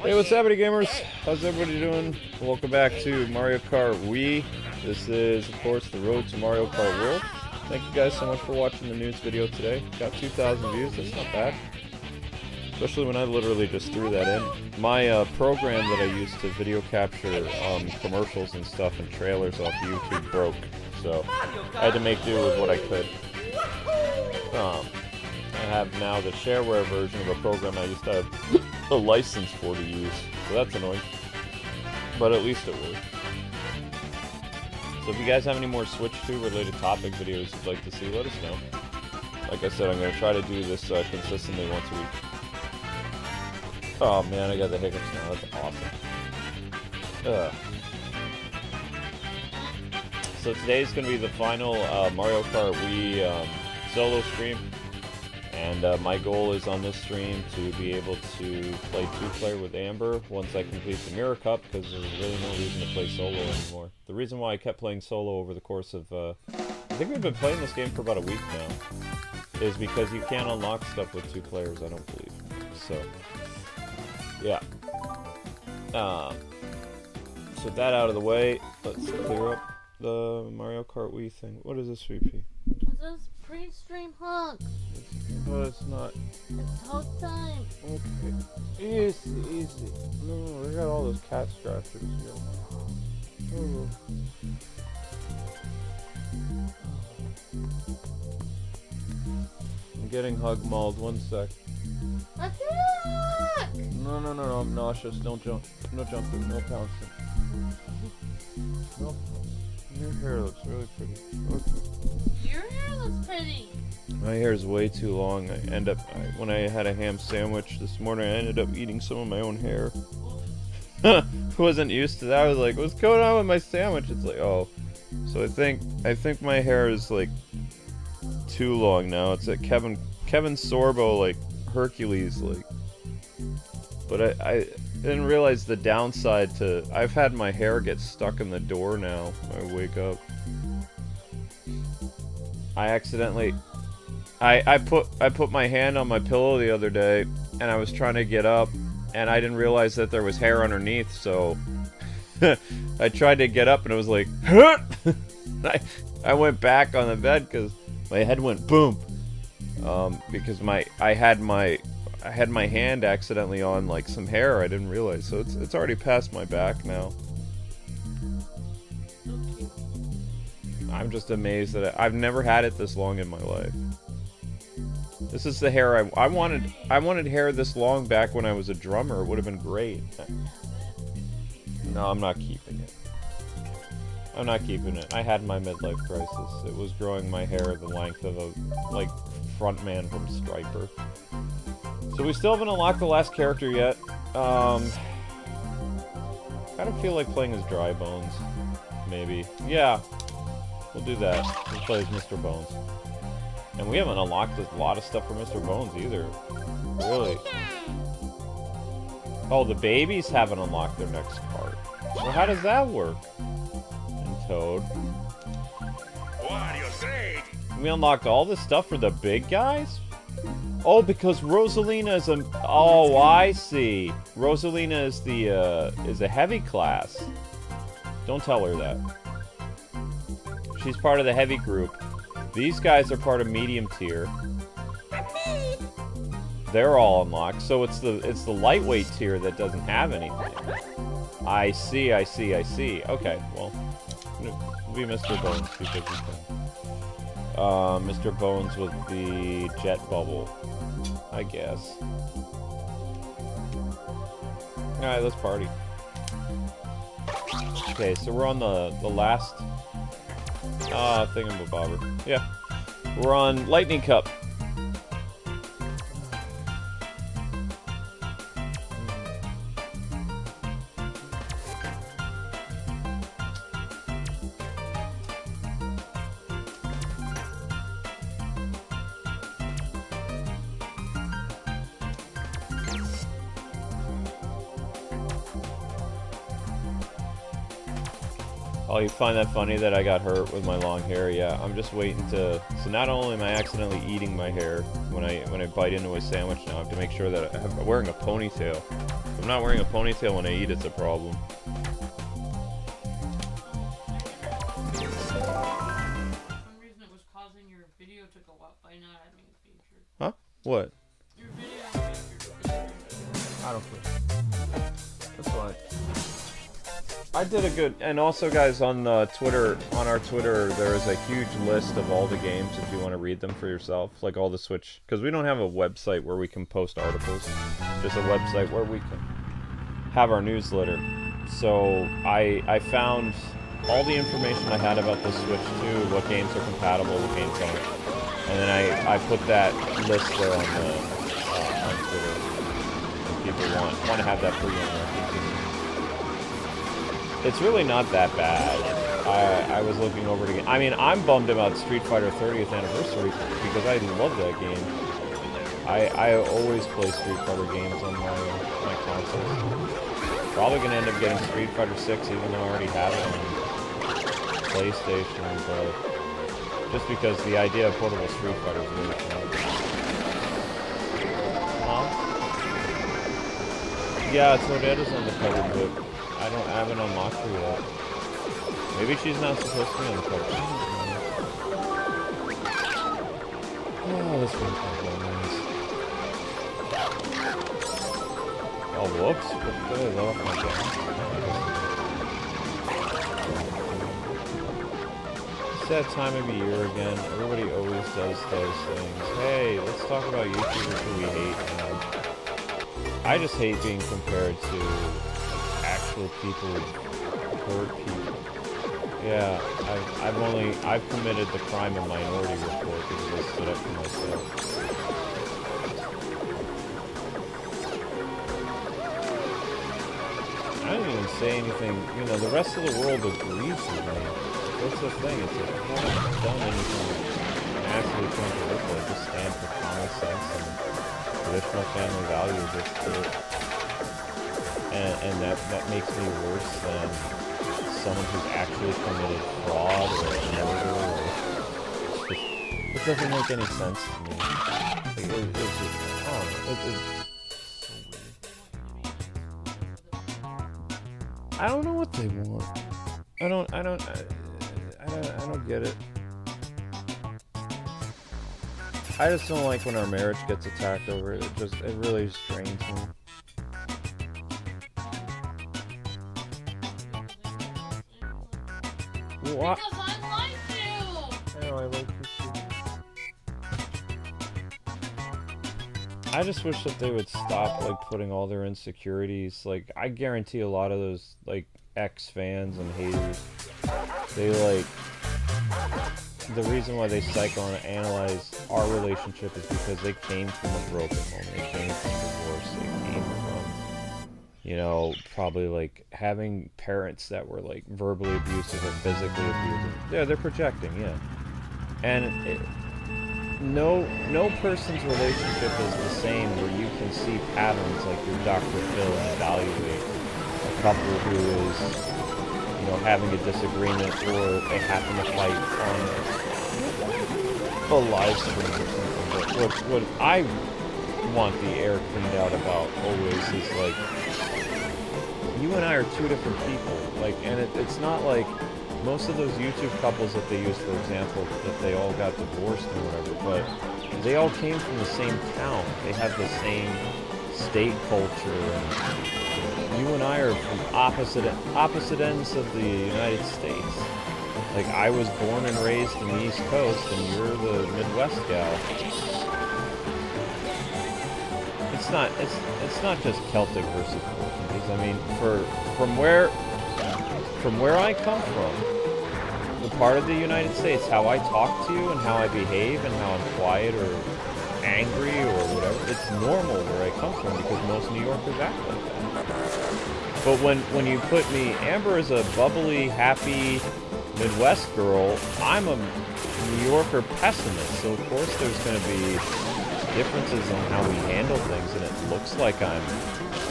Hey, what's happening, gamers? How's everybody doing? Welcome back to Mario Kart Wii. This is, of course, the Road to Mario Kart World. Thank you guys so much for watching the news video today. Got 2,000 views, that's not bad. Especially when I literally just threw that in. My program that I use to video capture commercials and stuff and trailers off YouTube broke. So I had to make do with what I could. I have now the shareware version of a program I used to have a license for to use. So that's annoying. But at least it worked. So if you guys have any more Switch 2 related topic videos you'd like to see, let us know. Like I said, I'm going to try to do this consistently once a week. Oh man, I got the hiccups now. That's awesome. So today's going to be the final Mario Kart Wii solo stream. And my goal is on this stream to be able to play 2-player with Amber once I complete the Mirror Cup, because there's really no reason to play solo anymore. The reason why I kept playing solo over the course of, I think we've been playing this game for about a week now, is because you can't unlock stuff with 2 players, I don't believe. So, yeah. So that out of the way, let's clear up the Mario Kart Wii thing. What is this, VP? This is pre-stream hug. But it's not. It's hug time. Okay. Easy, easy. No, we got all those cat scratchers here. Oh. I'm getting hug mauled. 1 sec. Attack! No, I'm nauseous. Don't jump. No jumping. No pouncing. Nope. Your hair looks really pretty. Okay. Your hair looks pretty. My hair is way too long. When I had a ham sandwich this morning, I ended up eating some of my own hair. Wasn't used to that. I was like, what's going on with my sandwich? It's like, oh. So I think my hair is like too long now. It's like Kevin Sorbo, like Hercules, like. But I didn't realize the downside to. I've had my hair get stuck in the door now when I wake up. I accidentally. I put my hand on my pillow the other day, and I was trying to get up, and I didn't realize that there was hair underneath, so I tried to get up, and it was like, I went back on the bed because my head went boom, because I had my hand accidentally on like some hair. I didn't realize, so it's already past my back now. I'm just amazed that I've never had it this long in my life. This is the hair I wanted. I wanted hair this long back when I was a drummer. It would have been great. No, I'm not keeping it. I'm not keeping it. I had my midlife crisis. It was growing my hair the length of a, like, frontman from Striper. So we still haven't unlocked the last character yet. Kind of feel like playing as Dry Bones. Maybe. Yeah. We'll do that. We'll play as Mr. Bones. And we haven't unlocked a lot of stuff for Mr. Bones either. Really. Oh, the babies haven't unlocked their next part. Well, how does that work? And Toad. What do you say? We unlocked all this stuff for the big guys? Oh, because Rosalina is a... Oh, I see. Rosalina is a heavy class. Don't tell her that. She's part of the heavy group. These guys are part of medium tier. They're all unlocked, so it's the lightweight tier that doesn't have anything. I see. Okay, well, it'll be Mr. Bones because we can. Mr. Bones with the jet bubble, I guess. All right, let's party. Okay, so we're on the last. Thingamabobber. Yeah. We're on Lightning Cup. Oh, you find that funny that I got hurt with my long hair? Yeah, I'm just waiting to... So not only am I accidentally eating my hair when I bite into a sandwich now, I have to make sure that I'm wearing a ponytail. If I'm not wearing a ponytail when I eat, it's a problem. For some reason it was causing your video to go up by not having it featured. Huh? What? Your video featured. I don't care. That's fine. I did a good, and also guys on Twitter, on our Twitter, there is a huge list of all the games if you want to read them for yourself, like all the Switch, because we don't have a website where we can post articles, just a website where we can have our newsletter. So I found all the information I had about the Switch 2, what games are compatible, what games aren't, and then I put that list there on Twitter. If people want to have that for you. It's really not that bad. I was looking over it again. I mean, I'm bummed about Street Fighter 30th Anniversary because I love that game. I always play Street Fighter games on my consoles. Probably gonna end up getting Street Fighter 6 even though I already have it on PlayStation, but just because the idea of portable Street Fighter is really fun. Huh? Yeah, Toadetta's on the cover, but I haven't unlocked her yet. Maybe she's not supposed to be on the cover. Oh, this one's kind of nice. Oh, whoops. What did I let off my gas? It's that time of year again. Everybody always does those things. Hey, let's talk about YouTubers who we hate. I just hate being compared to actual people who hurt people. Yeah, I've committed the crime of Minority Report because I stood up for myself. I didn't even say anything, you know, the rest of the world agrees with me. That's the thing, it's like, I haven't done anything absolutely controversial. I just stand for common sense and traditional family values. And that makes me worse than someone who's actually committed fraud or murder. It doesn't make any sense to me. Like, it's just, I don't know. It's so weird. I don't know what they want. I don't get it. I just don't like when our marriage gets attacked over it. It really strains me. What? Because I like you! I know, I like you too. I just wish that they would stop, like, putting all their insecurities, like, I guarantee a lot of those, like, ex-fans and haters, they, like, the reason why they psychoanalyze our relationship is because they came from a broken home, they came from divorce, they came from, you know, probably, like, having parents that were, like, verbally abusive or physically abusive. Yeah, they're projecting, yeah. And no person's relationship is the same where you can see patterns like your Dr. Phil and evaluate a couple who is, you know, having a disagreement or they happen to fight on a live stream or something. What I want the air cleaned out about always is like, you and I are two different people. Like, and it's not like most of those YouTube couples that they use, for example, that they all got divorced and whatever, but they all came from the same town. They have the same state culture, and you and I are from opposite ends of the United States. Like, I was born and raised in the East Coast, and you're the Midwest gal. It's not just Celtic versus Portuguese. I mean, from where I come from, the part of the United States, how I talk to you and how I behave and how I'm quiet or angry or whatever, it's normal where I come from because most New Yorkers act like that. But when you put me, Amber is a bubbly, happy Midwest girl, I'm a New Yorker pessimist, so of course there's going to be differences on how we handle things, and it looks like I'm,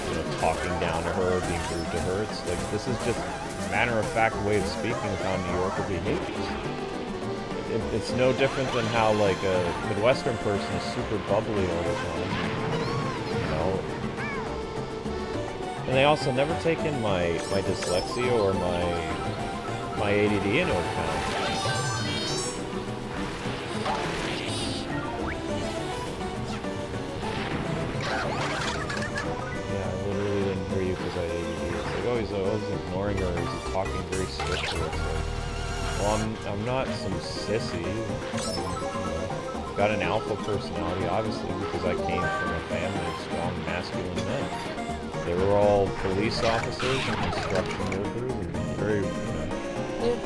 you know, talking down to her, being rude to her. It's like, this is just matter-of-fact way of speaking of how New Yorker behaves. It's no different than how, like, a Midwestern person is super bubbly all the time. You know? And they also never take in my dyslexia or my ADD into account. Yeah, I literally didn't hear you because I had ADD. It's like, oh, he's always ignoring her, or he's talking very swiftly. It's like, well, I'm not some sissy. Got an alpha personality, obviously, because I came from a family of strong masculine men. They were all police officers and construction workers, and very, If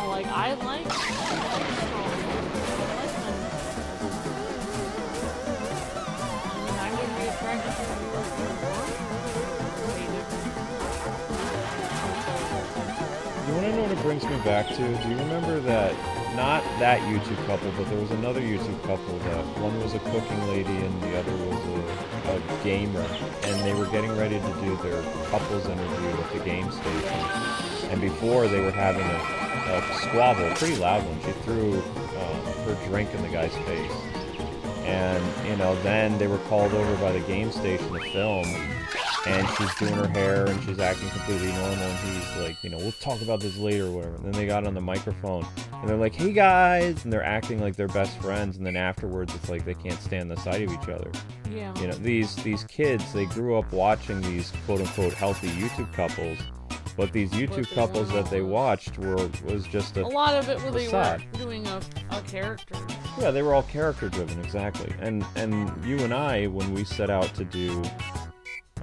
like, I like strong. I wouldn't be attracted to people who You want to know what it brings me back to? Do you remember that, not that YouTube couple, but there was another YouTube couple that one was a cooking lady and the other was a gamer, and they were getting ready to do their couples interview at the game station. And before, they were having a squabble, a pretty loud one. She threw her drink in the guy's face. And, you know, then they were called over by the game station to film, and she's doing her hair and she's acting completely normal, and he's like, you know, we'll talk about this later or whatever. And then they got on the microphone and they're like, hey guys, and they're acting like they're best friends, and then afterwards it's like they can't stand the sight of each other. Yeah. You know, these kids, they grew up watching these quote-unquote healthy YouTube couples, but these YouTube couples that they watched was just a lot of it where they were doing a character. Yeah, they were all character driven, exactly. And you and I, when we set out to do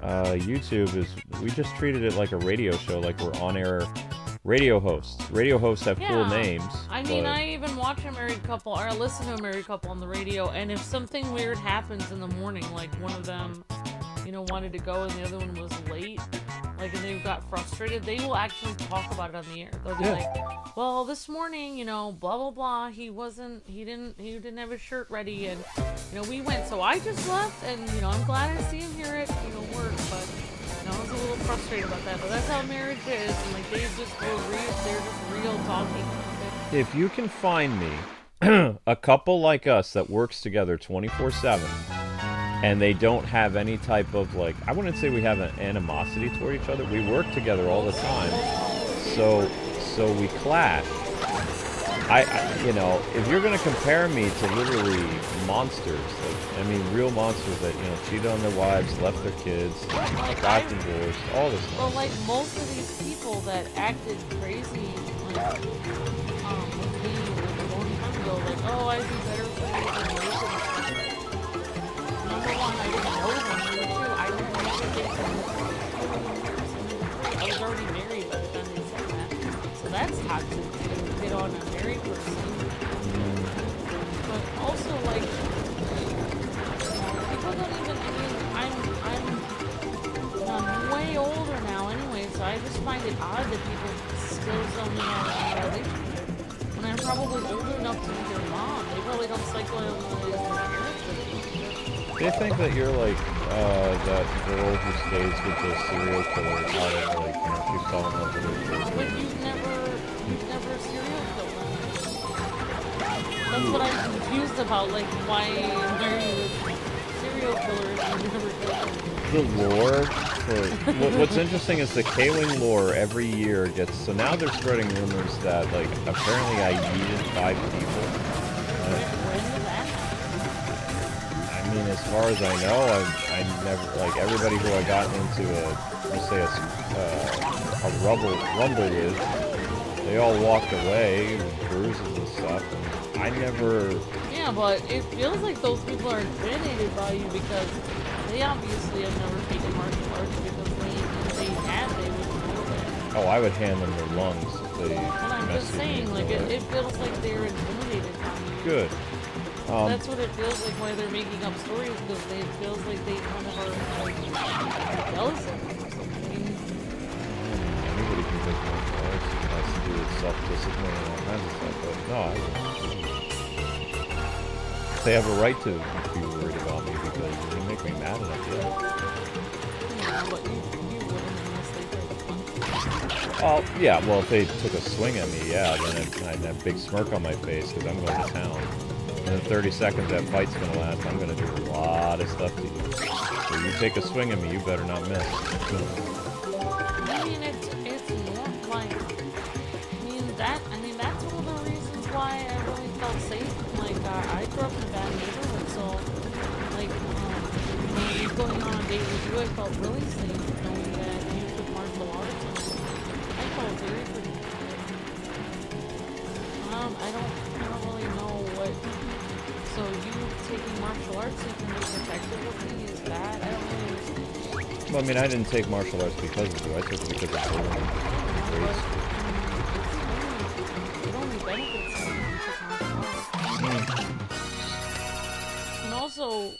YouTube, is we just treated it like a radio show, like we're on-air radio hosts. Radio hosts have cool names. I mean, I even watch a married couple, or I listen to a married couple on the radio, and if something weird happens in the morning, like one of them, you know, wanted to go and the other one was late, like, and they got frustrated, they will actually talk about it on the air. They'll be like, well, this morning, you know, blah blah blah, he didn't have his shirt ready, and, you know, we went, so I just left, and, you know, I'm glad I see him here at, you know, work, but, you know, I was a little frustrated about that. But that's how marriage is, and, like, they're just real talking. If you can find me a couple like us that works together 24/7, and they don't have any type of, like, I wouldn't say we have an animosity toward each other. We work together all the time, so we clash. I you know, if you're gonna compare me to literally monsters, like, I mean, real monsters that, you know, cheated on their wives, left their kids, got divorced, all this stuff. Well, like, most of these people that acted crazy, like, with me, like, a long time ago, like, oh, I'd be better for you than most of them. Number one, I didn't know them. Number two, I didn't know them. I was already married by the time they said that. So that's toxic to get on a married person. But also, like, people don't even, I mean, I'm way older now anyway, so I just find it odd that people still don't know a relationship. When I'm probably older enough to be their mom, they probably don't psychoanalyze their parents. They think that you're like that girl who stays with the serial killer out of, like, you know, she fell in love with her first. But you've never serial killed them. That's what I'm confused about, like, why are you serial killers and you never killed them? The lore for what's interesting is the K-Wing lore every year gets, so now they're spreading rumors that, like, apparently I yeeted 5 people. When did that happen? I mean, as far as I know, I never, like, everybody who I got into a rumble with, they all walked away with bruises and stuff, and I never... Yeah, but it feels like those people are intimidated by you because they obviously have never taken martial arts, because if they had, they would know that. Oh, I would hand them their lungs if they... But I'm just saying, like, it feels like they're intimidated by you. Good. That's what it feels like why they're making up stories, because it feels like they kind of are, like, jealous of them or something. Anybody can take martial arts. It has to do with self-discipline and all kinds of stuff, but no, they have a right to be worried about me because they make me mad enough, yeah. but you wouldn't unless they tried to punch you. Oh, yeah, well, if they took a swing at me, yeah, then I'd have a big smirk on my face because I'm going to town. In the 30 seconds that fight's going to last, I'm going to do a lot of stuff to you. So you take a swing at me, you better not miss. I mean, it's more like, I mean, that's one of the reasons why I really felt safe. Like, I grew up in a bad neighborhood, so, like, when I was going on a date with you, I felt really safe knowing that you took martial arts, and I felt very protected. I don't really know what, so you taking martial arts so you can be protected with me is bad? I don't really understand. Well, I mean, I didn't take martial arts because of you. I took it because of bullying. It only benefits you if you took martial arts. And also,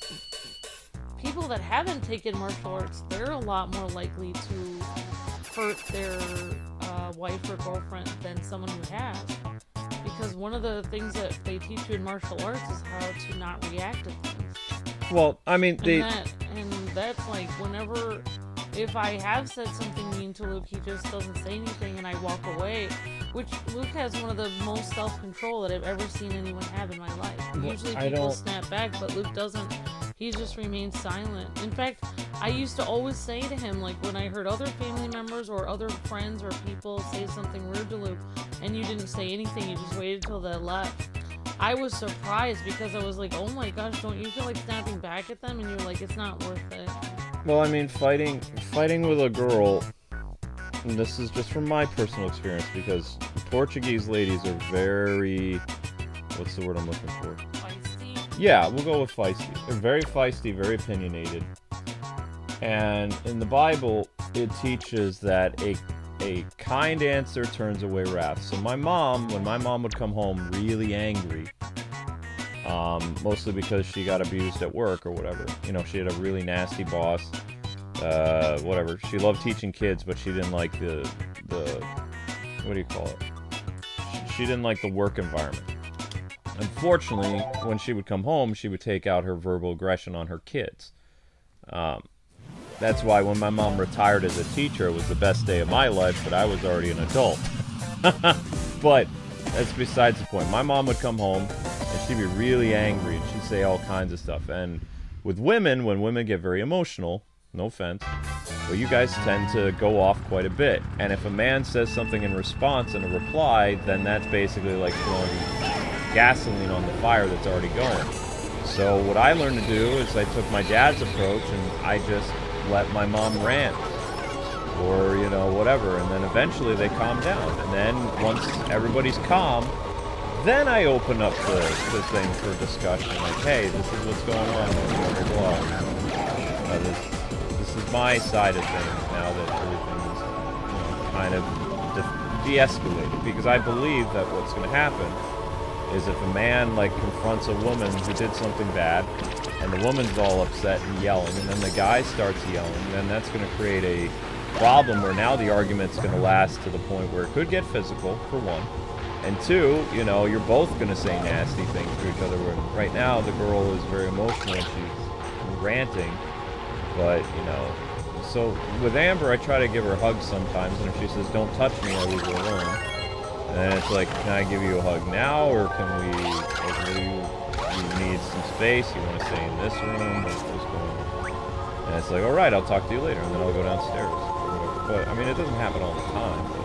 people that haven't taken martial arts, they're a lot more likely to hurt their wife or girlfriend than someone who has. Because one of the things that they teach you in martial arts is how to not react to things. Well, I mean, And that's like whenever, if I have said something mean to Luke, he just doesn't say anything and I walk away. Which Luke has one of the most self-control that I've ever seen anyone have in my life. Usually people snap back, but Luke doesn't. He just remains silent. In fact, I used to always say to him, like when I heard other family members or other friends or people say something rude to Luke, and you didn't say anything, you just waited till they left. I was surprised because I was like, oh my gosh, don't you feel like snapping back at them? And you're like, it's not worth it. well, I mean, fighting with a girl, and this is just from my personal experience, because Portuguese ladies are very, what's the word I'm looking for? Feisty. Yeah, we'll go with feisty. They're very feisty, very opinionated. And in the Bible, it teaches that a kind answer turns away wrath. So my mom, when my mom would come home really angry, mostly because she got abused at work or whatever. You know, she had a really nasty boss. Whatever. She loved teaching kids, but she didn't like the what do you call it? She didn't like the work environment. Unfortunately, when she would come home, she would take out her verbal aggression on her kids. That's why when my mom retired as a teacher, it was the best day of my life, but I was already an adult. But that's besides the point. My mom would come home, and she'd be really angry, and she'd say all kinds of stuff. And with women, when women get very emotional, no offense, well, you guys tend to go off quite a bit. And if a man says something in response and a reply, then that's basically like throwing gasoline on the fire that's already going. So what I learned to do is I took my dad's approach, and I just let my mom rant, or, you know, whatever, and then eventually they calm down. And then once everybody's calm, then I open up the thing for discussion, like, hey, this is what's going on, blah, blah, blah. This is my side of things now that everything is, you know, kind of de-escalated, because I believe that what's going to happen is if a man, like, confronts a woman who did something bad, and the woman's all upset and yelling, and then the guy starts yelling, then that's going to create a problem where now the argument's going to last to the point where it could get physical, for one, and two, you know, you're both going to say nasty things to each other. Right now, the girl is very emotional and she's ranting, but, you know, so with Amber, I try to give her hugs sometimes, and if she says, don't touch me, I leave her alone. And it's like, can I give you a hug now, or can we, like, you need some space, you want to stay in this room, what's going on? And it's like, alright, I'll talk to you later, and then I'll go downstairs, or whatever. But, I mean, it doesn't happen all the time, but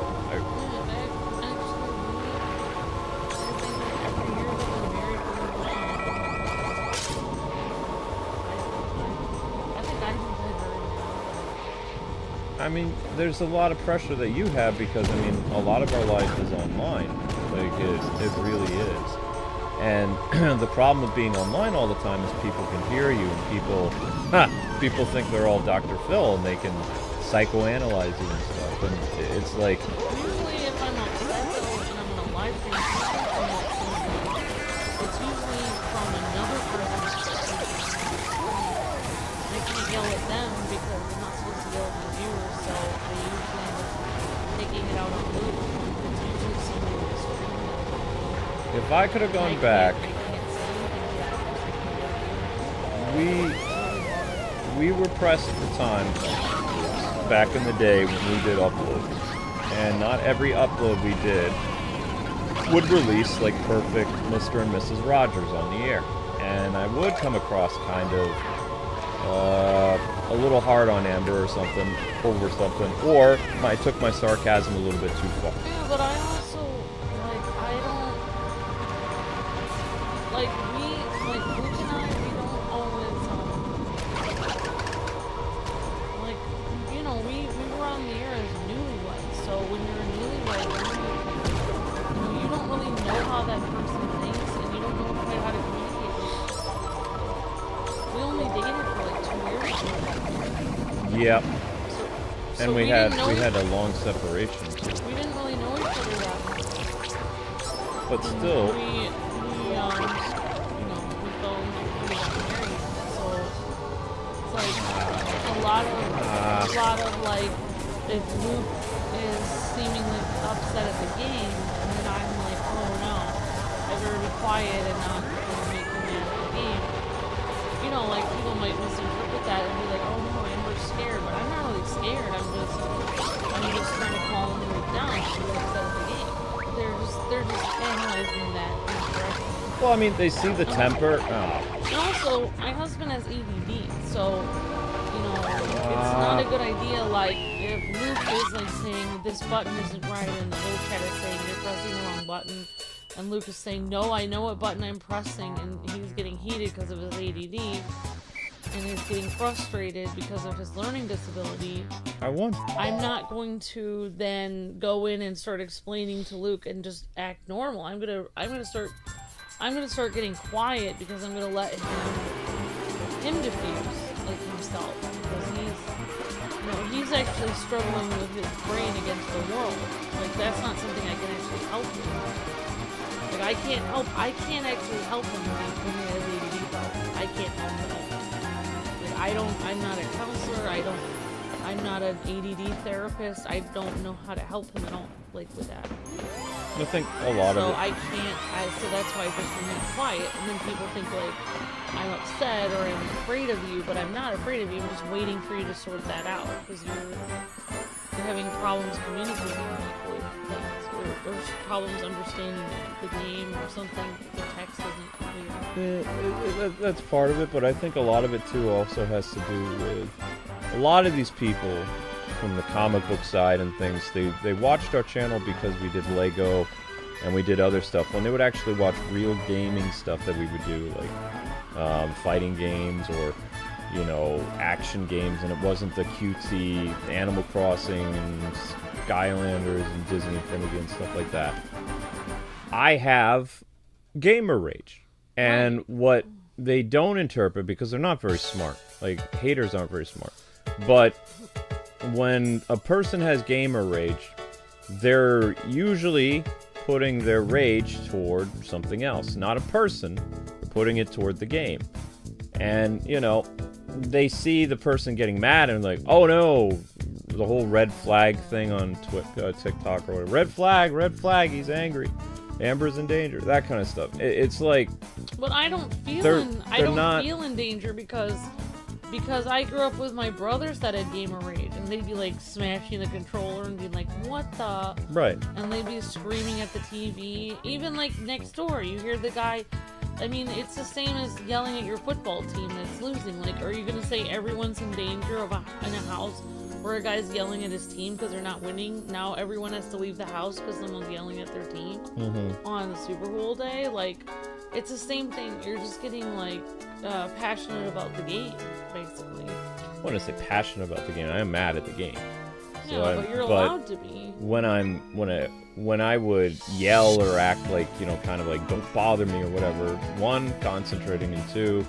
I mean, there's a lot of pressure that you have because, I mean, a lot of our life is online. Like, it really is. And the problem with being online all the time is people can hear you, and people think they're all Dr. Phil, and they can psychoanalyze you and stuff. And it's like... Usually if I'm upset, though, and I'm in a live stream, it's usually from another person's perspective. I can't yell at them because I'm not supposed to yell at my viewers, so I usually end up taking it out on Luke. It's usually somebody on the stream. If I could have gone back, we were pressed for time. back in the day when we did uploads, and not every upload we did would release like perfect Mr. and Mrs. Rogers on the air. And I would come across kind of a little hard on Amber or something, over something, or I took my sarcasm a little bit too far. Yeah, but I also, like, I don't, like, Luke and I, we don't always, like, you know, we were on the air as newlyweds, so when you're a newlywed, you don't really know how that person thinks, and you don't know quite how to communicate with them. We only dated for like 2 years. Yep. So And we had a long separation. we didn't really know each other that much. But still, We you know, we fell in love when we got married. So it's like a lot of like, if Luke is seemingly upset at the game, and then I'm like, oh no, I better be quiet and not make him mad at the game. You know, like, people might misinterpret that and be like, oh no, Amber's scared, but I'm not really scared. I'm just trying to calm Luke down. She's upset at the game. They're just analyzing that incorrectly. well, I mean, they see the temper. Oh. And also, my husband has ADD, so, you know, it's not a good idea, like, if Luke is, like, saying, this button isn't right, and the whole chat is saying, you're pressing the wrong button, and Luke is saying, no, I know what button I'm pressing, and he's getting heated because of his ADD, and he's getting frustrated because of his learning disability. I won. I'm not going to then go in and start explaining to Luke and just act normal. I'm gonna start getting quiet because I'm gonna let him diffuse like himself, because he's actually struggling with his brain against the world. Like, that's not something I can actually help him with. Like, I can't actually help him when he has ADD problems. I can't help him at all. Like, I'm not a counselor, I'm not an ADD therapist, I don't know how to help him at all, like, with that. I think a lot of it. So that's why I just remain quiet, and then people think, like, I'm upset or I'm afraid of you, but I'm not afraid of you, I'm just waiting for you to sort that out, because you're having problems communicating, like, with things, or problems understanding the game or something, the text isn't clear. That's part of it, but I think a lot of it too also has to do with a lot of these people from the comic book side and things. They watched our channel because we did Lego and we did other stuff. When they would actually watch real gaming stuff that we would do, like fighting games or, you know, action games, and it wasn't the cutesy Animal Crossing and Skylanders and Disney Infinity and stuff like that. I have gamer rage. And what they don't interpret, because they're not very smart, like, haters aren't very smart, but when a person has gamer rage, they're usually putting their rage toward something else, not a person, they're putting it toward the game. And, you know, they see the person getting mad and like, oh no, the whole red flag thing on TikTok or whatever. Red flag, he's angry. Amber's in danger, that kind of stuff. It's like, but I don't feel feel in danger because I grew up with my brothers that had gamer rage, and they'd be like smashing the controller and be like, what the? Right. And they'd be screaming at the TV. Even like next door, you hear the guy. I mean, it's the same as yelling at your football team that's losing. Like, are you gonna say everyone's in danger in a house where a guy's yelling at his team because they're not winning? Now everyone has to leave the house because someone's yelling at their team on the Super Bowl day. Like, it's the same thing. You're just getting like passionate about the game, basically. I want to say passionate about the game. I am mad at the game. So yeah, but you're allowed to be. When I would yell or act like, you know, kind of like, don't bother me or whatever, one, concentrating, and two,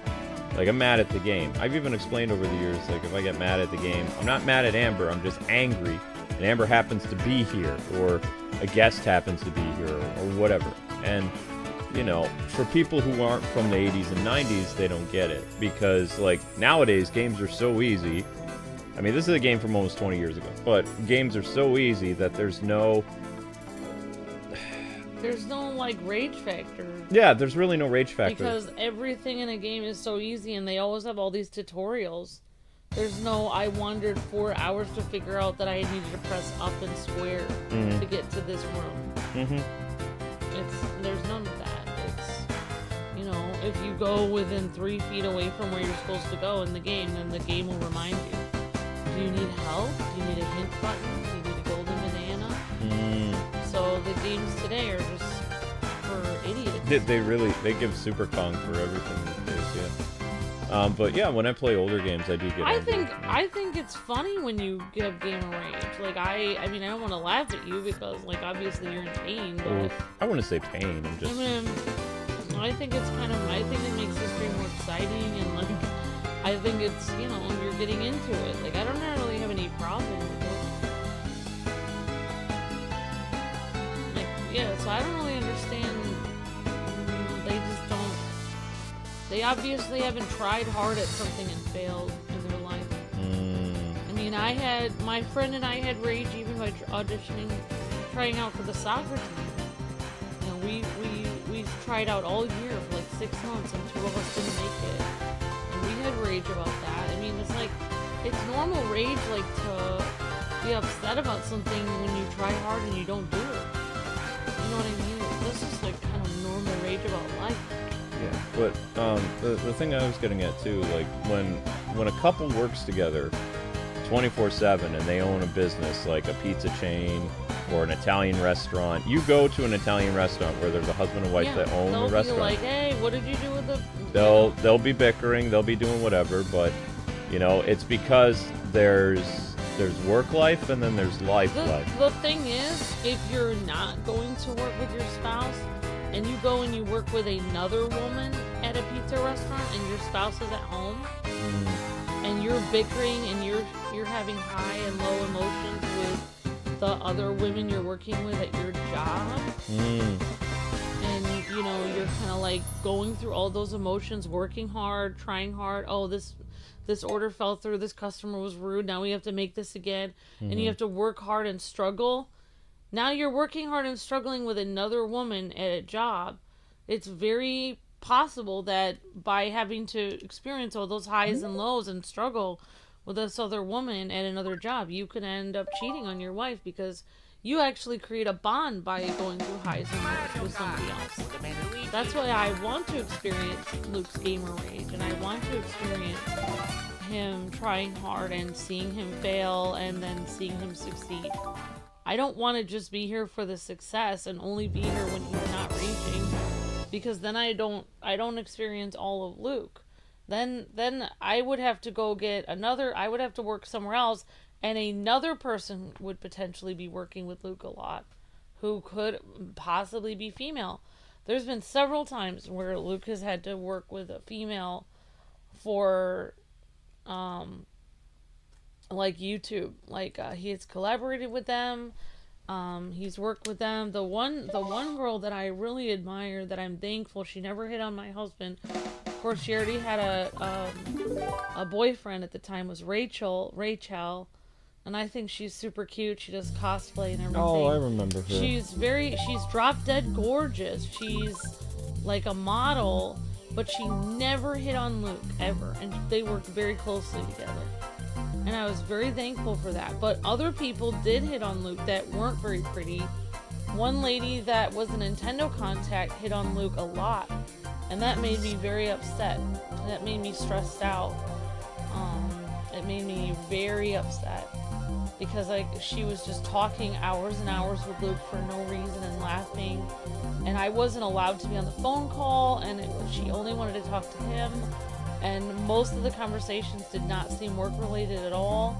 like, I'm mad at the game. I've even explained over the years, like, if I get mad at the game, I'm not mad at Amber, I'm just angry, and Amber happens to be here, or a guest happens to be here, or whatever. And, you know, for people who aren't from the 80s and 90s, they don't get it, because, like, nowadays, games are so easy. I mean, this is a game from almost 20 years ago, but games are so easy that there's no, like, rage factor. Yeah, there's really no rage factor. Because everything in a game is so easy, and they always have all these tutorials There's no, I wandered 4 hours to figure out that I needed to press up and square to get to this room. There's none of that. It's, you know, if you go within 3 feet away from where you're supposed to go in the game, then the game will remind you. Do you need help? Do you need a hint button? Do you need a golden banana? So the games today are just for idiots. They give Super Kong for everything these days, yeah. But yeah, when I play older games, I do get angry. I think it's funny when you have gamer rage. Like I mean, I don't want to laugh at you because, like, obviously you're in pain. But I wouldn't say pain. I'm just. I think it's kind of. I think it makes the stream more exciting, and like, I think it's, you know, you're getting into it. Like, I don't really have any problem with it. Like, yeah. So I don't really understand. They just don't. They obviously haven't tried hard at something and failed in their life. I mean, my friend and I had rage even by auditioning, trying out for the soccer team. You know, we tried out all year for like 6 months, and 2 of us didn't make it. And we had rage about that. I mean, it's like, it's normal rage, like, to be upset about something when you try hard and you don't do it. You know what I mean? This is like kind of normal rage about life. Yeah, but the thing I was getting at too, like when a couple works together 24/7 and they own a business like a pizza chain or an Italian restaurant, you go to an Italian restaurant where there's a husband and wife that own the restaurant. They'll be like, hey, what did you do with the... They'll be bickering, they'll be doing whatever, but you know, it's because there's work life and then there's life. The thing is, if you're not going to work with your spouse, and you go and you work with another woman at a pizza restaurant and your spouse is at home, and you're bickering and you're having high and low emotions with the other women you're working with at your job, and you know, you're kind of like going through all those emotions, working hard, trying hard, oh, this order fell through, this customer was rude, now we have to make this again, and you have to work hard and struggle. Now you're working hard and struggling with another woman at a job. It's very possible that by having to experience all those highs and lows and struggle with this other woman at another job, you could end up cheating on your wife because you actually create a bond by going through highs and lows with somebody else. That's why I want to experience Luke's gamer rage, and I want to experience him trying hard and seeing him fail and then seeing him succeed. I don't want to just be here for the success and only be here when he's not raging, because then I don't experience all of Luke. Then I would have to go get I would have to work somewhere else, and another person would potentially be working with Luke a lot, who could possibly be female. There's been several times where Luke has had to work with a female for like YouTube, like he has collaborated with them, he's worked with them. The one girl that I really admire, that I'm thankful she never hit on my husband, of course she already had a boyfriend at the time, was Rachel, and I think she's super cute. She does cosplay and everything. Oh, I remember her. She's drop dead gorgeous. She's like a model, but she never hit on Luke ever, and they worked very closely together. And I was very thankful for that. But other people did hit on Luke that weren't very pretty. One lady that was a Nintendo contact hit on Luke a lot. And that made me very upset. That made me stressed out. It made me very upset. Because she was just talking hours and hours with Luke for no reason and laughing. And I wasn't allowed to be on the phone call. And she only wanted to talk to him. And most of the conversations did not seem work-related at all.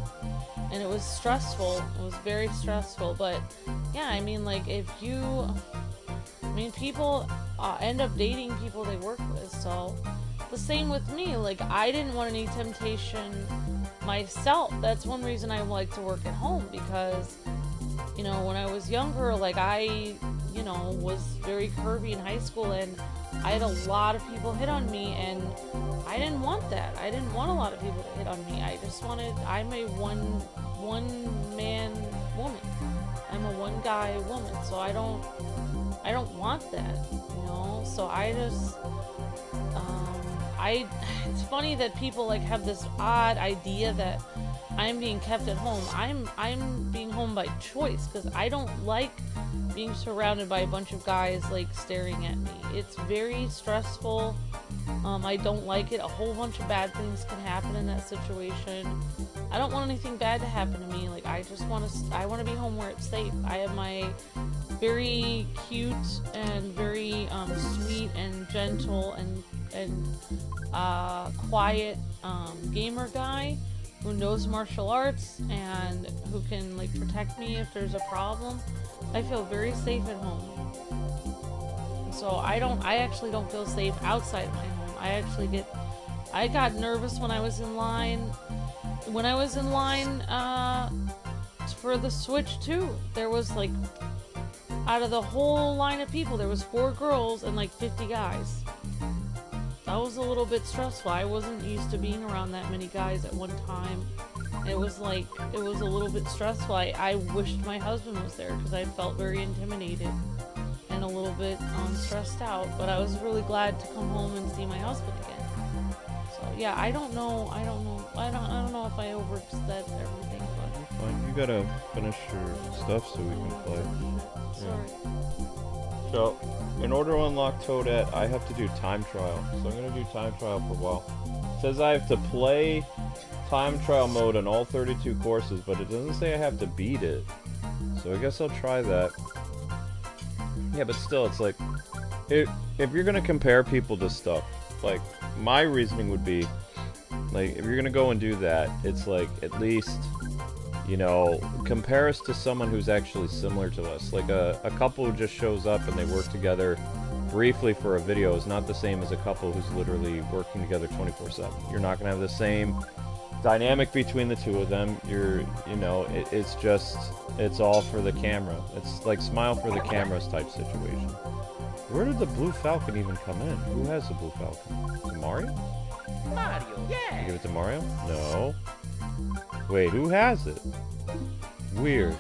And it was stressful. It was very stressful. But, yeah, I mean, like, people end up dating people they work with. So, the same with me. Like, I didn't want any temptation myself. That's one reason I like to work at home. Because, you know, when I was younger, like, I, you know, was very curvy in high school. And I had a lot of people hit on me, and I didn't want that. I didn't want a lot of people to hit on me. I'm a one-man woman. I'm a one-guy woman, so I don't want that, you know? So I it's funny that people like have this odd idea that I'm being kept at home. I'm being home by choice because I don't like being surrounded by a bunch of guys like staring at me. It's very stressful. I don't like it. A whole bunch of bad things can happen in that situation. I don't want anything bad to happen to me. Like I want to be home where it's safe. I have my very cute and very sweet and gentle and quiet gamer guy who knows martial arts and who can like protect me if there's a problem. I feel very safe at home. So I actually don't feel safe outside my home. I got nervous when I was in line. When I was in line for the Switch 2, there was like, out of the whole line of people, there was 4 girls and like 50 guys. That was a little bit stressful. I wasn't used to being around that many guys at one time. It was a little bit stressful. I wished my husband was there because I felt very intimidated and a little bit stressed out. But I was really glad to come home and see my husband again. So yeah, I don't know if I oversaid everything, but Fine, you gotta finish your stuff so we can play. sorry. So, in order to unlock Toadette, I have to do time trial. So I'm gonna do time trial for a while. It says I have to play time trial mode on all 32 courses, but it doesn't say I have to beat it. So I guess I'll try that. Yeah, but still, it's like, if you're gonna compare people to stuff, like, my reasoning would be, like, if you're gonna go and do that, it's like, at least, you know, compare us to someone who's actually similar to us. Like, a couple who just shows up and they work together briefly for a video is not the same as a couple who's literally working together 24/7. You're not gonna have the same dynamic between the two of them. It's all for the camera. It's like smile for the cameras type situation. Where did the blue Falcon even come in? Who has the blue Falcon? Is it Mario? Mario, yeah. You give it to Mario? No. Wait, who has it? Weird.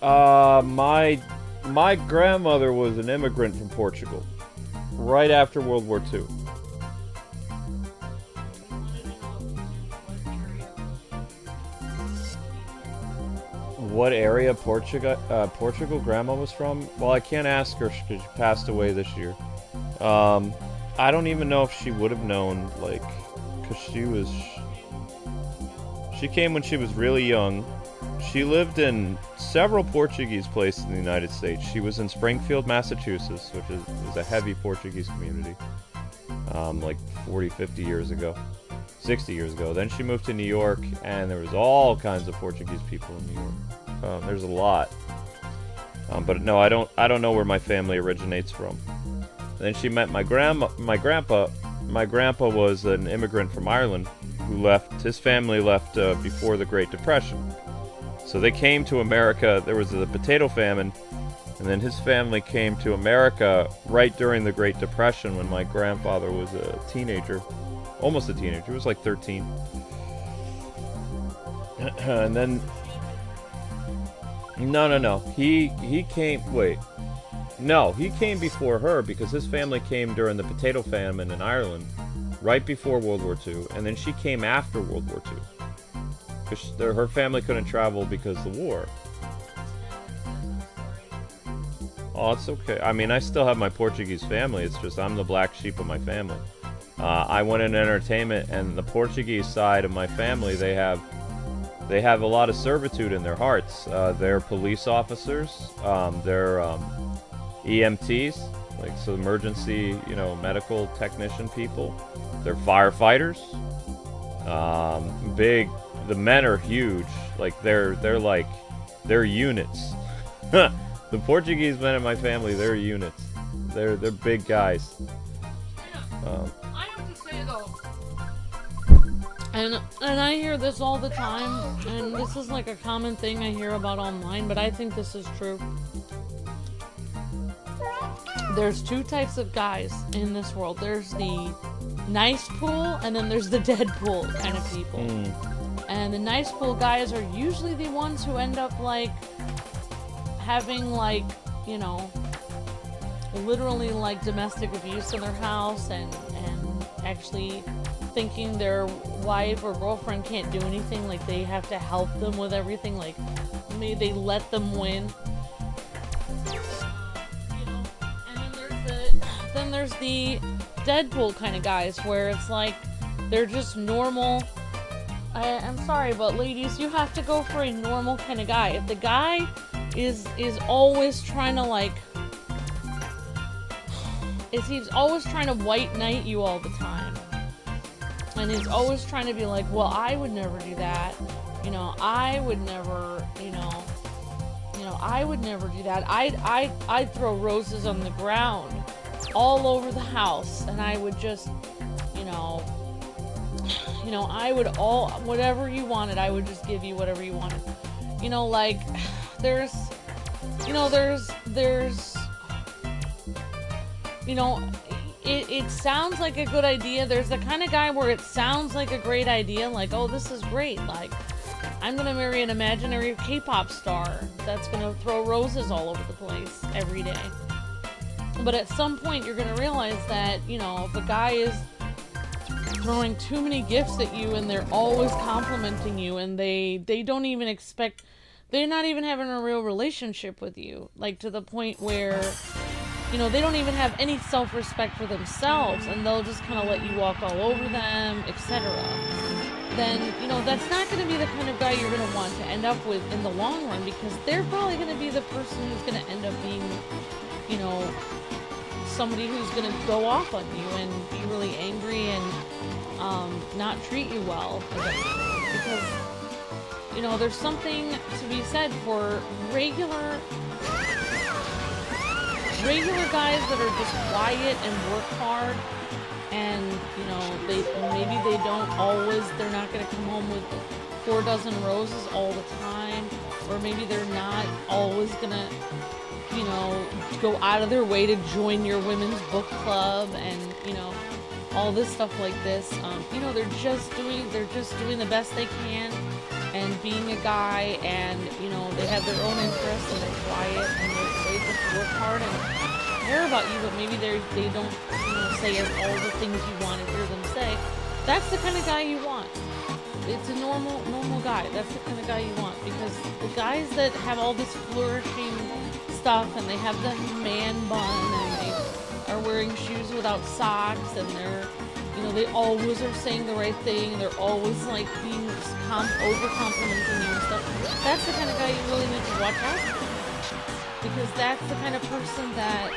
My grandmother was an immigrant from Portugal, right after World War II. What area Portugal grandma was from? Well, I can't ask her because she passed away this year. I don't even know if she would have known, like, because she came when she was really young. She lived in several Portuguese places in the United States. She was in Springfield, Massachusetts, which is a heavy Portuguese community, like 40, 50 years ago, 60 years ago. Then she moved to New York, and there was all kinds of Portuguese people in New York. There's a lot, but no, I don't know where my family originates from. Then she met my grandpa. My grandpa was an immigrant from Ireland who left. His family left before the Great Depression. So they came to America. There was a potato famine, and then his family came to America right during the Great Depression when my grandfather was a teenager, almost a teenager. He was like 13. And then no. He came. Wait. No, he came before her because his family came during the potato famine in Ireland, right before World War II, and then she came after World War II. Because her family couldn't travel because of the war. Oh, it's okay. I mean, I still have my Portuguese family. It's just I'm the black sheep of my family. I went in entertainment, and the Portuguese side of my family, they have a lot of servitude in their hearts. They're police officers. They're EMTs, like so emergency, medical technician people. They're firefighters. The men are huge. Like they're units. The Portuguese men in my family, they're units. They're big guys. I have to say though, and I hear this all the time, and this is like a common thing I hear about online, but I think this is true. There's 2 types of guys in this world. There's the nice pool, and then there's the dead pool kind of people. And the nice pool guys are usually the ones who end up like having like, literally like domestic abuse in their house and actually thinking their wife or girlfriend can't do anything, like they have to help them with everything, like maybe they let them win. You know, and then there's the Deadpool kind of guys where it's like they're just normal. I'm sorry, but ladies, you have to go for a normal kind of guy. If the guy is always trying to like, he's always trying to white knight you all the time, and he's always trying to be like, well, I would never do that, you know, I would never, you know, I would never do that. I'd throw roses on the ground all over the house, and I would just, you know, I would whatever you wanted, I would just give you whatever you wanted. You know, like, there's, you know, it sounds like a good idea. There's the kind of guy where it sounds like a great idea, like, oh, this is great, like, I'm gonna marry an imaginary K-pop star that's gonna throw roses all over the place every day. But at some point, you're gonna realize that, you know, if a guy is throwing too many gifts at you and they're always complimenting you and they don't even expect, they're not even having a real relationship with you, like to the point where, you know, they don't even have any self-respect for themselves and they'll just kind of let you walk all over them, etc. Then, you know, that's not going to be the kind of guy you're going to want to end up with in the long run, because they're probably going to be the person who's going to end up being, you know, somebody who's going to go off on you and be really angry and not treat you well eventually. Because, you know, there's something to be said for regular guys that are just quiet and work hard, and, you know, they're not going to come home with 4 dozen roses all the time, or maybe they're not always going to, you know, go out of their way to join your women's book club and, you know, all this stuff like this. You know, they're just doing the best they can and being a guy, and, you know, they have their own interests and they're quiet and they just work hard and care about you, but maybe they don't, you know, say all the things you want to hear them say. That's the kind of guy you want. It's a normal guy. That's the kind of guy you want, because the guys that have all this flourishing stuff and they have the man bun and they are wearing shoes without socks and they're, you know, they always are saying the right thing, they're always like being over complimenting you and stuff. That's the kind of guy you really need to watch out for, because that's the kind of person that,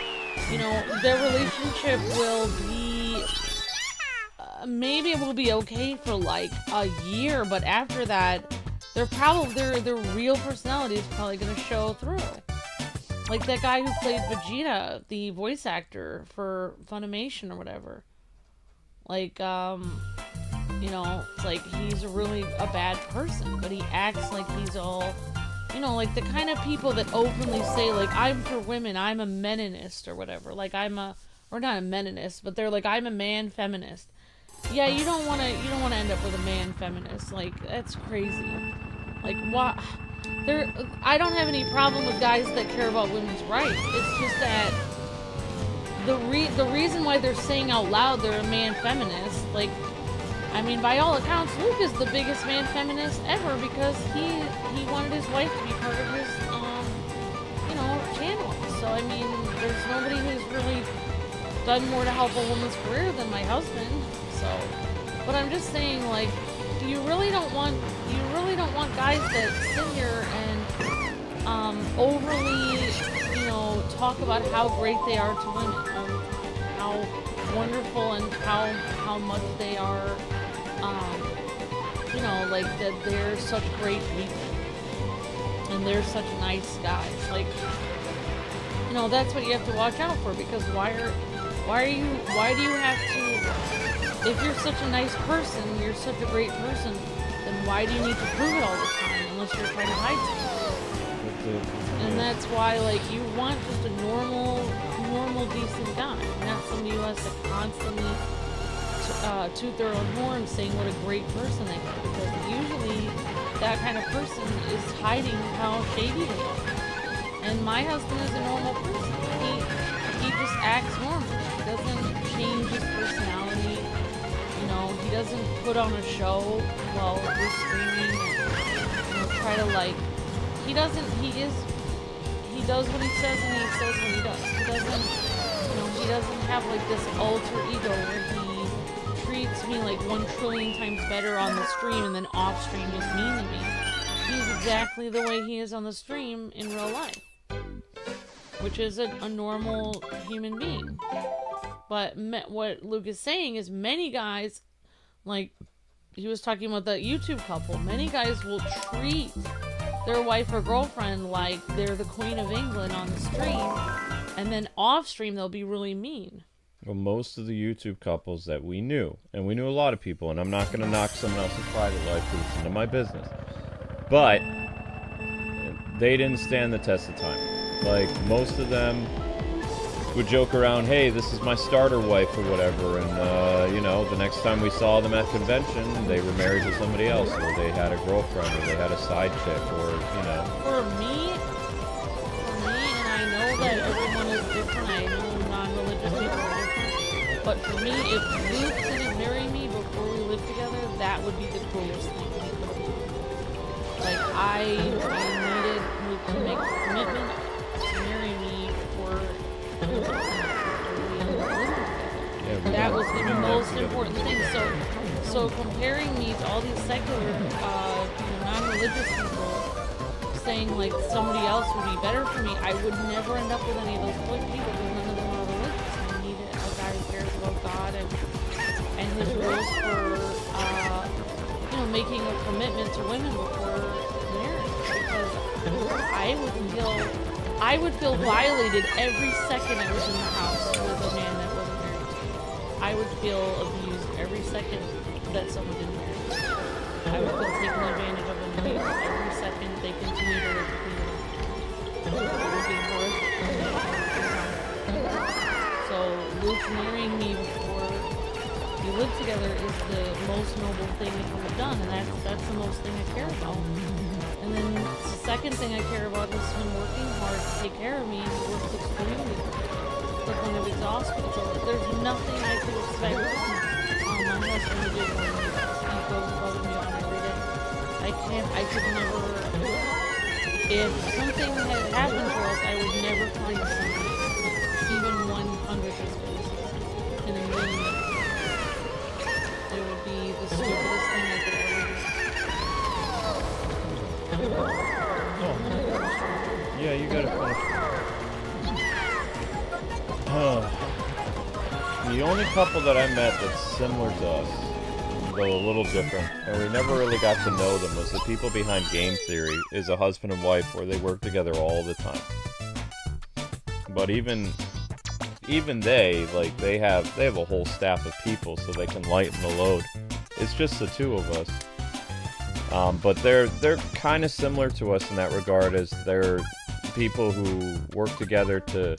you know, their relationship will be, maybe it will be okay for like a year, but after that, their real personality is probably going to show through. Like that guy who played Vegeta, the voice actor for Funimation or whatever. Like, you know, it's like he's really a bad person, but he acts like he's all, you know, like the kind of people that openly say, like, I'm for women, I'm a meninist or whatever. Like, or not a meninist, but they're like, I'm a man feminist. Yeah, you don't want to end up with a man feminist. Like, that's crazy. Like, what? I don't have any problem with guys that care about women's rights. It's just that the reason why they're saying out loud they're a man feminist, like, I mean, by all accounts, Luke is the biggest man feminist ever, because he wanted his wife to be part of his, you know, channel. So, I mean, there's nobody who's really done more to help a woman's career than my husband. So, but I'm just saying, like, you really don't want guys that sit here and overly, you know, talk about how great they are to women, how wonderful and how much they are, you know, like that they're such great people and they're such nice guys. Like, you know, that's what you have to watch out for, because why do you have to, if you're such a nice person, you're such a great person, then why do you need to prove it all the time unless you're trying to hide something? And that's why, like, you want just a normal, decent guy, not somebody who has to constantly toot their own horn saying what a great person they are, because usually that kind of person is hiding how shady they are. And my husband is a normal person. He just acts normally. He doesn't change his personality. You know, he doesn't put on a show while we're streaming and try to like. He does what he says and he says what he does. He doesn't have like this alter ego where he treats me like 1,000,000,000,000 times better on the stream and then off stream is mean to me. He's exactly the way he is on the stream in real life, which is a normal human being. But what Luke is saying is many guys, like he was talking about that YouTube couple, many guys will treat their wife or girlfriend like they're the Queen of England on the stream, and then off stream they'll be really mean. Well, most of the YouTube couples that we knew, and we knew a lot of people, and I'm not going to knock someone else's private life because it's none of my business, but they didn't stand the test of time. Like, most of them would joke around, hey, this is my starter wife or whatever, and, you know, the next time we saw them at convention, they were married to somebody else, or they had a girlfriend, or they had a side chick, or, you know. For me, and I know that everyone is different, I know non-religious people are different, but for me, if Luke didn't marry me before we lived together, that would be the coolest thing he could have done. Like, I needed Luke to make a commitment to marry me before we lived together. Yeah, that was the most important thing. So comparing me to all these secular, non-religious people saying like somebody else would be better for me, I would never end up with any of those people because none of them are religious. I needed a guy who cares about God and his rules for making a commitment to women before marriage, because I would feel violated every second I was in the house with a man that wasn't married to me. I would feel abused every second that someone didn't marry me. I would feel taken advantage of and abused every second they continue to live with me. It would be horrific. So Luke marrying me before we lived together is the most noble thing he could have done, and that's the most thing I care about. And then the second thing I care about is him working hard to take care of me, and he works extremely to the point of exhaustion. So there's nothing I could expect my husband to do when he goes above and beyond every day. I could never, if something had happened to us, I would never find somebody even 100th as good as him in a million years. It would be the stupidest thing I could ever do. Oh. Yeah, you gotta finish. The only couple that I met that's similar to us, though a little different, and we never really got to know them, was the people behind Game Theory, is a husband and wife where they work together all the time. But even they, like, they have a whole staff of people so they can lighten the load. It's just the two of us. But they're kind of similar to us in that regard, as they're people who work together to,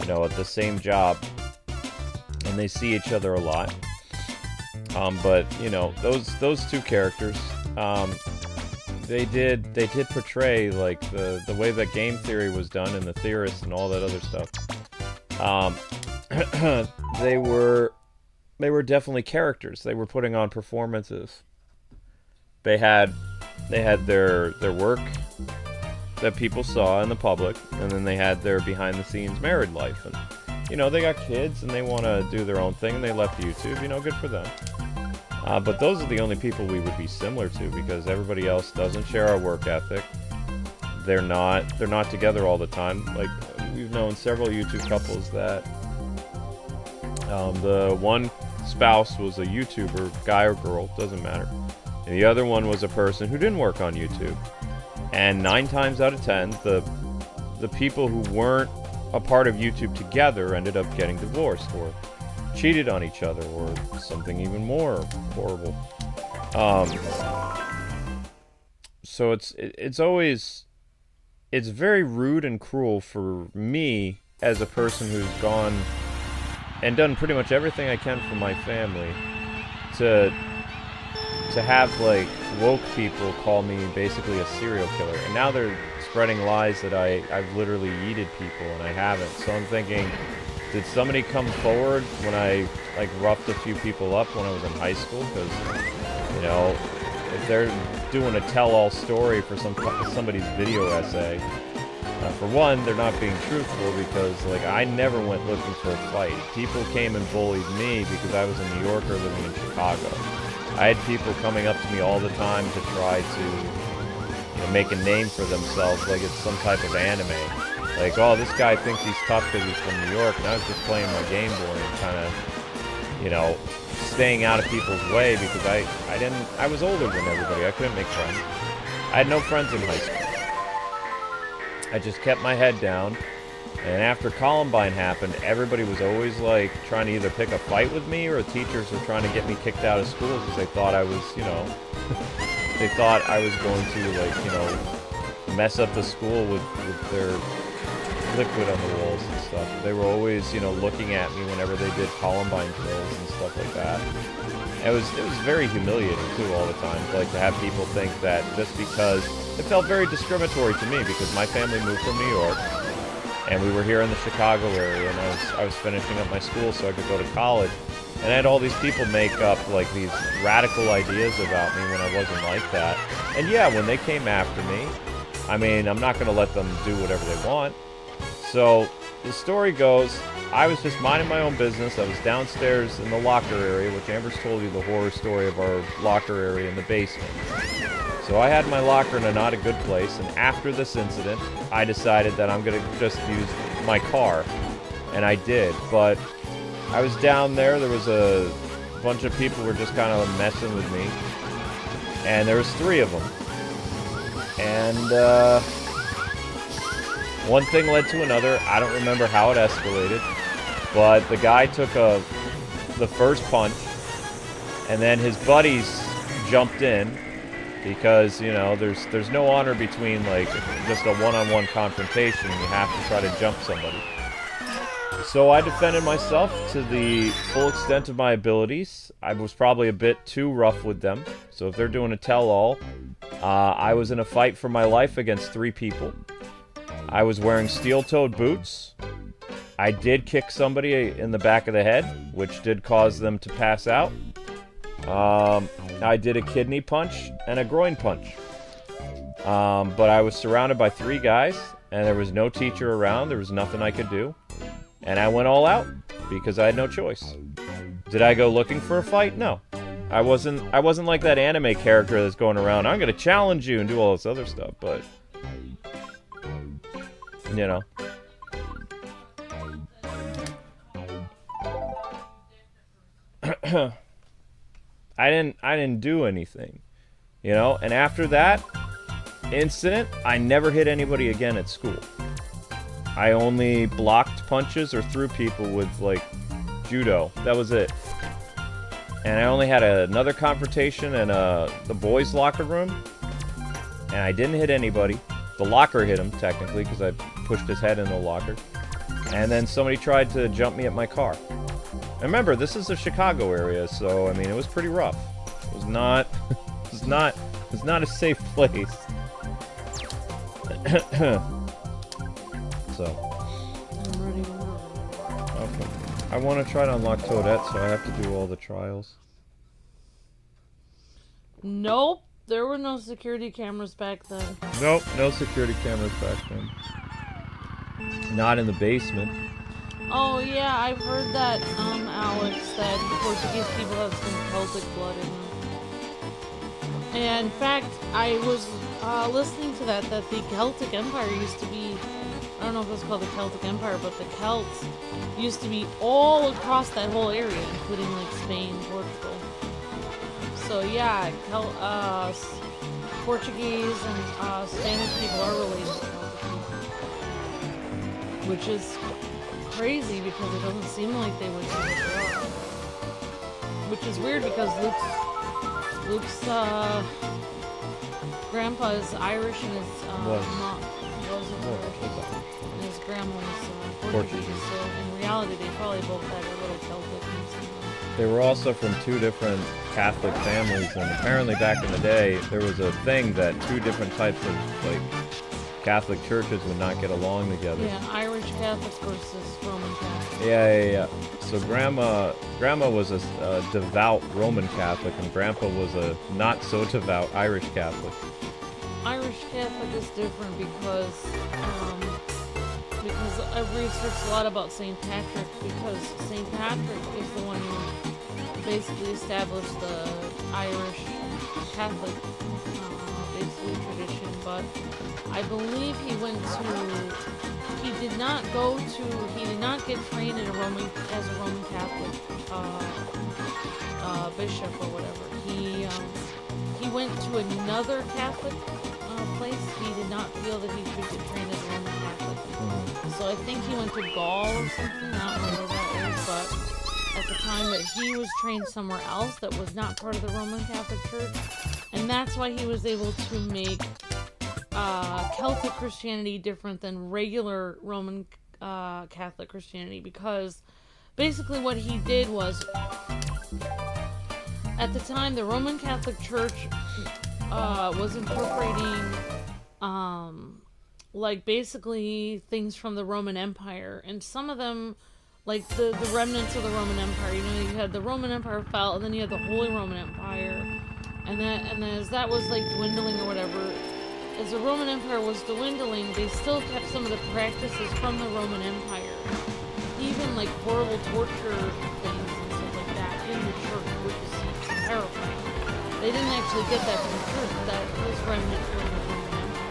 at the same job, and they see each other a lot. But those two characters, they did portray like the way that Game Theory was done and the theorists and all that other stuff. They were definitely characters. They were putting on performances. They had their work that people saw in the public, and then they had their behind-the-scenes married life. And they got kids and they want to do their own thing, and they left YouTube. Good for them. But those are the only people we would be similar to, because everybody else doesn't share our work ethic. They're not together all the time. Like, we've known several YouTube couples that the one spouse was a YouTuber, guy or girl, doesn't matter. And the other one was a person who didn't work on YouTube. And 9 times out of 10, the people who weren't a part of YouTube together ended up getting divorced or cheated on each other or something even more horrible. So it's always very rude and cruel for me as a person who's gone and done pretty much everything I can for my family to have like woke people call me basically a serial killer, and now they're spreading lies that I've literally yeeted people, and I haven't. So I'm thinking, did somebody come forward when I like roughed a few people up when I was in high school? Because, you know, if they're doing a tell-all story for somebody's video essay, for one, they're not being truthful because, like, I never went looking for a fight. People came and bullied me because I was a New Yorker living in Chicago. I had people coming up to me all the time to try to, you know, make a name for themselves like it's some type of anime. Like, oh, this guy thinks he's tough because he's from New York, and I was just playing my Game Boy and kind of, you know, staying out of people's way because I was older than everybody. I couldn't make friends. I had no friends in high school. I just kept my head down, and after Columbine happened, everybody was always like trying to either pick a fight with me or teachers were trying to get me kicked out of school because they thought I was, you know, they thought I was going to, like, you know, mess up the school with their liquid on the walls and stuff. They were always, you know, looking at me whenever they did Columbine drills and stuff like that. It was very humiliating too all the time, like to have people think that just because it felt very discriminatory to me because my family moved from New York and we were here in the Chicago area and I was finishing up my school so I could go to college, and I had all these people make up like these radical ideas about me when I wasn't like that. And yeah, when they came after me, I mean, I'm not going to let them do whatever they want. So the story goes, I was just minding my own business. I was downstairs in the locker area, which Amber's told you the horror story of our locker area in the basement. So I had my locker in a not a good place, and after this incident, I decided that I'm going to just use my car. And I did, but I was down there was a bunch of people were just kind of messing with me. And there was 3 of them. And, one thing led to another. I don't remember how it escalated, but the guy took the first punch, and then his buddies jumped in because, you know, there's no honor between like just a one-on-one confrontation. You have to try to jump somebody. So I defended myself to the full extent of my abilities. I was probably a bit too rough with them. So if they're doing a tell-all, I was in a fight for my life against 3 people. I was wearing steel-toed boots. I did kick somebody in the back of the head, which did cause them to pass out. I did a kidney punch and a groin punch. But I was surrounded by 3 guys, and there was no teacher around. There was nothing I could do. And I went all out because I had no choice. Did I go looking for a fight? No. I wasn't like that anime character that's going around, I'm going to challenge you and do all this other stuff, but... you know. I didn't do anything, you know. And after that incident, I never hit anybody again at school. I only blocked punches or threw people with like judo. That was it. And I only had another confrontation in the boys' locker room, and I didn't hit anybody. The locker hit him technically because I pushed his head in the locker. And then somebody tried to jump me at my car. And remember, this is the Chicago area, so I mean it was pretty rough. It was not it was not a safe place. So I'm ready to work. okay. I want to try to unlock Toadette, so I have to do all the trials. Nope, there were no security cameras back then. Nope, no security cameras back then. Not in the basement. Oh yeah, I've heard that, Alex, that Portuguese people have some Celtic blood in them. And in fact, I was listening to that the Celtic Empire used to be, I don't know if it's called the Celtic Empire, but the Celts used to be all across that whole area, including like Spain, Portugal. So yeah, Portuguese and Spanish people are related to Celtic people. Which is crazy because it doesn't seem like they would be, but they are. Which is weird because Luke's grandpa is Irish and his mom was Irish. And his grandma was Portuguese. So in reality, they probably both had a little Celtic mix in them. They were also from 2 different Catholic families, and apparently back in the day, there was a thing that 2 different types of like Catholic churches would not get along together. Yeah, Irish Catholic versus Roman Catholic. Yeah. So Grandma was a devout Roman Catholic, and Grandpa was a not so devout Irish Catholic. Irish Catholic is different because I've researched a lot about St. Patrick, because St. Patrick is the one who basically established the Irish Catholic basically tradition, but I believe he did not get trained in as a Roman Catholic bishop or whatever. He went to another Catholic place. He did not feel that he should get trained as a Roman Catholic. So I think he went to Gaul or something, not where that is, but at the time that he was trained somewhere else that was not part of the Roman Catholic Church, and that's why he was able to make Celtic Christianity different than regular Roman Catholic Christianity, because basically what he did was, at the time the Roman Catholic Church was incorporating like basically things from the Roman Empire, and some of them, like the remnants of the Roman Empire. You know, you had the Roman Empire fell, and then you had the Holy Roman Empire, and then as that was like dwindling or whatever, as the Roman Empire was dwindling, they still kept some of the practices from the Roman Empire, even like horrible torture things and stuff like that in the church, which is terrifying. They didn't actually get that from the church, but that was remnant from the Roman Empire.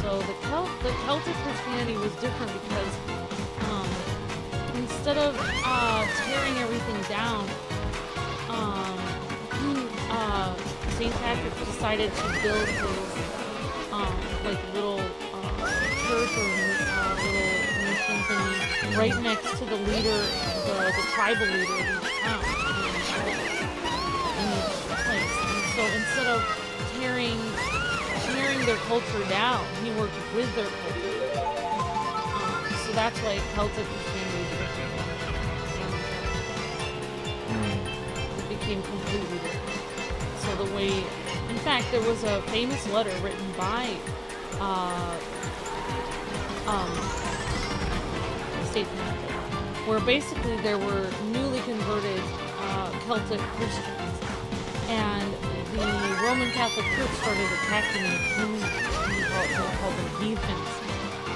So the Celtic Christianity was different because instead of tearing everything down, St. Patrick decided to build his like little church or little mission thingy right next to the leader, the tribal leader of each town in each place. And so instead of tearing their culture down, he worked with their culture. So that's why Celtic Christianity is different. It became completely different. So the way, in fact, there was a famous letter written by St. Patrick, where basically there were newly converted Celtic Christians, and the Roman Catholic Church started attacking the called them heathens,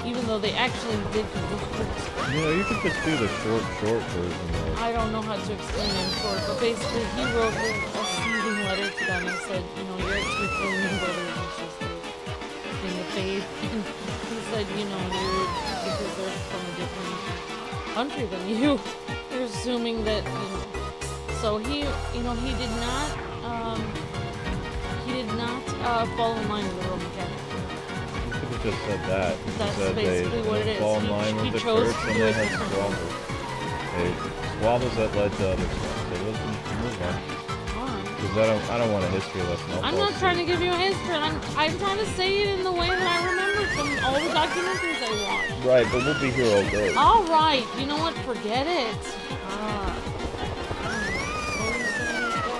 even though they actually did convert. You know, you could just do the short version though. I don't know how to explain it in short, but basically he wrote a soothing letter to them and said, you know, you're actually killing your brothers and sisters in the faith. He said, you know, because they're from a different country than you, you're assuming that, you know. So he did not fall in line with the Roman Catholic Church. You could have just said that. That's basically what it is. Fall in line with the chose church, to and do they it had differently. squabbles. Squabbles that led to other stuff. So let's move on. Because I don't want a history lesson. I'm not trying to give you a history. I'm trying to say it in the way that I remember from all the documentaries I watched. Right, but we'll be here all day. All right. You know what? Forget it.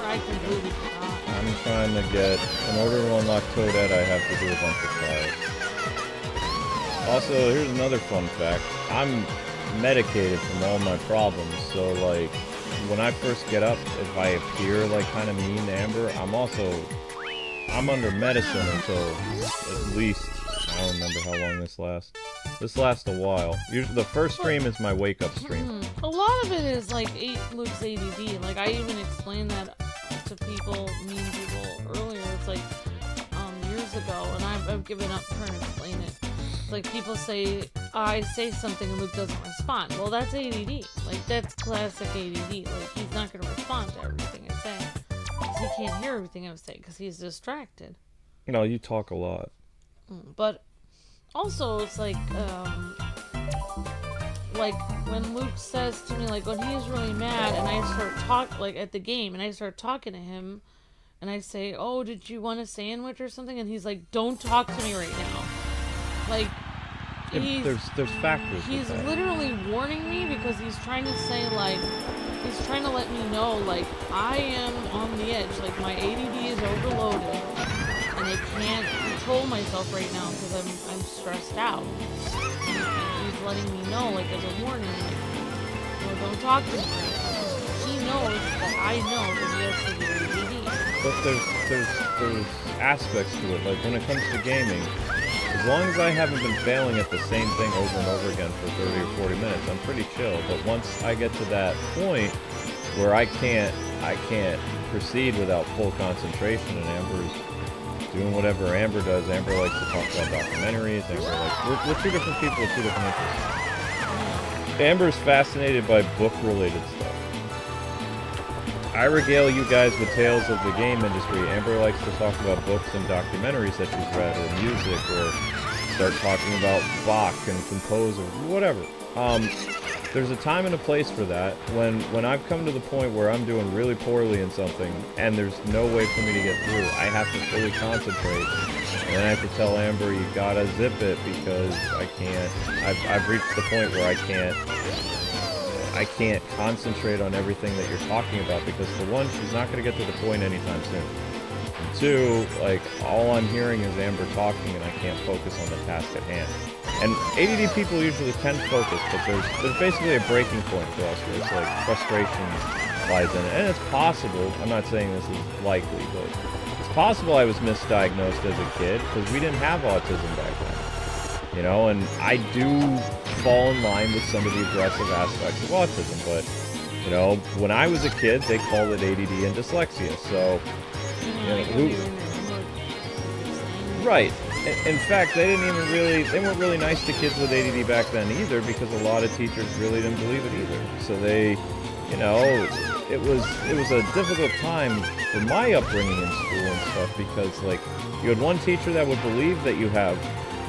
I completely forgot. I'm trying to get, in order to unlock Toadette, I have to do a bunch of trials. Also, here's another fun fact. I'm medicated from all my problems, so like, when I first get up, if I appear like kind of mean to Amber, I'm under medicine until at least, I don't remember how long this lasts. This lasts a while. Usually the first stream is my wake up stream. A lot of it is like Luke's ADD. Like I even explained that to people earlier. It's like years ago, and I've given up trying to explain it. It's like people say, I say something and Luke doesn't respond. Well, that's ADD. Like that's classic ADD. Like he's not going to respond to everything I say because he can't hear everything I say because he's distracted. You know, you talk a lot. But also, it's like when Luke says to me, like when he's really mad, and I start at the game, and I start talking to him, and I say, "Oh, did you want a sandwich or something?" And he's like, "Don't talk to me right now." Like, there's factors. He's literally warning me because he's trying to say he's trying to let me know I am on the edge. Like my ADD is overloaded, and I can't control myself right now because I'm stressed out. And he's letting me know, like, as a warning, like, well, don't talk to me. He knows that I know that he has severe ADD. But there's aspects to it. Like when it comes to gaming, as long as I haven't been failing at the same thing over and over again for 30 or 40 minutes, I'm pretty chill. But once I get to that point where I can't proceed without full concentration, and Amber's doing whatever Amber does. Amber likes to talk about documentaries. We're two different people with two different interests. Amber's fascinated by book-related stuff. I regale you guys with tales of the game industry. Amber likes to talk about books and documentaries that she's read, or music, or start talking about Bach and composers, whatever. There's a time and a place for that. When I've come to the point where I'm doing really poorly in something, and there's no way for me to get through, I have to fully concentrate. And then I have to tell Amber, you gotta zip it, because I can't. I've reached the point where I can't concentrate on everything that you're talking about, because for one, she's not going to get to the point anytime soon. And two, like, all I'm hearing is Amber talking and I can't focus on the task at hand. And ADD people usually can focus, but there's basically a breaking point for us where it's like frustration lies in it. And it's possible, I'm not saying this is likely, but it's possible I was misdiagnosed as a kid, because we didn't have autism back then. You know, and I do fall in line with some of the aggressive aspects of autism, but, you know, when I was a kid, they called it ADD and dyslexia, so, you know, right. In fact, they weren't really nice to kids with ADD back then either, because a lot of teachers really didn't believe it either. So they, you know, it was a difficult time for my upbringing in school and stuff, because, like, you had one teacher that would believe that you have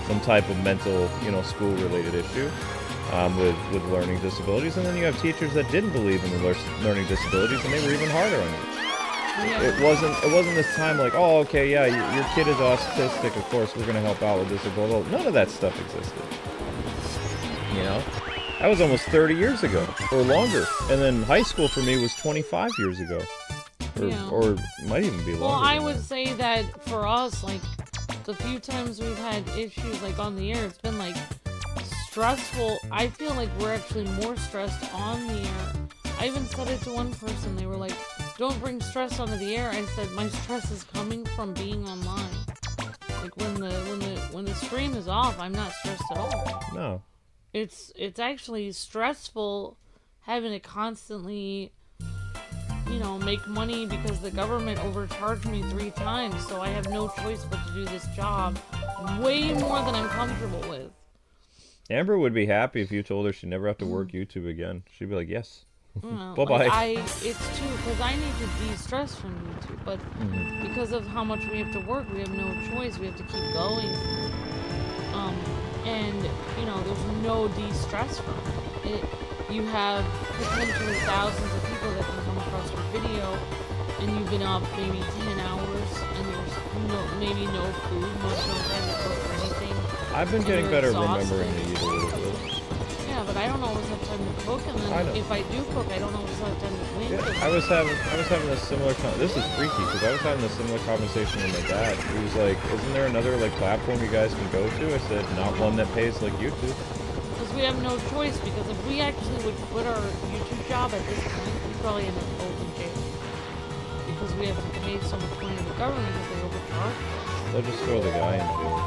some type of mental, you know, school-related issue with learning disabilities, and then you have teachers that didn't believe in the learning disabilities, and they were even harder on you. Yeah. It wasn't this time like, oh, okay, yeah, your kid is autistic, of course we're gonna help out with this or blah, blah. None of that stuff existed. You know, that was almost 30 years ago or longer, and then high school for me was 25 years ago, or might even be longer. Well, I would say that for us, like, the few times we've had issues, like, on the air, it's been, like, stressful. I feel like we're actually more stressed on the air. I even said it to one person. They were like, don't bring stress onto the air. I said, my stress is coming from being online. Like, when the stream is off, I'm not stressed at all. No. It's actually stressful having to constantly, you know, make money because the government overcharged me 3 times, so I have no choice but to do this job way more than I'm comfortable with. Amber would be happy if you told her she'd never have to work YouTube again. She'd be like, yes. Bye-bye. Like, it's too, because I need to de-stress from YouTube, but because of how much we have to work, we have no choice. We have to keep going. And, you know, there's no de-stress from it. You have potentially thousands of people that can come across your video, and you've been up maybe 10 hours, and there's maybe no food, no time to cook or anything. I've been getting better at remembering to eat a little bit. Yeah, but I don't always have time to cook, and then if I do cook, I don't always have time to clean. Yeah, I was having a similar. This is freaky, because I was having a similar conversation with my dad. He was like, "Isn't there another, like, platform you guys can go to?" I said, "Not one that pays like YouTube." Because we have no choice. Because if we actually would quit our YouTube job at this point, we'd probably end up both in jail. Because we have to pay so much money to the government because they overcharge us. They'll just throw the guy in jail.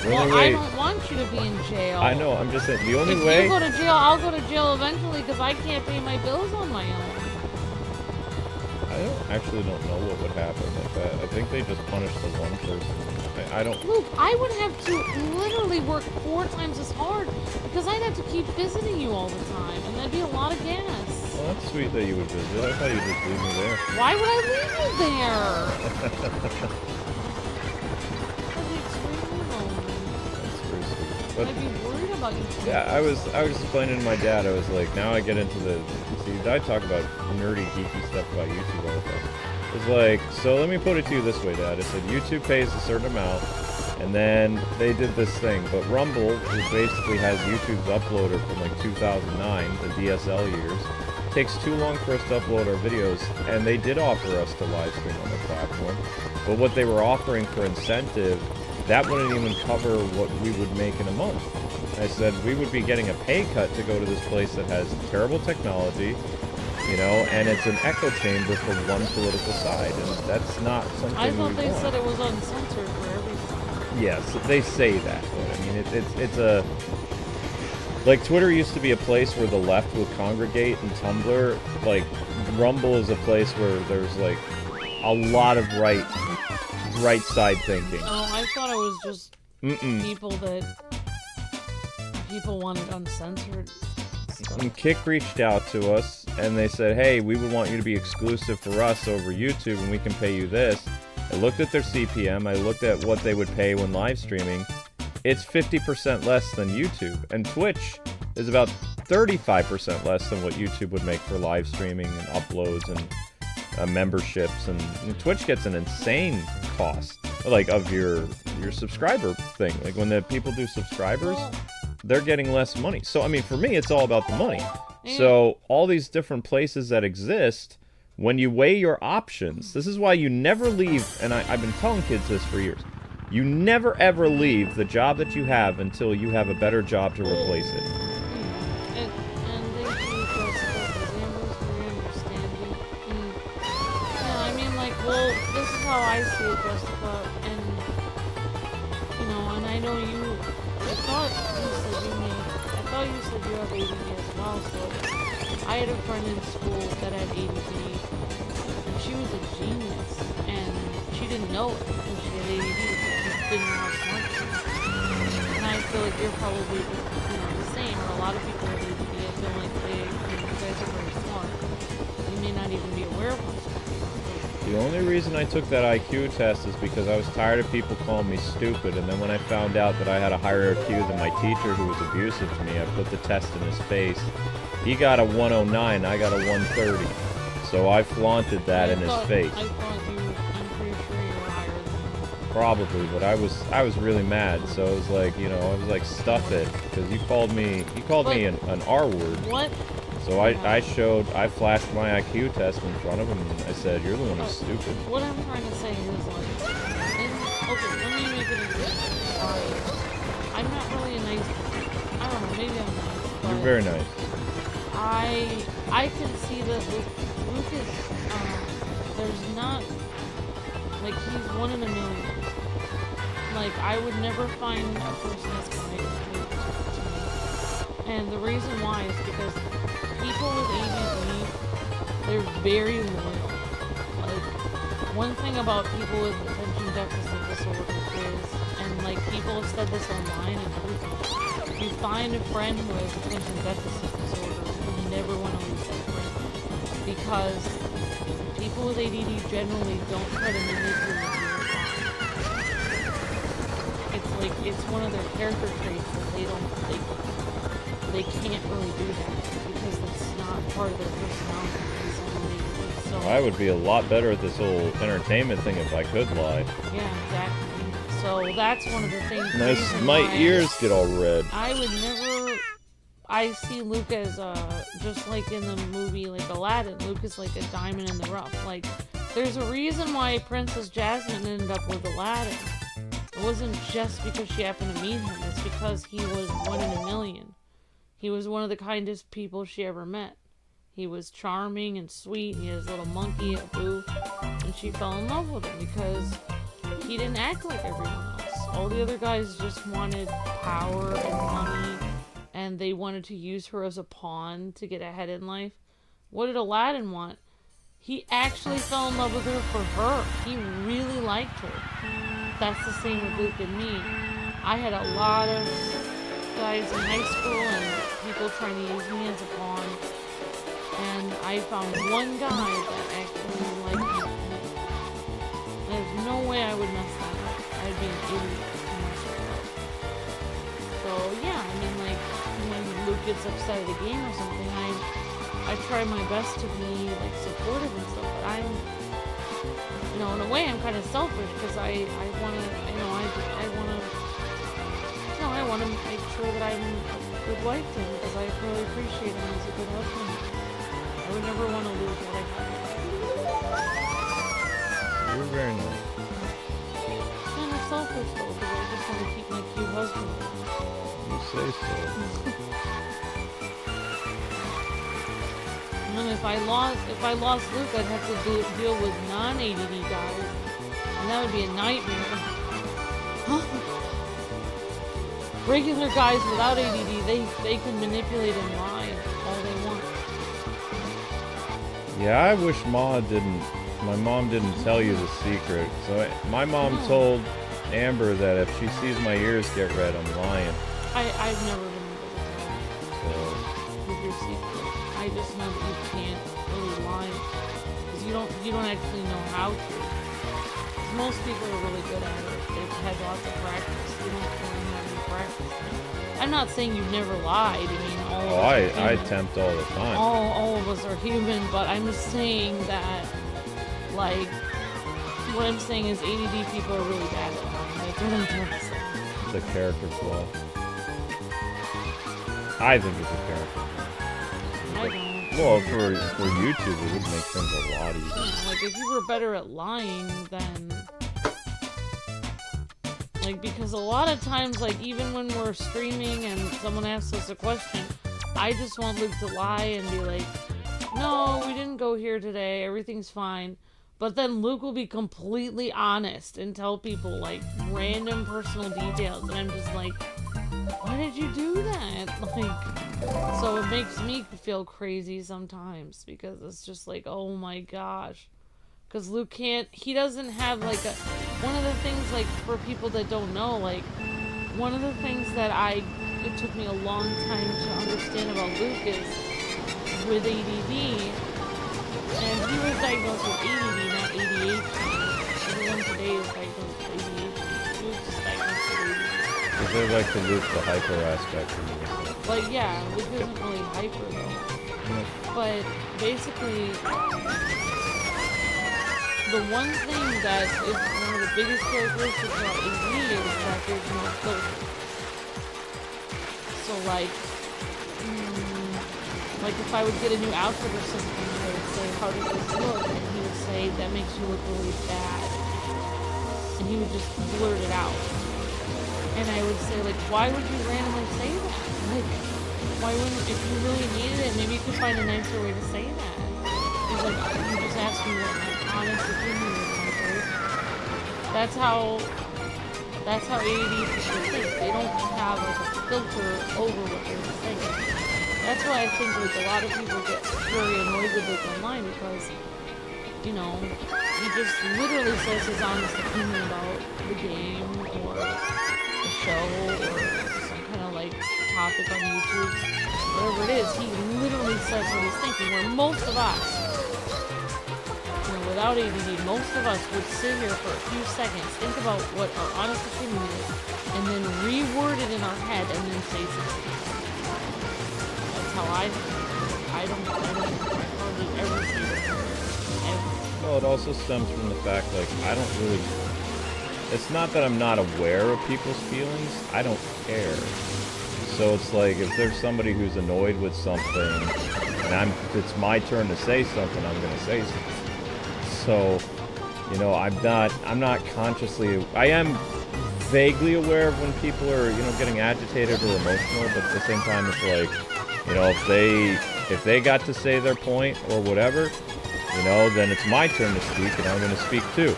Well, I don't want you to be in jail. I know, I'm just saying, the only if way... If you go to jail, I'll go to jail eventually because I can't pay my bills on my own. I actually don't know what would happen with that. I think they just punish the one person. I don't... Luke, I would have to literally work 4 times as hard because I'd have to keep visiting you all the time, and that'd be a lot of gas. Well, that's sweet that you would visit. I thought you'd just leave me there. Why would I leave you there? But, I'd be worried about you. Yeah, I was explaining to my dad, I was like, now I get into the, see, I talk about nerdy, geeky stuff about YouTube all the time. It's like, so let me put it to you this way, Dad. I said, YouTube pays a certain amount, And then they did this thing, but Rumble, who basically has YouTube's uploader from like 2009, the DSL years, takes too long for us to upload our videos, and they did offer us to live stream on their platform. But what they were offering for incentive, that wouldn't even cover what we would make in a month. I said we would be getting a pay cut to go to this place that has terrible technology, you know, and it's an echo chamber for one political side, and that's not something I thought we they want. said it was uncensored for everything. Yes, they say that, but I mean, it's a... Like, Twitter used to be a place where the left would congregate, and Tumblr, like, Rumble is a place where there's, like, a lot of right side thinking. Oh, I thought it was just people wanted uncensored stuff. And Kick reached out to us, and they said, hey, we would want you to be exclusive for us over YouTube, and we can pay you this. I looked at their CPM, I looked at what they would pay when live streaming. It's 50% less than YouTube, and Twitch is about 35% less than what YouTube would make for live streaming and uploads and memberships, and Twitch gets an insane cost, like, of your subscriber thing. Like, when the people do subscribers, they're getting less money. So, I mean, for me, it's all about the money. So, all these different places that exist, when you weigh your options, this is why you never leave, and I've been telling kids this for years, you never ever leave the job that you have until you have a better job to replace it. And thank you, Jessica, for Amber's very understanding. Yeah, I mean, like, well, this is how I see it, Jessica, and, you know, and I know you, I thought you said you have ADD as well, so I had a friend in school that had ADD, and she was a genius, and she didn't know it because she had ADD. Didn't know how smart she was. And I feel like you're probably, you know, the same, or a lot of people with ADD, I feel like you guys are very smart. You may not even be aware of how smart. The only reason I took that IQ test is because I was tired of people calling me stupid, and then when I found out that I had a higher IQ than my teacher who was abusive to me, I put the test in his face. He got a 109, I got a 130. So I flaunted that in his face. I thought I'm pretty sure you were higher than him. Probably, but I was really mad, so I was like, you know, I was like, stuff it, because you called me an R word. What? So I flashed my IQ test in front of him, and I said, you're the one who's stupid. What I'm trying to say is, like, okay, let me make an example. I'm not really a nice, I don't know, maybe I'm nice, but You're very nice. I can see that Luke is, there's not, like, he's one in a million. Like, I would never find a person as kind as Luke to me. And the reason why is because people with ADD, they're very loyal. Like, one thing about people with attention deficit disorder is, and like people have said this online and everything, if you find a friend who has attention deficit disorder, you never want to lose that friend. Because people with ADD generally don't try to manipulate you. It's like, it's one of their character traits that they can't really do that because it's not part of their personality. So, I would be a lot better at this whole entertainment thing if I could lie. yeah, exactly. So that's one of the things. Nice, my ears get all red. I would never. I see Luke as just like in the movie like Aladdin. Luke is like a diamond in the rough. Like, there's a reason why Princess Jasmine ended up with Aladdin. It wasn't just because she happened to meet him. It's because he was one in a million. He was one of the kindest people she ever met. He was charming and sweet. He had his little monkey, Abu, and she fell in love with him because he didn't act like everyone else. All the other guys just wanted power and money, and they wanted to use her as a pawn to get ahead in life. What did Aladdin want? He actually fell in love with her for her. He really liked her. That's the same with Luke and me. I had a lot of guys in high school and people trying to use me as a pawn. And I found one guy that actually liked me. There's no way I would mess that up. I'd be an idiot to mess that up. So yeah, I mean, like, when Luke gets upset at a game or something, I try my best to be like supportive and stuff, but I'm, you know, in a way, I'm kind of selfish because I want to, you know, I want to, no, I want to make sure that I'm a good wife to him because I really appreciate him as a good husband. I would never want to lose what I have. You're very nice. It's kind of selfish though, because I just want to keep my cute husband. You say so. And if I lost Luke, I'd have to deal with non-ADD guys, and that would be a nightmare. Regular guys without ADD, they can manipulate and lie all they want. Yeah, I wish my mom didn't tell you the secret. So my mom told Amber that if she sees my ears get red, I'm lying. I've never been able to tell So, with your secret. I just know that you can't really lie because you don't actually know how to. 'Cause most people are really good at it. They've had lots of practice. You don't really have any practice. I'm not saying you've never lied. I mean, all of us are I human. attempt all the time. All of us are human, but I'm just saying that, like, what I'm saying is ADD people are really bad at lying. That's what I'm trying to say. It's a character flaw. I think it's a character flaw. I don't. Well, for YouTube, it would make things a lot easier. Yeah, like, if you were better at lying, then... Like, because a lot of times, like, even when we're streaming and someone asks us a question, I just want Luke to lie and be like, no, we didn't go here today, everything's fine. But then Luke will be completely honest and tell people, like, random personal details, and I'm just like, why did you do that? Like, so it makes me feel crazy sometimes, because it's just like, oh my gosh. Because Luke he doesn't have, like, one of the things, like, for people that don't know, like, one of the things that it took me a long time to understand about Luke is, with ADD, and he was diagnosed with ADD, not ADHD. Everyone today is diagnosed with ADHD. Luke's just diagnosed with ADD. Because they like to loop the hyper aspect of it. But yeah, Luke isn't really hyper, though. But, basically... The one thing that is one of the biggest characteristics about AD is that there's no filter. So like if I would get a new outfit or something, I would say, how does this look? And he would say, that makes you look really bad. And he would just blurt it out. And I would say, like, why would you randomly say that? Like, why wouldn't, if you really needed it, maybe you could find a nicer way to say that. He's like, you just asked me what my honest opinion is, Michael. That's how AD people think. They don't have, like, a filter over what they're saying. That's why I think, like, a lot of people get very annoyed with Luke online because, you know, he just literally says his honest opinion about the game or the show or some kind of, like, topic on YouTube. Whatever it is, he literally says what he's thinking, where most of us, without ADD, most of us would sit here for a few seconds, think about what our honest opinion is, and then reword it in our head and then say something. That's how I don't hardly ever see it. Ever. Well, it also stems from the fact, like, I don't really... It's not that I'm not aware of people's feelings, I don't care. So it's like, if there's somebody who's annoyed with something, and it's my turn to say something, I'm gonna say something. So, you know, I'm not consciously, I am vaguely aware of when people are, you know, getting agitated or emotional, but at the same time, it's like, you know, if they got to say their point or whatever, you know, then it's my turn to speak, and I'm going to speak too.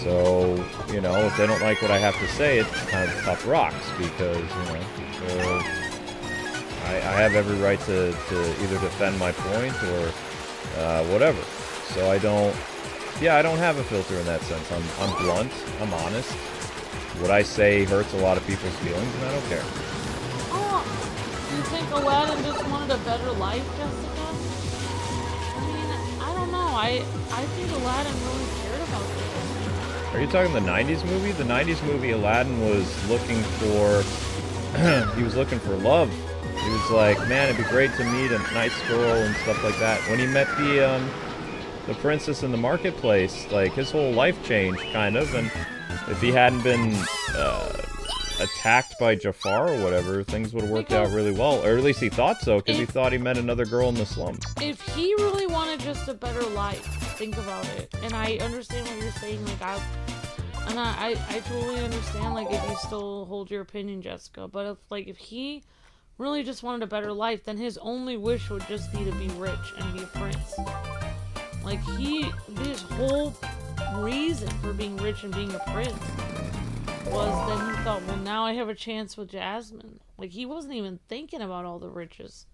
So, you know, if they don't like what I have to say, it's kind of tough rocks, because, you know, I have every right to either defend my point or whatever. So I don't have a filter in that sense. I'm blunt, I'm honest. What I say hurts a lot of people's feelings, and I don't care. Oh, do you think Aladdin just wanted a better life, Jessica? I mean, I don't know. I think Aladdin really cared about this. Are you talking the 90s movie? The 90s movie, Aladdin was looking for... he was looking for love. He was like, man, it'd be great to meet a nice girl and stuff like that. When he met the princess in the marketplace. Like, his whole life changed, kind of, and if he hadn't been attacked by Jafar or whatever, things would have worked out really well. Or at least he thought so, because he thought he met another girl in the slums. If he really wanted just a better life, think about it. And I understand what you're saying, like, I totally understand, like, if you still hold your opinion, Jessica, but if he really just wanted a better life, then his only wish would just be to be rich and be a prince. Like, his whole reason for being rich and being a prince was then he thought, well, now I have a chance with Jasmine. Like, he wasn't even thinking about all the riches.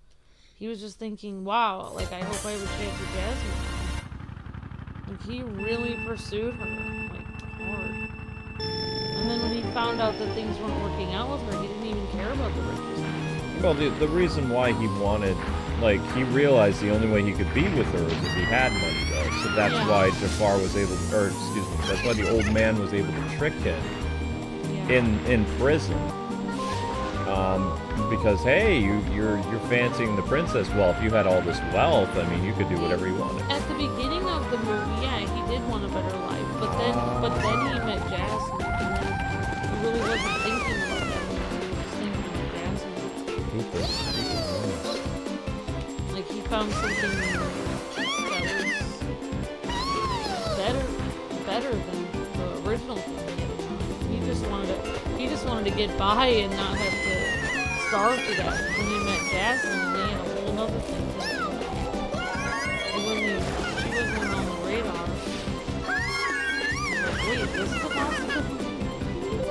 He was just thinking, wow, like, I hope I have a chance with Jasmine. Like, he really pursued her, like, hard. And then when he found out that things weren't working out with her, he didn't even care about the riches. Well, the reason why he wanted, like, he realized the only way he could be with her is if he had money, though. So that's why Jafar was able to, or excuse me, that's why the old man was able to trick him in prison. Because, hey, you're fancying the princess. Well, if you had all this wealth, I mean, you could do whatever you wanted. At the beginning of the movie, yeah, he did want a better life. But then he met Jasmine, and then he really wasn't thinking about that. He was thinking about Jasmine. Like, he found something that was better than the original thing. He just wanted to get by and not have to starve to death. When he met Jasmine, and they had a whole other thing to do. She wasn't even on the radar. Like, wait, this is a possibility?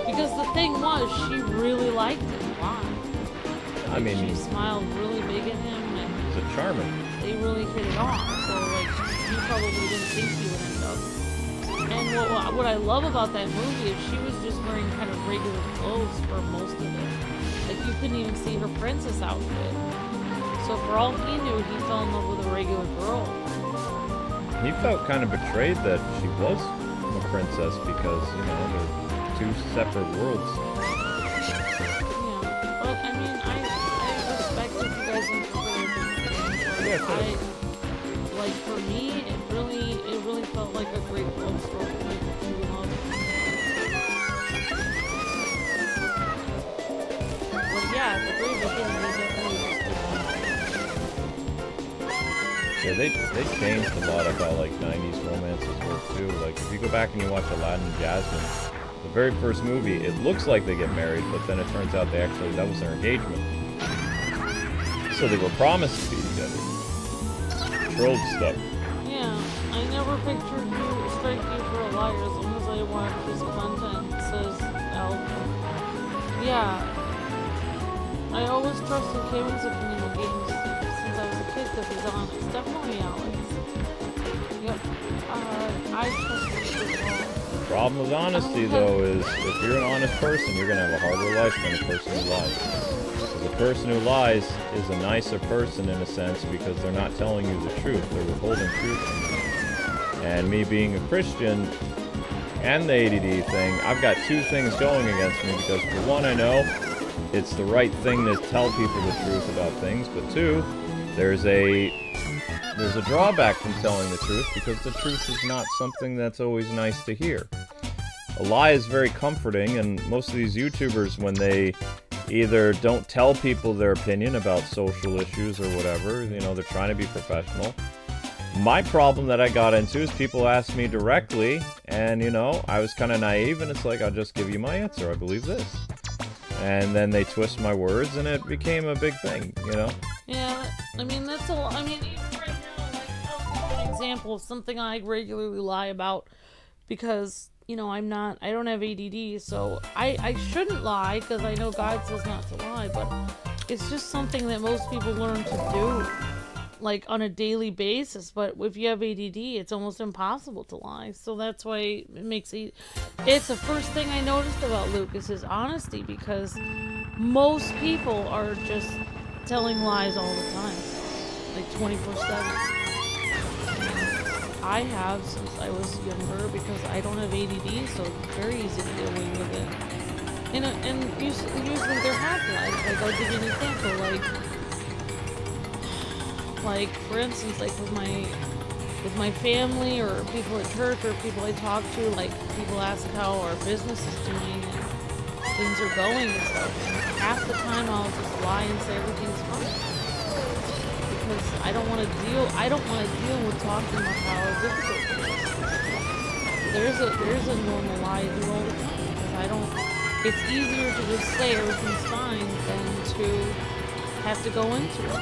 Because the thing was, she really liked him. Why? Like, I mean, she smiled really big at him, and he's a charmer. they really hit it off. So, like, he probably didn't think he would end up. And what I love about that movie is she was just wearing kind of regular clothes for most of it. Like, you couldn't even see her princess outfit. So for all he knew, he fell in love with a regular girl. He felt kind of betrayed that she was a princess because, you know, they're two separate worlds. Yeah, but I mean, I respect that you guys interpreted it. Like, for me, it really felt like a great love story, like a true love. But yeah, at the very beginning, they definitely just did that. Yeah, they changed a lot of how, like, 90s romances work, too. Like, if you go back and you watch Aladdin and Jasmine, the very first movie, it looks like they get married, but then it turns out that was their engagement. So they were promised to be together. Trolled stuff. Yeah, I never pictured you, strike you for a liar as long as I watch his content, says Alvin. Yeah, I always trusted Kwings' opinion of games since I was a kid because he's honest. Definitely Alex. Yep, I trusted him as well. The problem with honesty, though, is if you're an honest person, you're going to have a harder life than a person who lies. The person who lies is a nicer person in a sense because they're not telling you the truth. They're withholding truth from you. And me being a Christian and the ADD thing, I've got two things going against me because for one, I know it's the right thing to tell people the truth about things, but two, there's a drawback from telling the truth because the truth is not something that's always nice to hear. A lie is very comforting, and most of these YouTubers, when they either don't tell people their opinion about social issues or whatever, you know, they're trying to be professional. My problem that I got into is people ask me directly, and, you know, I was kind of naive, and it's like, I'll just give you my answer, I believe this. And then they twist my words, and it became a big thing, you know? Yeah, I mean, that's a lot. I mean, even right now, like, I'll give you an example of something I regularly lie about because, you know, I don't have ADD, so I shouldn't lie because I know God says not to lie, but it's just something that most people learn to do, like, on a daily basis. But if you have ADD, it's almost impossible to lie, so that's why it makes it. It's the first thing I noticed about Luke is his honesty, because most people are just telling lies all the time, like 24/7. I have since I was younger because I don't have ADD, so it's very easy to get away with it. And usually they're half lies. Like, I'll give you an example. Like for instance, like with my with my family or people at church or people I talk to, like people ask how our business is doing and things are going and stuff. And half the time I'll just lie and say everything's fine. Because I don't want to deal with talking about how difficult it is. There's a normal lie I do all the time because I don't. It's easier to just say everything's fine than to have to go into it.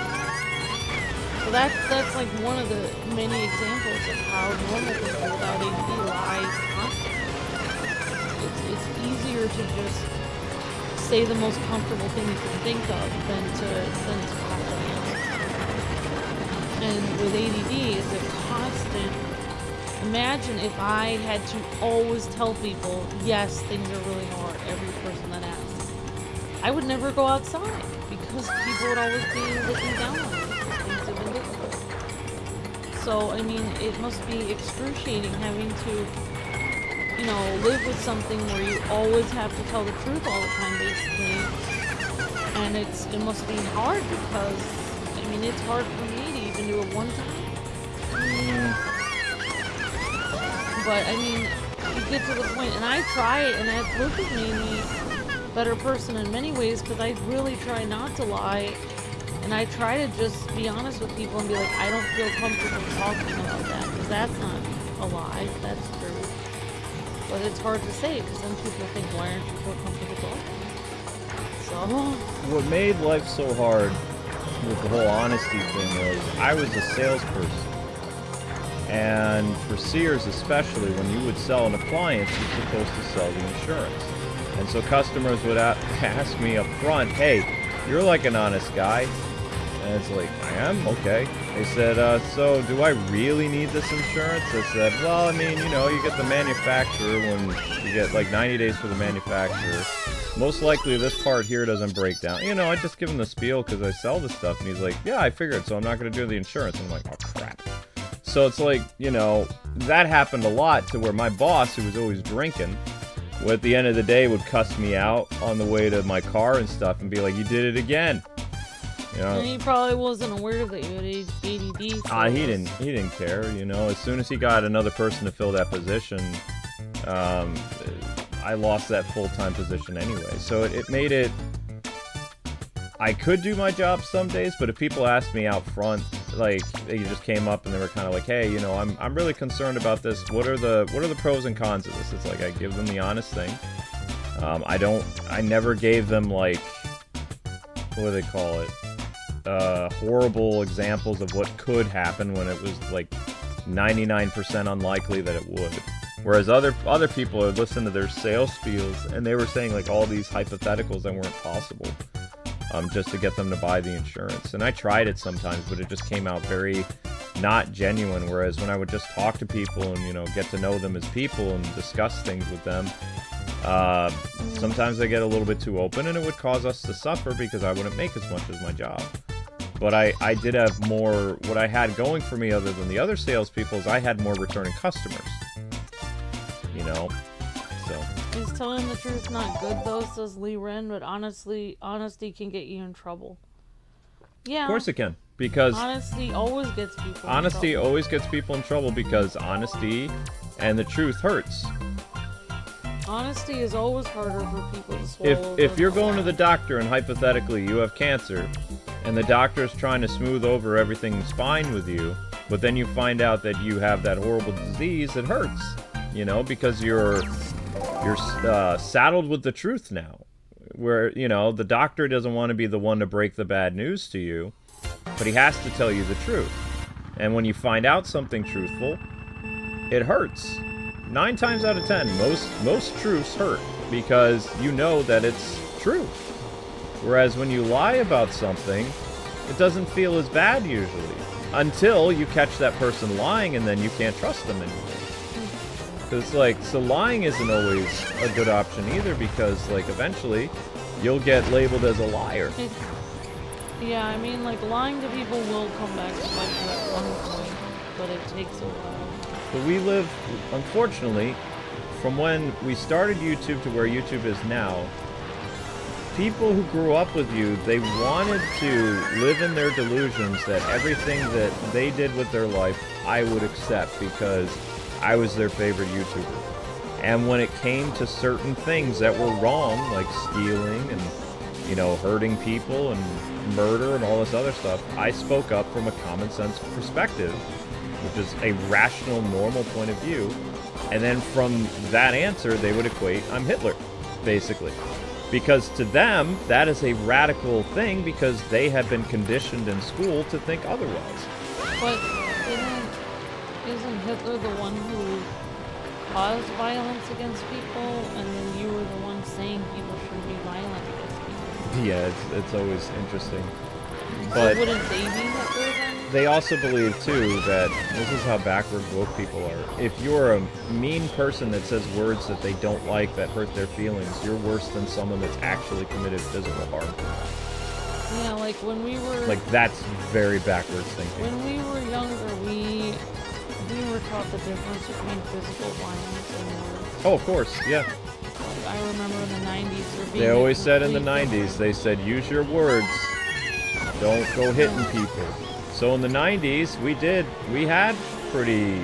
So that's like one of the many examples of how normal people without ADD lie constantly. It's easier to just say the most comfortable thing you can think of than to have to answer. And with ADD, it's a constant. Imagine if I had to always tell people, yes, things are really hard, every person that asks. I would never go outside because people would always be looking down on me because things have been difficult. So, I mean, it must be excruciating having to, live with something where you always have to tell the truth all the time, basically. And it must be hard because, I mean, it's hard for me to even do it one time. But, I mean, you get to the point, and I try it, and Luke has made me a better person in many ways, because I really try not to lie, and I try to just be honest with people and be like, I don't feel comfortable talking about that, because that's not a lie, that's true. But it's hard to say, because then people think, why aren't you feel comfortable talking? So... What made life so hard with the whole honesty thing was, I was a salesperson. And for Sears especially, when you would sell an appliance, you're supposed to sell the insurance. And so customers would ask me up front, hey, you're like an honest guy. And it's like, I am? Okay. They said, so do I really need this insurance? I said, well, I mean, you get the manufacturer when you get like 90 days for the manufacturer. Most likely this part here doesn't break down. I just give him the spiel because I sell the stuff. And he's like, yeah, I figured, so I'm not going to do the insurance. And I'm like, oh, crap. So it's like, that happened a lot to where my boss, who was always drinking, at the end of the day would cuss me out on the way to my car and stuff and be like, you did it again. And he probably wasn't aware that you had ADD. So he didn't care, As soon as he got another person to fill that position, I lost that full-time position anyway. So it made it... I could do my job some days, but if people asked me out front, like they just came up and they were kind of like, hey, I'm really concerned about this. What are the pros and cons of this? It's like I give them the honest thing. I never gave them like, what do they call it? Horrible examples of what could happen when it was like 99% unlikely that it would. Whereas other people would listen to their sales spiels and they were saying like all these hypotheticals that weren't possible. Just to get them to buy the insurance. And I tried it sometimes, but it just came out very not genuine. Whereas when I would just talk to people and, get to know them as people and discuss things with them, sometimes I get a little bit too open and it would cause us to suffer because I wouldn't make as much as my job. But I did have more, what I had going for me other than the other salespeople is I had more returning customers. So... Is telling the truth not good though, says Lee Wren, but honesty can get you in trouble. Yeah. Of course it can, because... Honesty always gets people in trouble. Honesty always gets people in trouble because honesty and the truth hurts. Honesty is always harder for people to swallow. If you're going to the doctor and hypothetically you have cancer, and the doctor's trying to smooth over everything's fine with you, but then you find out that you have that horrible disease, it hurts. Because you're saddled with the truth now, where, the doctor doesn't want to be the one to break the bad news to you, but he has to tell you the truth. And when you find out something truthful, it hurts. 9 times out of 10, most truths hurt, because you know that it's true. Whereas when you lie about something, it doesn't feel as bad usually, until you catch that person lying and then you can't trust them anymore. Because, so lying isn't always a good option either, because, eventually you'll get labeled as a liar. Yeah, I mean, lying to people will come back to bite you at one point, but it takes a while. But we live, unfortunately, from when we started YouTube to where YouTube is now, people who grew up with you, they wanted to live in their delusions that everything that they did with their life, I would accept because I was their favorite YouTuber. And when it came to certain things that were wrong, like stealing and, you know, hurting people and murder and all this other stuff, I spoke up from a common sense perspective, which is a rational, normal point of view. And then from that answer, they would equate, I'm Hitler, basically. Because to them, that is a radical thing because they have been conditioned in school to think otherwise. But isn't Hitler the one who caused violence against people, and then you were the one saying people shouldn't be violent against people? Yeah, it's always interesting. So But wouldn't they be Hitler then? they also believe, too, that this is how backward woke people are. If you're a mean person that says words that they don't like that hurt their feelings, you're worse than someone that's actually committed physical harm. Yeah, like when we were... Like, that's very backwards thinking. When we were younger, we were taught the difference between physical violence and words. Oh, of course, yeah. Like, I remember in the 90s there being They a always said in the complete 90s, they said, use your words. Don't go hitting people. So in the 90s, we had pretty,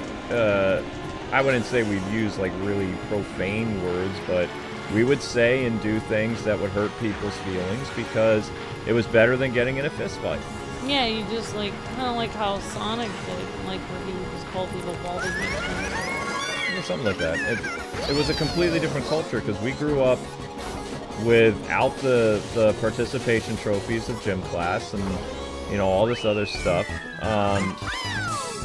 I wouldn't say we'd use like really profane words, but we would say and do things that would hurt people's feelings because it was better than getting in a fist fight. Yeah, you just like, kind of like how Sonic did, like where he would just call people baldy Yeah, something like that. It was a completely different culture because we grew up without the participation trophies of gym class and, you know, all this other stuff.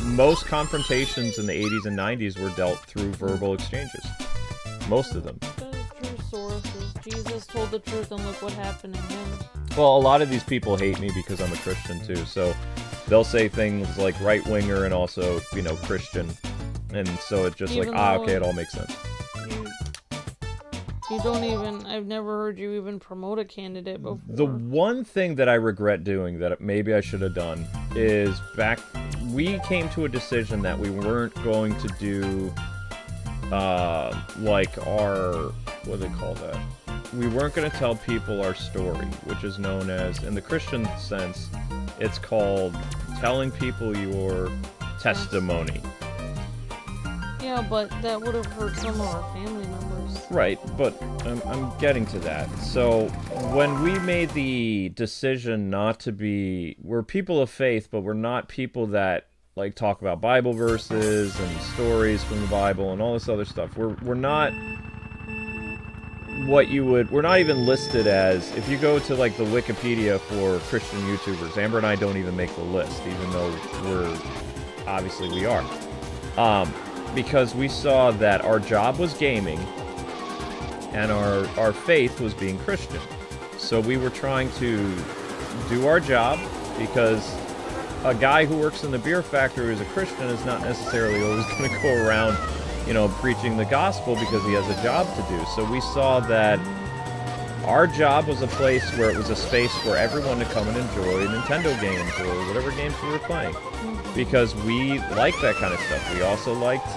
Most confrontations in the 80s and 90s were dealt through verbal exchanges. Most of them. True sources. Jesus told the truth and look what happened to him. Well, a lot of these people hate me because I'm a Christian too, so they'll say things like right-winger and also, you know, Christian. And so it's just Even like, though okay, it all makes sense. You don't even, I've never heard you even promote a candidate before. The one thing that I regret doing that maybe I should have done is we came to a decision that we weren't going to do, like our, what do they call that? We weren't going to tell people our story, which is known as, in the Christian sense, it's called telling people your testimony. Yeah, but that would have hurt some of our family members. Right, but I'm getting to that. So when we made the decision not to be, we're people of faith, but we're not people that like talk about Bible verses and stories from the Bible and all this other stuff. We're not what you would, we're not even listed as, if you go to like the Wikipedia for Christian YouTubers, Amber and I don't even make the list, even though obviously we are. Because we saw that our job was gaming and our faith was being Christian. So we were trying to do our job because a guy who works in the beer factory who's a Christian is not necessarily always going to go around, you know, preaching the gospel because he has a job to do. So we saw that our job was a place where it was a space for everyone to come and enjoy Nintendo games or whatever games we were playing. Because we liked that kind of stuff. We also liked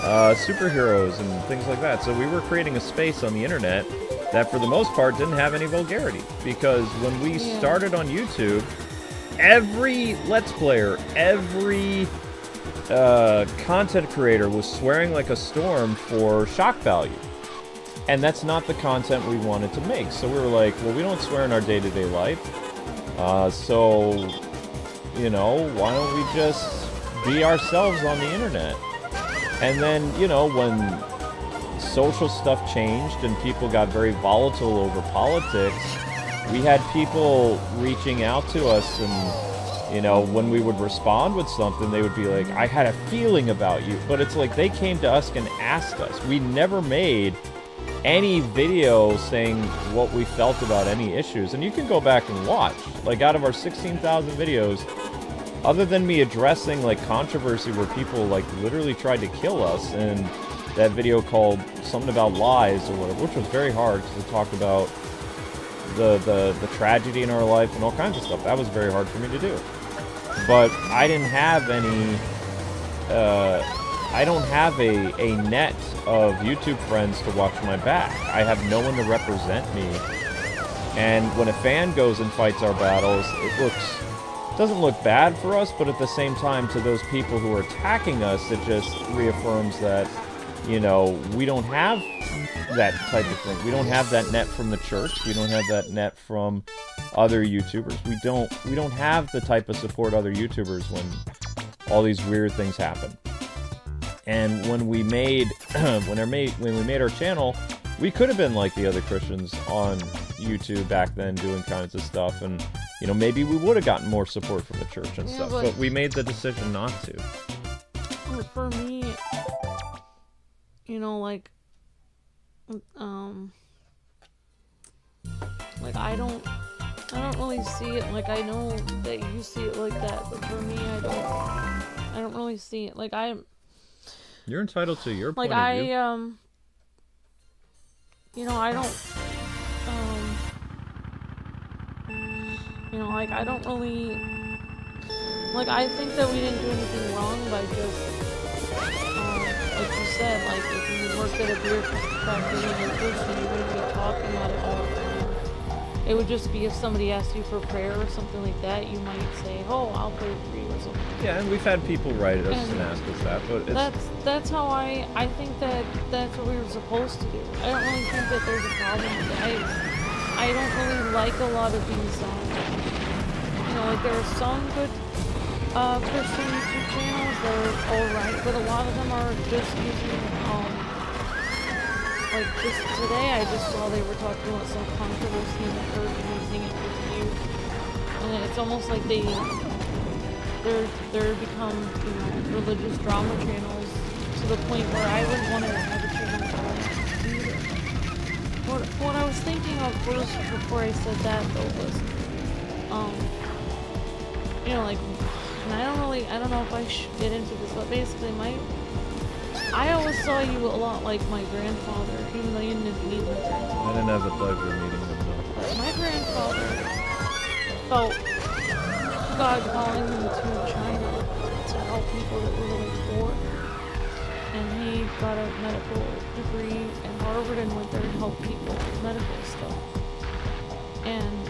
superheroes and things like that. So we were creating a space on the internet that for the most part didn't have any vulgarity. Because when we started on YouTube, every Let's Player, every content creator was swearing like a storm for shock value. And that's not the content we wanted to make. So we were like, well, we don't swear in our day-to-day life. So, you know, why don't we just be ourselves on the internet? And then, you know, when social stuff changed and people got very volatile over politics, we had people reaching out to us and, you know, when we would respond with something, they would be like, I had a feeling about you. But it's like they came to us and asked us. We never made any video saying what we felt about any issues. And you can go back and watch. Like, out of our 16,000 videos, other than me addressing, like, controversy where people, like, literally tried to kill us, and that video called something about lies or whatever, which was very hard because it talked about the tragedy in our life and all kinds of stuff. That was very hard for me to do. But I didn't have any, I don't have a net of YouTube friends to watch my back. I have no one to represent me And when a fan goes and fights our battles, doesn't look bad for us, but at the same time, to those people who are attacking us, it just reaffirms that, you know, we don't have that type of thing. We don't have that net from the church. We don't have that net from other YouTubers. We don't have the type of support other YouTubers when all these weird things happen. And when we made when we made our channel, we could have been like the other Christians on YouTube back then, doing kinds of stuff, and you know, maybe we would have gotten more support from the church and stuff. But we made the decision not to. For me, you know, like I don't really see it. Like, I know that you see it like that, but for me, I don't really see it. Like, You're entitled to your point of view. You know, I don't, you know, like, I don't really, like, I think that we didn't do anything wrong by just, like you said, like, if you worked at a beer factory and you're Christian, you wouldn't be talking about it all the time. It would just be if somebody asked you for prayer or something like that, you might say, oh, I'll pray for you or something. Yeah, and we've had people write us and ask us that, but that's how I think that that's what we were supposed to do. I don't really think that there's a problem with it. I don't really like a lot of these, you know, like there are some good Christian YouTube channels that are alright, but a lot of them are just using, like just today I just saw they were talking about some controversy in the church and using it for views. And it's almost like they're become, you know, religious drama channels to the point where I would want to have a channel either. What I was thinking of first before I said that though was, you know, like, and I don't know if I should get into this, but basically I always saw you a lot like my grandfather, even though you didn't meet my grandfather. I didn't have the pleasure of meeting him, though. But my grandfather felt God calling him to China to help people that were really poor. And he got a medical degree at Harvard and went there and helped people with medical stuff. And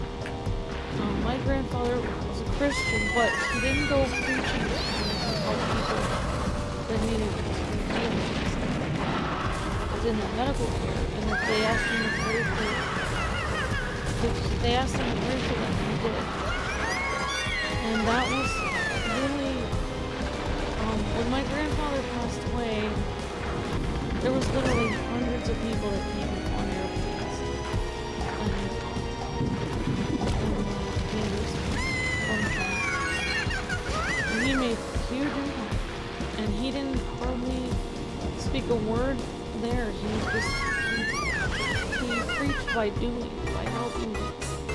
my grandfather was a Christian, but he didn't go preaching to help people that needed healing. Was in the medical care, and if they asked him to pray for them, he did. And that was really, when my grandfather passed away, there was literally hundreds of people that came on airplanes. And he made a huge impact. And he didn't hardly speak a word there. He preached by doing, by helping,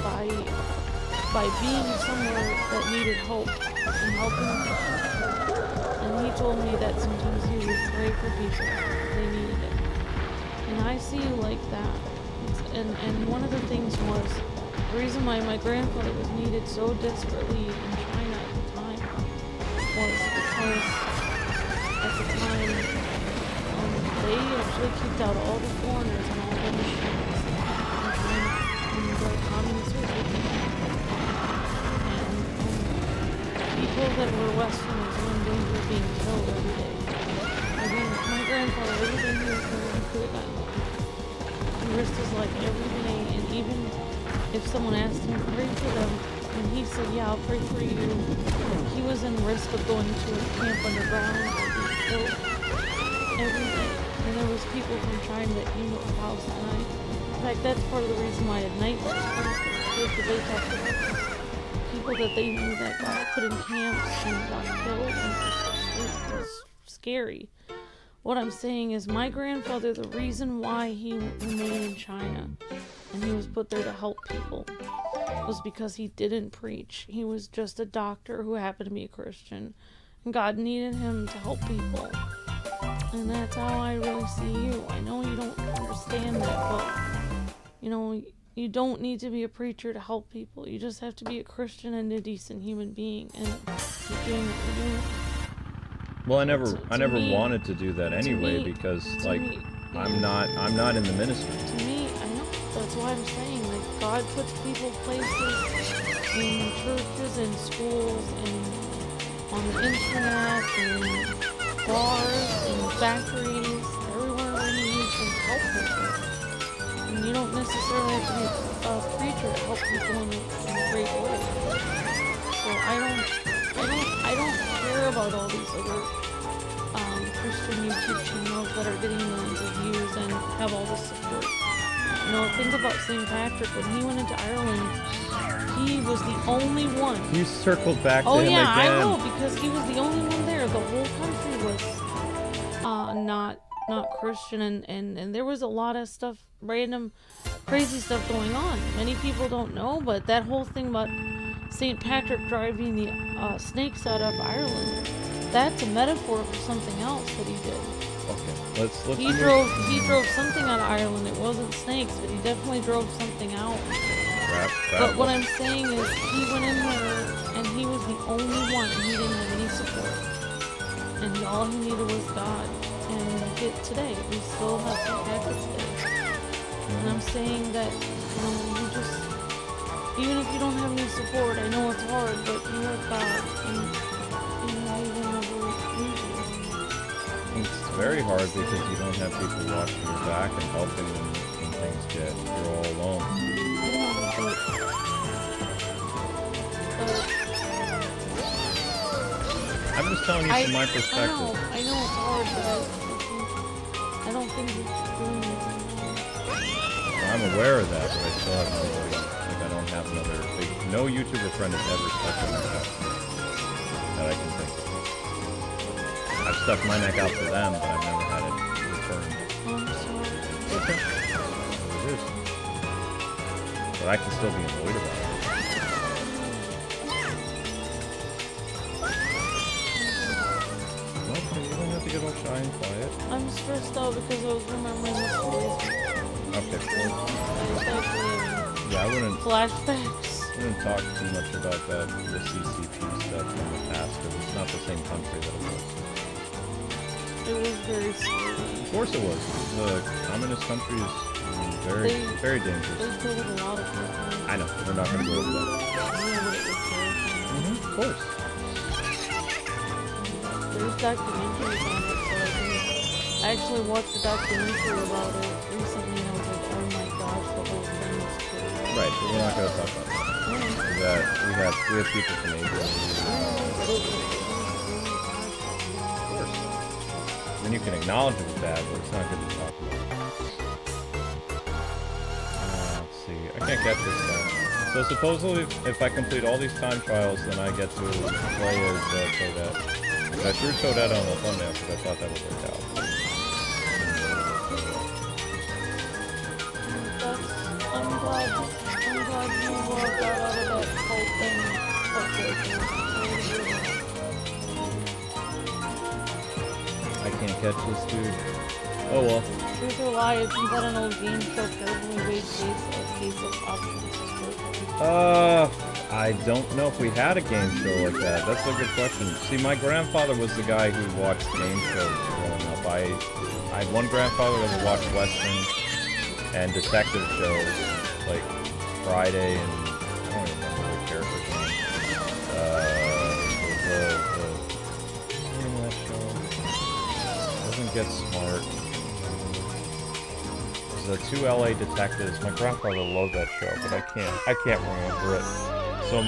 by being somewhere that needed hope and helping people. And he told me that sometimes he would pray for people if they needed it. And I see you like that. And one of the things was, the reason why my grandfather was needed so desperately in China at the time was because at the time they actually kicked out all the foreigners and all the missionaries in China when the communists were taking over. And people that were Westerners were in danger of being killed every day. I mean, my grandfather, everything he was doing, he could have gotten killed. He risked his life every day, and even if someone asked him to pray for them, and he said, yeah, I'll pray for you, he was in risk of going to a camp underground or being killed every day. And there was people from China that knew his house at night. In fact, that's part of the reason why at night was because they talked about people that they knew that got put in camps and got killed, and it was scary. What I'm saying is my grandfather, the reason why he remained in China and he was put there to help people was because he didn't preach. He was just a doctor who happened to be a Christian, and God needed him to help people. And that's how I really see you. I know you don't understand that, but you know, you don't need to be a preacher to help people. You just have to be a Christian and a decent human being and keep doing what you're doing. Well, I never wanted to do that anyway, because like I'm not in the ministry. To me, I know, that's why I'm saying, like, God puts people places in churches and schools and on the internet and bars and factories, everywhere where he needs to help people. And you don't necessarily have to be a preacher to help people in a great way. So I don't care about all these other Christian YouTube channels that are getting millions of views and have all this support. You know, think about St. Patrick. When he went into Ireland, he was the only one. You circled back to Oh him yeah, again. I will, because he was the only one there. The whole country was not Christian, and there was a lot of stuff, random, crazy stuff going on. Many people don't know, but that whole thing about St. Patrick driving the snakes out of Ireland, that's a metaphor for something else that he did. Okay, let's He drove something out of Ireland. It wasn't snakes, but he definitely drove something out. But what I'm saying is, he went in there and he was the only one, and he didn't have any support. And all he needed was God. And today, we still have St. Patrick's Day. And I'm saying that, you know, you just, even if you don't have any support, I know it's hard, but you have God, and you know, he will never leave you. It's very hard because you don't have people watching your back and helping when things get, you're all alone. I'm just telling you from my perspective. I know it's hard, but I don't think you're doing anything wrong. I'm aware of that, but I still have nobody. Like, I don't have another. Like, no YouTuber friend has ever stuck their neck out to me that I can think of. I've stuck my neck out to them, but I've never had it returned. I'm sorry. Okay. It is. But I can still be annoyed about it. Well, you don't have to get all shy and quiet. I'm stressed out because I was remembering the stories. Okay. It's actually Yeah, I wouldn't flashbacks. talk too much about the CCP stuff from the past because it's not the same country that it was. It was very scary. Of course it was. The communist country is very, very dangerous. They killed a lot of people. I know. We're not going to go over that. Yeah, but it was terrifying. Of course. There's documentaries on it, so I actually watched a documentary about it recently, and I was like, oh my gosh, the whole thing is crazy. Right, but we're not going to talk about that. We have people from Asia. Of course. I mean, you can acknowledge it was bad, but it's not good to talk about. Let's see. I can't get this guy. So supposedly, if I complete all these time trials, then I get to play as Toadette. I threw Toadette on the thumbnail because I thought that would work out. I'm glad you got out of that whole thing. I can't catch this dude. Oh well. Truth or lie, isn't that an old game show carefully weighed case of options? I don't know if we had a game show like that. That's a good question. See, my grandfather was the guy who watched game shows growing up. I had one grandfather that would watch westerns and detective shows, like Friday and I don't even remember what character's name. What's the name of that show? Doesn't Get Smart. The two LA detectives. My grandfather loved that show, but I can't remember it. So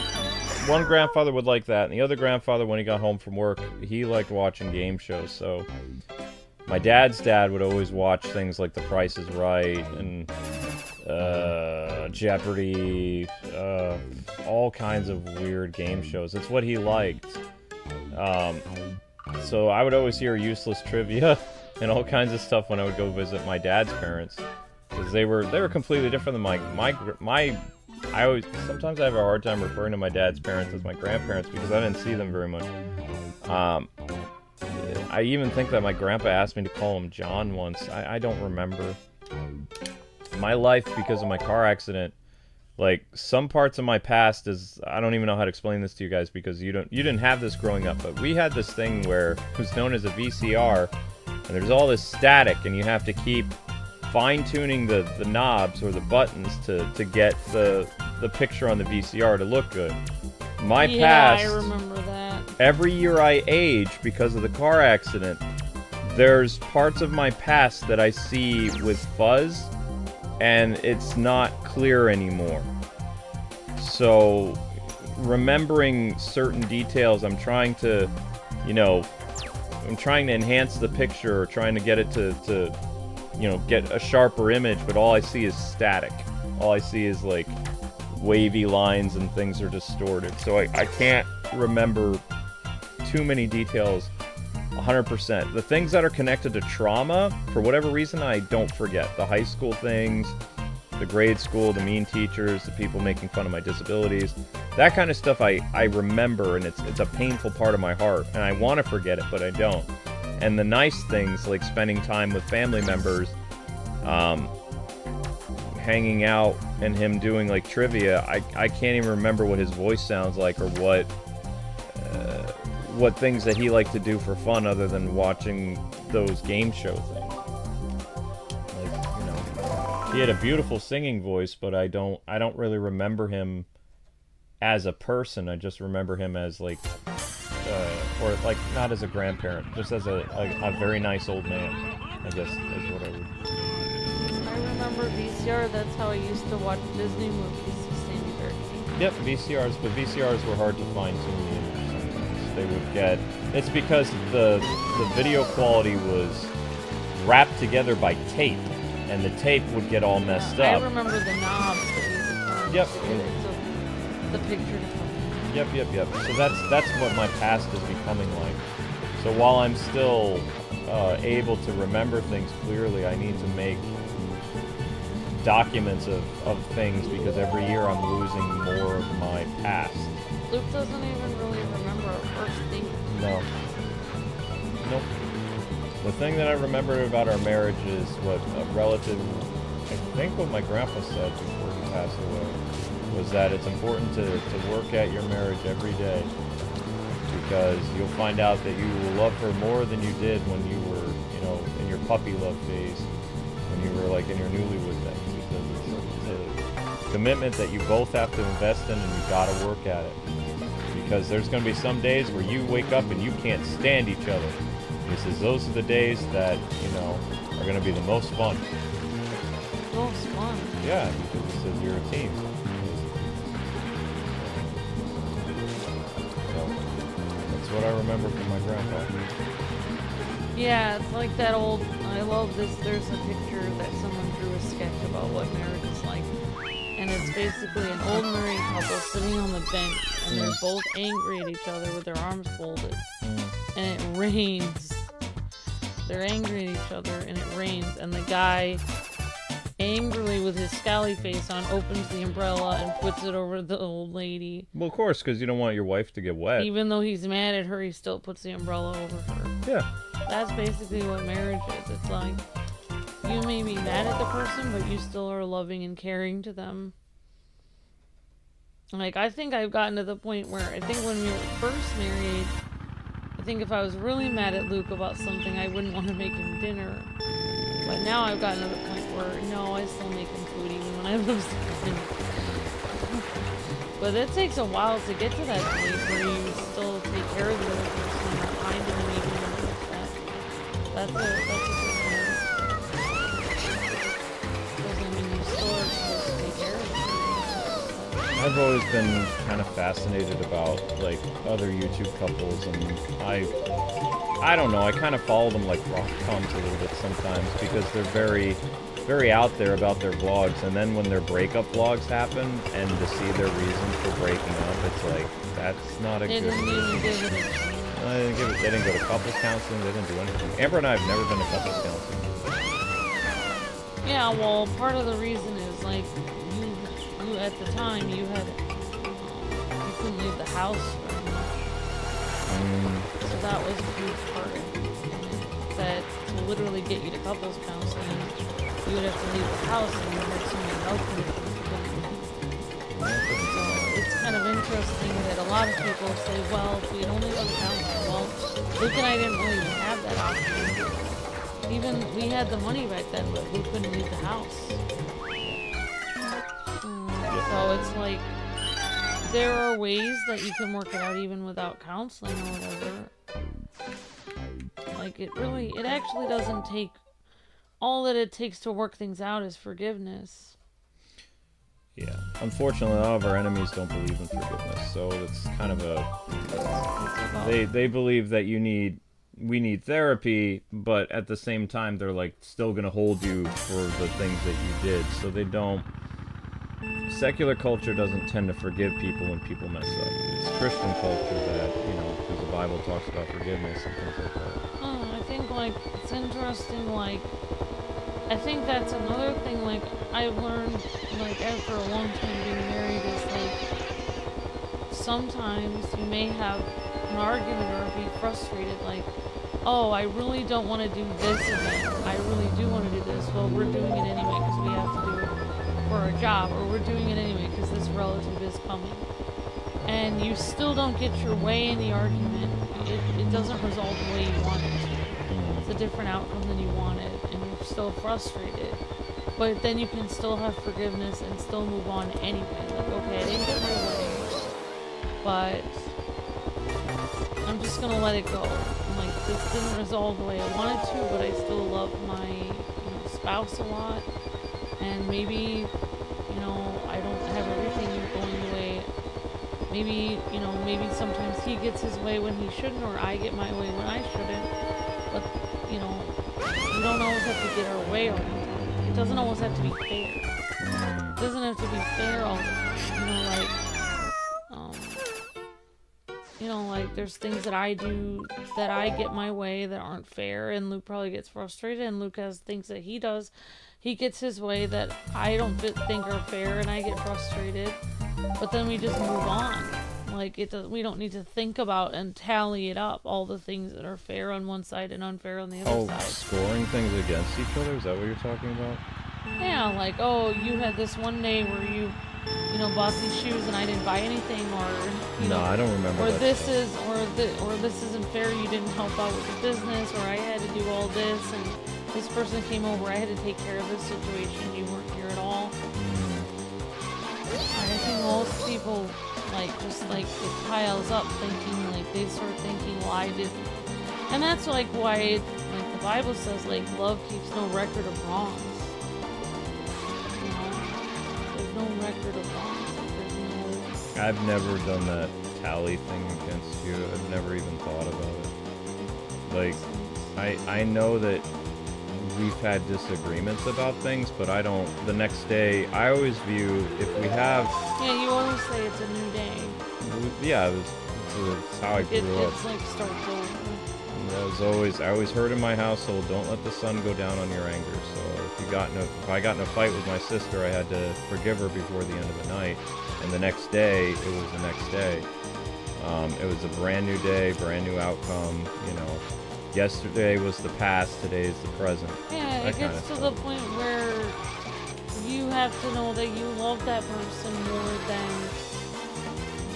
one grandfather would like that, and the other grandfather, when he got home from work, he liked watching game shows. So my dad's dad would always watch things like The Price is Right and Jeopardy, all kinds of weird game shows. It's what he liked. So I would always hear useless trivia and all kinds of stuff when I would go visit my dad's parents. Because they were completely different than sometimes I have a hard time referring to my dad's parents as my grandparents because I didn't see them very much. I even think that my grandpa asked me to call him John once. I don't remember. My life, because of my car accident, like some parts of my past is, I don't even know how to explain this to you guys because you didn't have this growing up, but we had this thing where it was known as a VCR, and there's all this static, and you have to keep fine-tuning the knobs or the buttons to get the picture on the VCR to look good. My past, I remember that. every year I age because of the car accident, there's parts of my past that I see with fuzz, and it's not clear anymore. So, remembering certain details, I'm trying to, I'm trying to enhance the picture, or trying to get it to get a sharper image, but all I see is static. All I see is, like, wavy lines and things are distorted. So I can't remember too many details 100%. The things that are connected to trauma, for whatever reason, I don't forget. The high school things, the grade school, the mean teachers, the people making fun of my disabilities, that kind of stuff I remember, and it's a painful part of my heart, and I want to forget it, but I don't. And the nice things, like spending time with family members, hanging out, and him doing, like, trivia, I can't even remember what his voice sounds like, or what things that he liked to do for fun other than watching those game show things. Like, he had a beautiful singing voice, but I don't really remember him as a person. I just remember him as, like, or, like, not as a grandparent, just as a very nice old man, I guess is what I would. I remember VCR, that's how I used to watch Disney movies, Sandy Bear. Yep, VCRs, but VCRs were hard to fine-tune the image sometimes. They would get... It's because the video quality was wrapped together by tape, and the tape would get all messed up. I remember the knobs that you would turn Yep. so the picture to come. Yep. So that's what my past is becoming like. So while I'm still able to remember things clearly, I need to make documents of things, because every year I'm losing more of my past. Luke doesn't even really remember our first date. No. Nope. The thing that I remember about our marriage is what a relative, I think what my grandpa said before he passed away, was that it's important to work at your marriage every day, because you'll find out that you will love her more than you did when you were, in your puppy love phase, when you were, like, in your newlywed phase, because it's a commitment that you both have to invest in, and you gotta work at it. Because there's going to be some days where you wake up and you can't stand each other. He says those are the days that, are going to be the most fun. Most fun? Yeah, because he says you're a team. So, that's what I remember from my grandpa. Yeah, it's like that old, I love this, there's a picture that someone drew a sketch about what marriage is like. And it's basically an old married couple sitting on the bench, and they're both angry at each other with their arms folded. And it rains. They're angry at each other, and it rains, and the guy, angrily with his scally face on, opens the umbrella and puts it over the old lady. Well, of course, because you don't want your wife to get wet. Even though he's mad at her, he still puts the umbrella over her. Yeah. That's basically what marriage is. It's like, you may be mad at the person, but you still are loving and caring to them. Like, I think I've gotten to the point where, I think when we were first married, I think if I was really mad at Luke about something, I wouldn't want to make him dinner. But now I've gotten to the point where, no, I still make him food even when I'm upset. But it takes a while to get to that point where you still take care of the other person and not mind him even when you're upset. That's a good thing. Because, I mean, you still are supposed to take care of them. I've always been kind of fascinated about, like, other YouTube couples, and I don't know, I kind of follow them like rom-coms a little bit sometimes, because they're very, very out there about their vlogs, and then when their breakup vlogs happen, and to see their reasons for breaking up, it's like, that's not a They good didn't even give it a chance. They didn't go to couples counseling, they didn't do anything. Amber and I have never been to couples counseling. Yeah, well, part of the reason is, like, you at the time, you couldn't leave the house very much. So that was a huge part of it. That to literally get you to couples counseling, you would have to leave the house, and you had so many health conditions you couldn't leave. So it's kind of interesting that a lot of people say, well, if we'd only go to counseling, well, Luke and I didn't really have that option. even we had the money back then, but we couldn't leave the house. So it's like there are ways that you can work it out even without counseling or whatever. Like it actually doesn't take, all that it takes to work things out is forgiveness. Yeah. Unfortunately, a lot of our enemies don't believe in forgiveness, so it's kind of they believe that we need therapy, but at the same time they're like still gonna hold you for the things that you did. So they don't. Secular culture doesn't tend to forgive people when people mess up. It's Christian culture that, because the Bible talks about forgiveness and things like that. I think like it's interesting. Like I think that's another thing. Like I've learned, like after a long time being married, is like sometimes you may have an argument or be frustrated. Like, oh, I really don't want to do this event. I really do want to do this. Well, we're doing it anyway because we have to do it for our job, or we're doing it anyway because this relative is coming. And you still don't get your way in the argument. It doesn't resolve the way you want it to. It's a different outcome than you wanted, and you're still frustrated. But then you can still have forgiveness and still move on anyway. Like, okay, I didn't get my way, but I'm just gonna let it go. I'm like, this didn't resolve the way I wanted to, but I still love my spouse a lot. And maybe, I don't have everything going the way. Maybe, maybe sometimes he gets his way when he shouldn't, or I get my way when I shouldn't. But, we don't always have to get our way all the time. It doesn't always have to be fair. It doesn't have to be fair all the time. Like there's things that I do that I get my way that aren't fair, and Luke probably gets frustrated, and Luke has things that he does. He gets his way that I don't think are fair, and I get frustrated. But then we just move on. Like we don't need to think about and tally it up, all the things that are fair on one side and unfair on the other side. Scoring things against each other? Is that what you're talking about? Yeah, like, oh, you had this one day where you bought these shoes and I didn't buy anything, or no, I don't remember. Or that this stuff. or this isn't fair. You didn't help out with the business, or I had to do all this, and this person came over. I had to take care of this situation. You weren't here at all. And I think most people it piles up, thinking like they start thinking, well, I did, and that's like why the Bible says love keeps no record of wrongs. There's no record of wrongs. I've never done that tally thing against you. I've never even thought about it. I know that we've had disagreements about things, but I don't. The next day, I always view if we have. Yeah, you always say it's a new day. Yeah, it's how I grew up. It's like starts over. I always heard in my household, don't let the sun go down on your anger. So if I got in a fight with my sister, I had to forgive her before the end of the night, and the next day it was the next day. It was a brand new day, brand new outcome. Yesterday was the past, today is the present. Yeah, it gets to the point where you have to know that you love that person more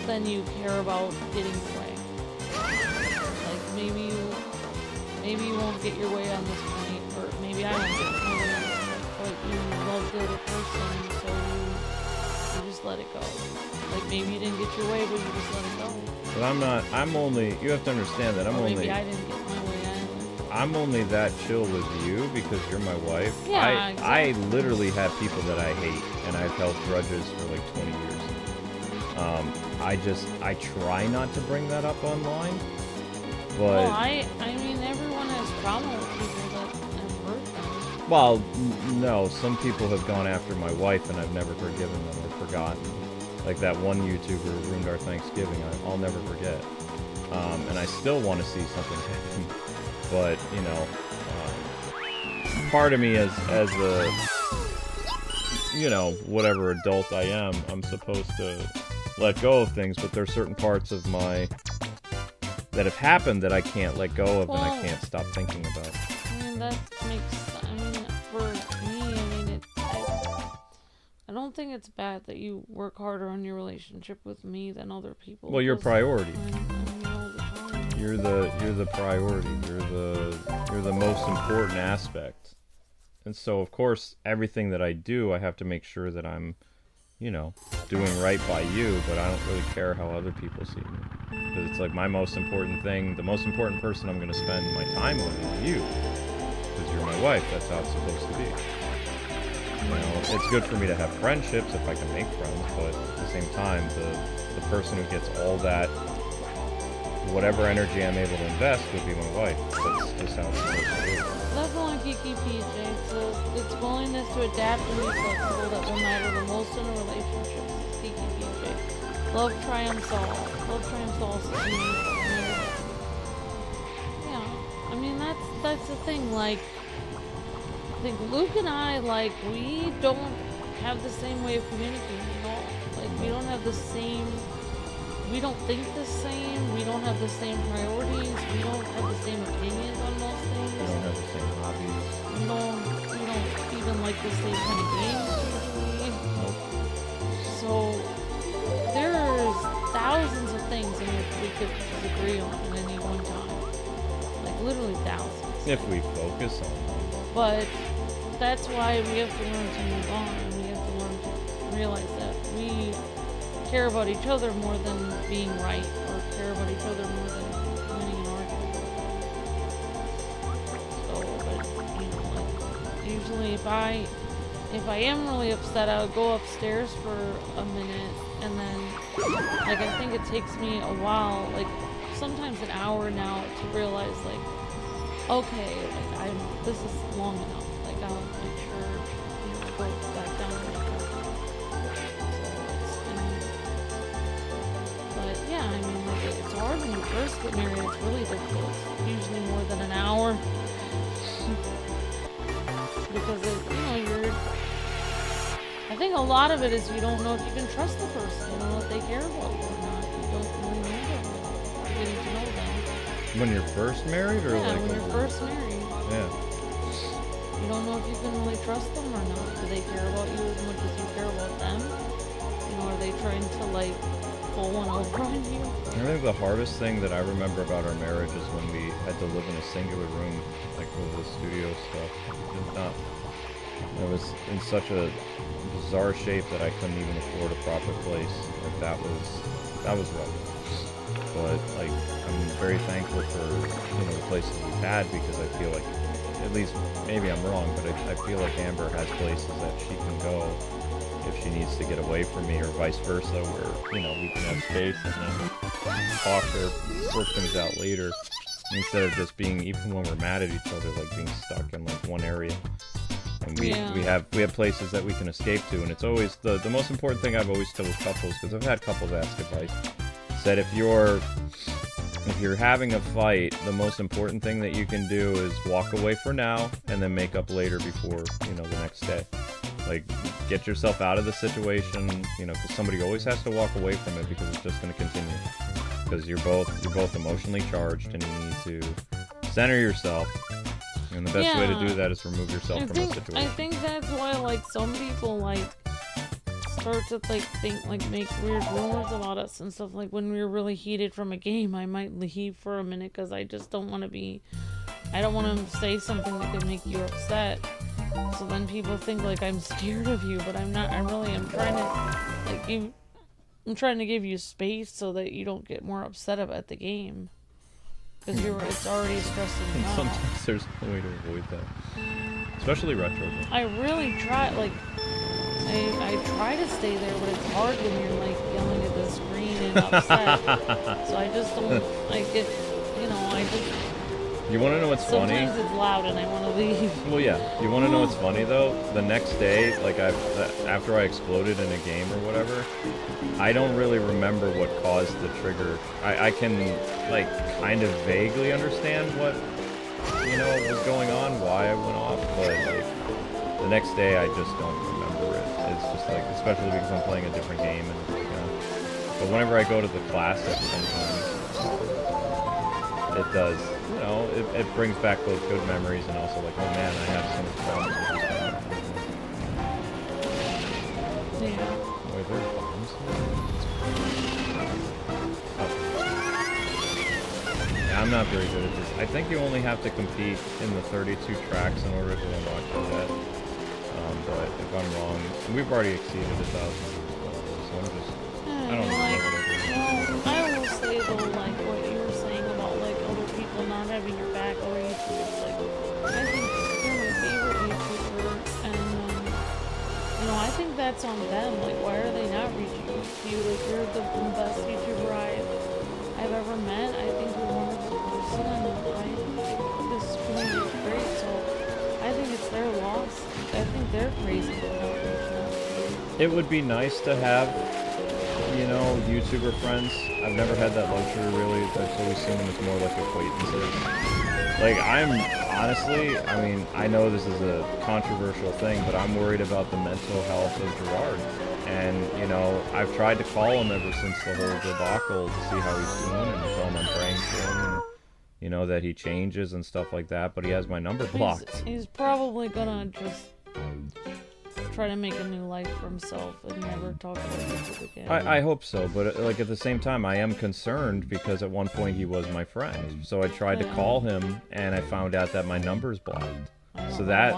than you care about getting your way. Like maybe you won't get your way on this point, or maybe I won't get my way on this point, but you love the other person, so you just let it go. Like maybe you didn't get your way, but you just let it go. But you have to understand that maybe I didn't get my way. I'm only that chill with you because you're my wife. Yeah, I exactly. literally have people that I hate, and I've held grudges for 20 years. I try not to bring that up online, but... Well, I mean, everyone has problems with people that have hurt them. Well, no, some people have gone after my wife, and I've never forgiven them or forgotten. Like that one YouTuber who ruined our Thanksgiving, I'll never forget. And I still want to see something happen. But, part of me as a, whatever adult I am, I'm supposed to let go of things, but there are certain parts of that have happened that I can't let go of, and I can't stop thinking about. For me, I don't think it's bad that you work harder on your relationship with me than other people. Well, your priority. I'm here all the time. you're the priority. You're the most important aspect. And so of course everything that I do, I have to make sure that I'm, you know, doing right by you, but I don't really care how other people see me. Because it's like my most important thing, the most important person I'm going to spend my time with is you. Because you're my wife, that's how it's supposed to be. You know, it's good for me to have friendships if I can make friends, but at the same time, the person who gets all that, whatever energy I'm able to invest would be my wife. That's just how it's supposed to be. Definitely Kiki PJ. So it's willingness to adapt and be flexible that will matter the most in a relationship. Kiki PJ. Love triumphs all. Love triumphs all. Yeah, I mean that's the thing. Like, I think Luke and I, like, we don't have the same way of communicating at all. Like, we don't have the same. We don't think the same. We don't have the same priorities. We don't have the same opinions on most things. We don't have the same hobbies. We don't even like the same kind of games usually. Nope. So there's thousands of things in which we could disagree on at any one time. Like literally thousands. If we focus on them. But that's why we have to learn to move on, and we have to learn to realize that we care about each other more than being right, or care about each other more than winning an argument. So, but you know, like usually if I am really upset, I'll go upstairs for a minute, and then like I think it takes me a while, like sometimes an hour now, to realize like, okay, like this is long enough. Like I'll make sure, you know, go back down and make up. But yeah, I mean, like it's hard when you first get married. It's really difficult. Usually more than an hour. Because I think a lot of it is you don't know if you can trust the person. You don't know if they care about you or not. You don't really know them. You're getting to know them. When you're first married, or yeah, like when you're first married. Yeah. You don't know if you can really trust them or not. Do they care about you as much as you care about them? You know, are they trying to like pull one over on you? I think the hardest thing that I remember about our marriage is when we had to live in a singular room, like with the studio stuff. It was in such a bizarre shape that I couldn't even afford a proper place. Like that was rough. But like I'm very thankful for, you know, the places we've had, because I feel like, at least maybe I'm wrong, but I feel like Amber has places that she can go if she needs to get away from me, or vice versa, where, you know, we can have space and then talk or work things out later, instead of just being, even when we're mad at each other, like being stuck in like one area. And we have places that we can escape to, and it's always the most important thing I've always told couples, because I've had couples ask advice, said if you're having a fight, the most important thing that you can do is walk away for now and then make up later before, you know, the next day. Like, get yourself out of the situation, you know, because somebody always has to walk away from it, because it's just going to continue. Because you're both emotionally charged, and you need to center yourself. And the best way to do that is remove yourself from the situation. I think that's why, like, some people, like, start to, like, think, like, make weird rumors about us and stuff. Like, when we're really heated from a game, I might leave for a minute, because I just don't want to I don't want to say something that could make you upset. So then people think, like, I'm scared of you, but I'm not. I'm trying to, like, I'm trying to give you space so that you don't get more upset about the game. Because it's already stressing you out. Sometimes there's no way to avoid that. Especially retro games. I really try, like, I try to stay there, but it's hard when you're, like, yelling at the screen and upset. So I just don't, I get, you know, I just... You want to know what's funny? Sometimes it's loud and I want to leave. Well, yeah. You want to know what's funny, though? The next day, like, after I exploded in a game or whatever, I don't really remember what caused the trigger. I can, like, kind of vaguely understand what, you know, was going on, why I went off, but, like, the next day I just don't remember it. It's just, like, especially because I'm playing a different game, and, you know. But whenever I go to the classic, sometimes it does, you know, it brings back both good memories and also, like, oh man, I have so much problems with this game. Yeah. Wait, there's bombs? I'm not very good at this. I think you only have to compete in the 32 tracks in order to unlock that. But if I'm wrong, we've already exceeded 1,000 views, so I'm just, I don't know what I do. Well, I will say though, like what you were saying about like other people not having your back, other YouTubers, like I think you're my favorite YouTuber, and you know, I think that's on them. Like, why are they not reaching out to you? Like, you're the best YouTuber I've ever met. I think you're a wonderful person, and I think this community is great. So I think it's their loss. I think they're crazy for not reaching out to you. It would be nice to have, you know, YouTuber friends. I've never had that luxury really. I've always seen them as more like acquaintances. Like, I'm honestly, I mean, I know this is a controversial thing, but I'm worried about the mental health of Gerard. And, you know, I've tried to call him ever since the whole debacle to see how he's doing and tell him I'm praying for him and, you know, that he changes and stuff like that, but he has my number blocked. He's probably gonna just try to make a new life for himself and never talk about YouTube again. I hope so, but like at the same time, I am concerned because at one point he was my friend. So I tried to call him and I found out that my number's blocked. So that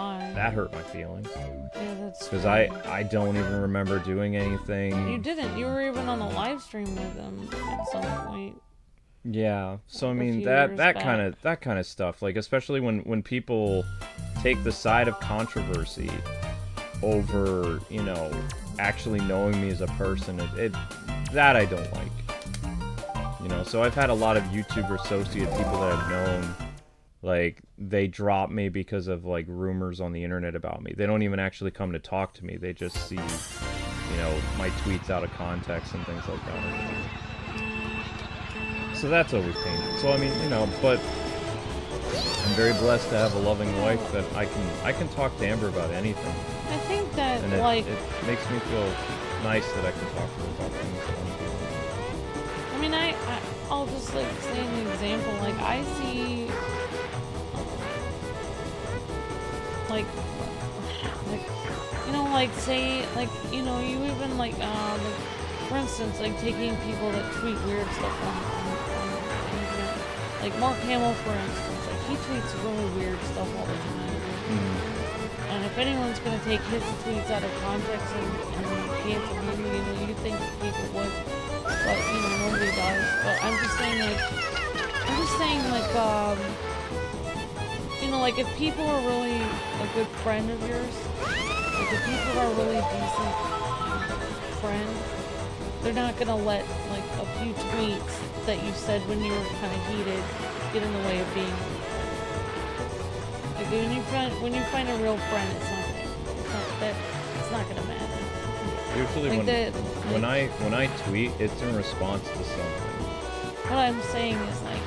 hurt my feelings. Yeah, that's because I don't even remember doing anything. You didn't. You were even on a live stream with him at some point. Yeah. So I mean that kind of stuff, like especially when people take the side of controversy over, you know, actually knowing me as a person, that I don't like. You know, so I've had a lot of YouTuber associate people that I've known, like, they drop me because of, like, rumors on the internet about me. They don't even actually come to talk to me. They just see, you know, my tweets out of context and things like that. So that's always painful. So, I mean, you know, but I'm very blessed to have a loving wife that I can talk to Amber about anything. I think that, and it makes me feel nice that I can talk to her about things that I'm feeling. I mean, I'll just, like, say an example. Like, I see, like, you know, like, say, like, you know, you even, like, for instance, like, taking people that tweet weird stuff on the internet. Like, Mark Hamill, for instance, like, he tweets really weird stuff all the time. Mm-hmm. And if anyone's going to take his tweets out of context and cancel him, you know, you'd think people would, but, you know, nobody does. But I'm just saying, like, you know, like, if people are really a good friend of yours, like, if people are a really decent friend, they're not going to let, like, a few tweets that you said when you were kind of heated get in the way of being like, when you find a real friend, it's not gonna matter. Usually like when I tweet, it's in response to something. What I'm saying is, like,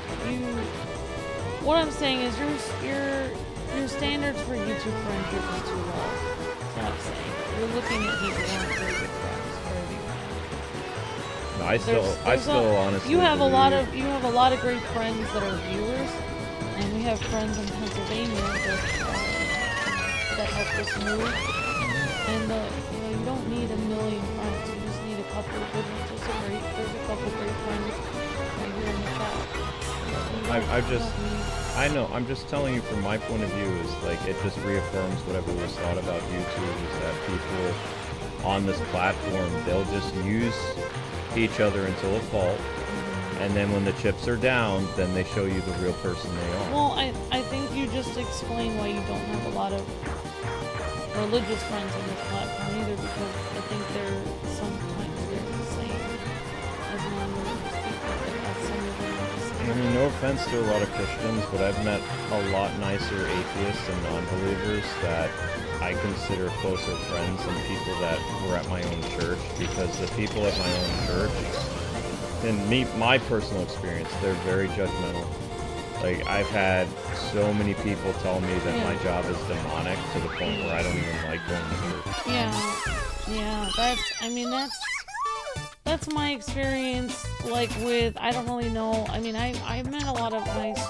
your standards for YouTube friendship is too low. That's what I'm saying. You're looking at people who aren't very good friends for everyone. No, I still honestly. You have a lot of great friends that are viewers. And we have friends in Pennsylvania that help us move. And you know, you don't need a million friends. You just need a couple of good ones. There's a couple great friends right here in the chat. I know. I'm just telling you from my point of view is like it just reaffirms what I've always thought about YouTube is that people on this platform, they'll just use each other until a fault. And then when the chips are down, then they show you the real person they are. Well, I think you just explain why you don't have a lot of religious friends on this platform either, because I think sometimes they're the same as non-religious people. Some of them are the same. I mean, no offense to a lot of Christians, but I've met a lot nicer atheists and non-believers that I consider closer friends than people that were at my own church, because the people at my own church, in my personal experience, they're very judgmental. Like, I've had so many people tell me that my job is demonic to the point where I don't even like going to church. Yeah, that's my experience, like, with, I don't really know, I mean, I've met a lot of nice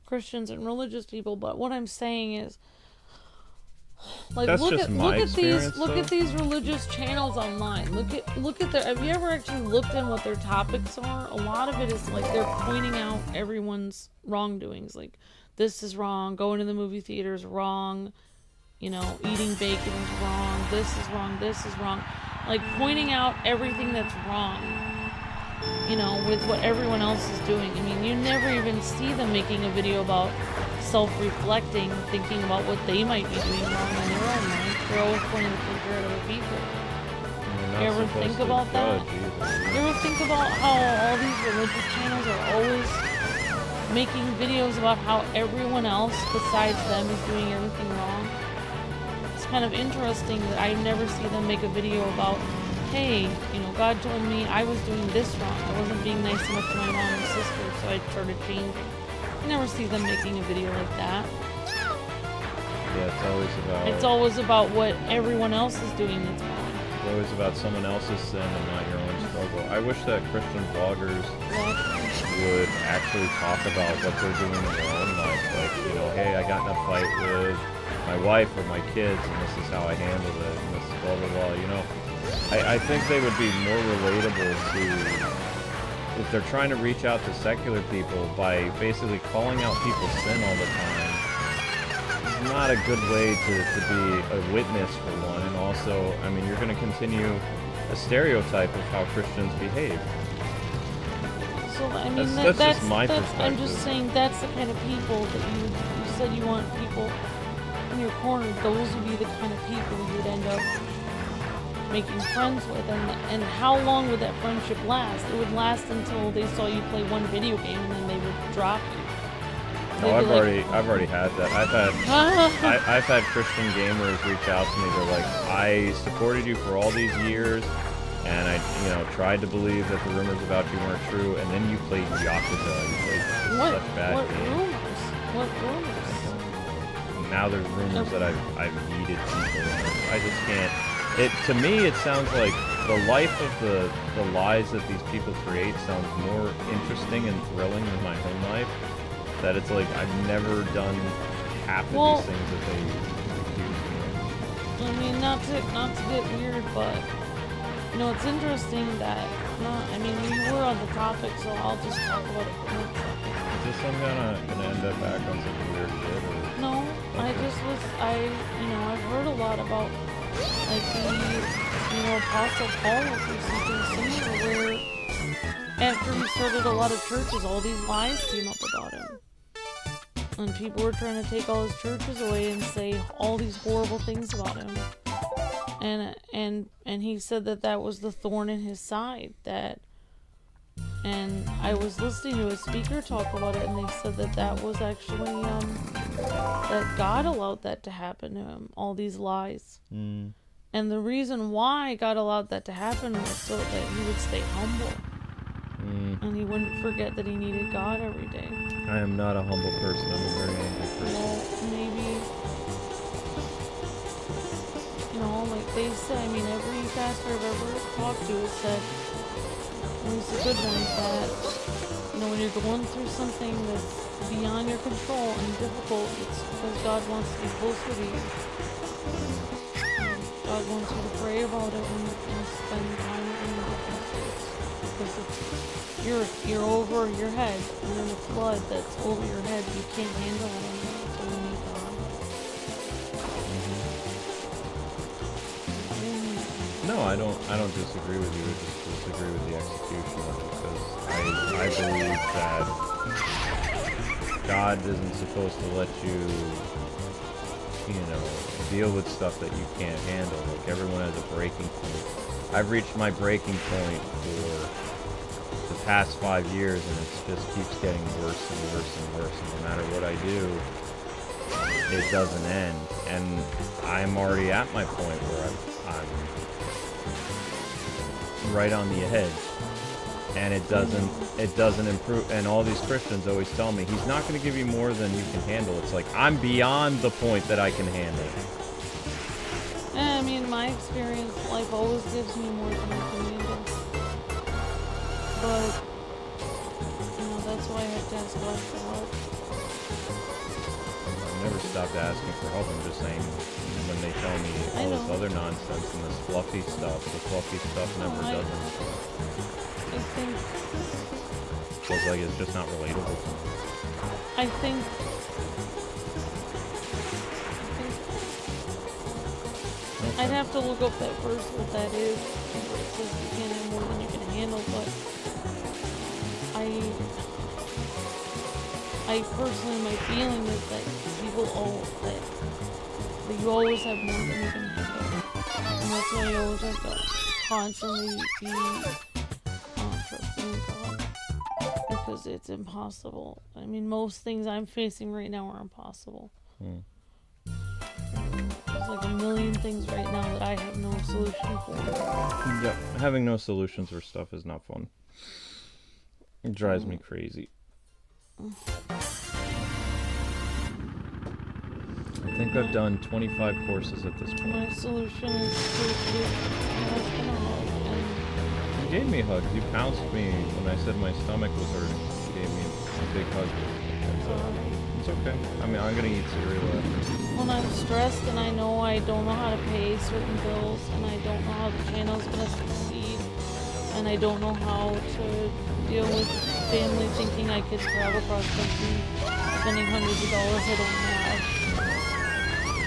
Christians and religious people, but what I'm saying is, Like That's look just at my look at experience, these look though. at these religious channels online. Look at their. Have you ever actually looked in what their topics are? A lot of it is like they're pointing out everyone's wrongdoings. Like this is wrong. Going to the movie theater is wrong. You know, eating bacon is wrong. This is wrong. This is wrong. Like pointing out everything that's wrong. You know, with what everyone else is doing. I mean, you never even see them making a video about self-reflecting, thinking about what they might be doing wrong in their own life. They're always pointing the finger at other people. You ever think about that? You ever think about how all these religious channels are always making videos about how everyone else besides them is doing everything wrong? It's kind of interesting that I never see them make a video about, hey, you know, God told me I was doing this wrong. I wasn't being nice enough to my mom and sister, so I started changing. I never see them making a video like that. Yeah, it's always about what everyone else is doing that's wrong. It's always about someone else's sin and not your own struggle. I wish that Christian vloggers would actually talk about what they're doing in their own life. Like, you know, hey, I got in a fight with my wife or my kids, and this is how I handled it, and this is blah, blah, blah, you know. I think they would be more relatable to, if they're trying to reach out to secular people by basically calling out people's sin all the time. It's not a good way to be a witness for one, and also, I mean, you're going to continue a stereotype of how Christians behave. So, I mean, that's just my perspective. I'm just saying that's the kind of people that you said you want people in your corner. Those would be the kind of people you would end up making friends with, and how long would that friendship last? It would last until they saw you play one video game and then they would drop you. No, I've already had that. I've had Christian gamers reach out to me. They're like, I supported you for all these years, and I, you know, tried to believe that the rumors about you weren't true, and then you played Yakuza. You played such bad games. What rumors? Now there's rumors that I've yeeted people. I just can't. To me, it sounds like the life of the lies that these people create sounds more interesting and thrilling than my own life. That it's like I've never done half of these things that they accuse me of. I mean, not to get weird, but you know, it's interesting that I mean, we were on the topic, so I'll just talk about it for a second. Is this some gonna end up back on some weird shit? Or? No, okay. You know, I've heard a lot about like the Apostle Paul went through something similar where after he started a lot of churches, all these lies came up about him. And people were trying to take all his churches away and say all these horrible things about him. And he said that was the thorn in his side. And I was listening to a speaker talk about it, and they said that was actually that God allowed that to happen to him. All these lies. Mm. And the reason why God allowed that to happen was so that he would stay humble. And he wouldn't forget that he needed God every day. I am not a humble person. I'm a very humble person. Well, maybe, you know, like they say, I mean, every pastor I've ever talked to has said, at least the good ones, that, you know, when you're going through something that's beyond your control and difficult, it's because God wants to be closer to you. God wants you to pray about it and spend time with him in different states. Because if you're over your head, you're in a flood that's over your head, you can't handle it anymore, so you need God. No, I don't disagree with you. I just disagree with the execution of it, because I believe that God isn't supposed to let you, you know, deal with stuff that you can't handle. Like, everyone has a breaking point. I've reached my breaking point for the past 5 years, and it just keeps getting worse and worse and worse. And no matter what I do, it doesn't end. And I'm already at my point where I'm right on the edge, and it doesn't improve. And all these Christians always tell me, he's not going to give you more than you can handle. It's like, I'm beyond the point that I can handle. I mean, my experience, life always gives me more than I can handle. But, you know, that's why I have to ask God for help. never stopped asking for help. I'm just saying, when they tell me all this other nonsense and this fluffy stuff, the fluffy stuff never does anything. I think... So it's like it's just not relatable to me. I think I'd have to look up that verse, what that is. It says you can't have more than you can handle, but I personally, my feeling is that people that you always have more than you can handle. And that's why you always have to constantly be trusting in God. Because it's impossible. I mean, most things I'm facing right now are impossible. There's like a million things right now that I have no solution for. Yep, having no solutions for stuff is not fun. It drives me crazy. I think I've done 25 courses at this point. My solution is to give my husband a hug. You gave me hugs. You pounced me when I said my stomach was hurting. You gave me a big hug. It's okay. I mean, I'm gonna eat cereal after. When I'm stressed and I know I don't know how to pay certain bills and I don't know how the channel's gonna succeed and I don't know how to deal with family thinking I could travel cross country spending hundreds of dollars I don't have.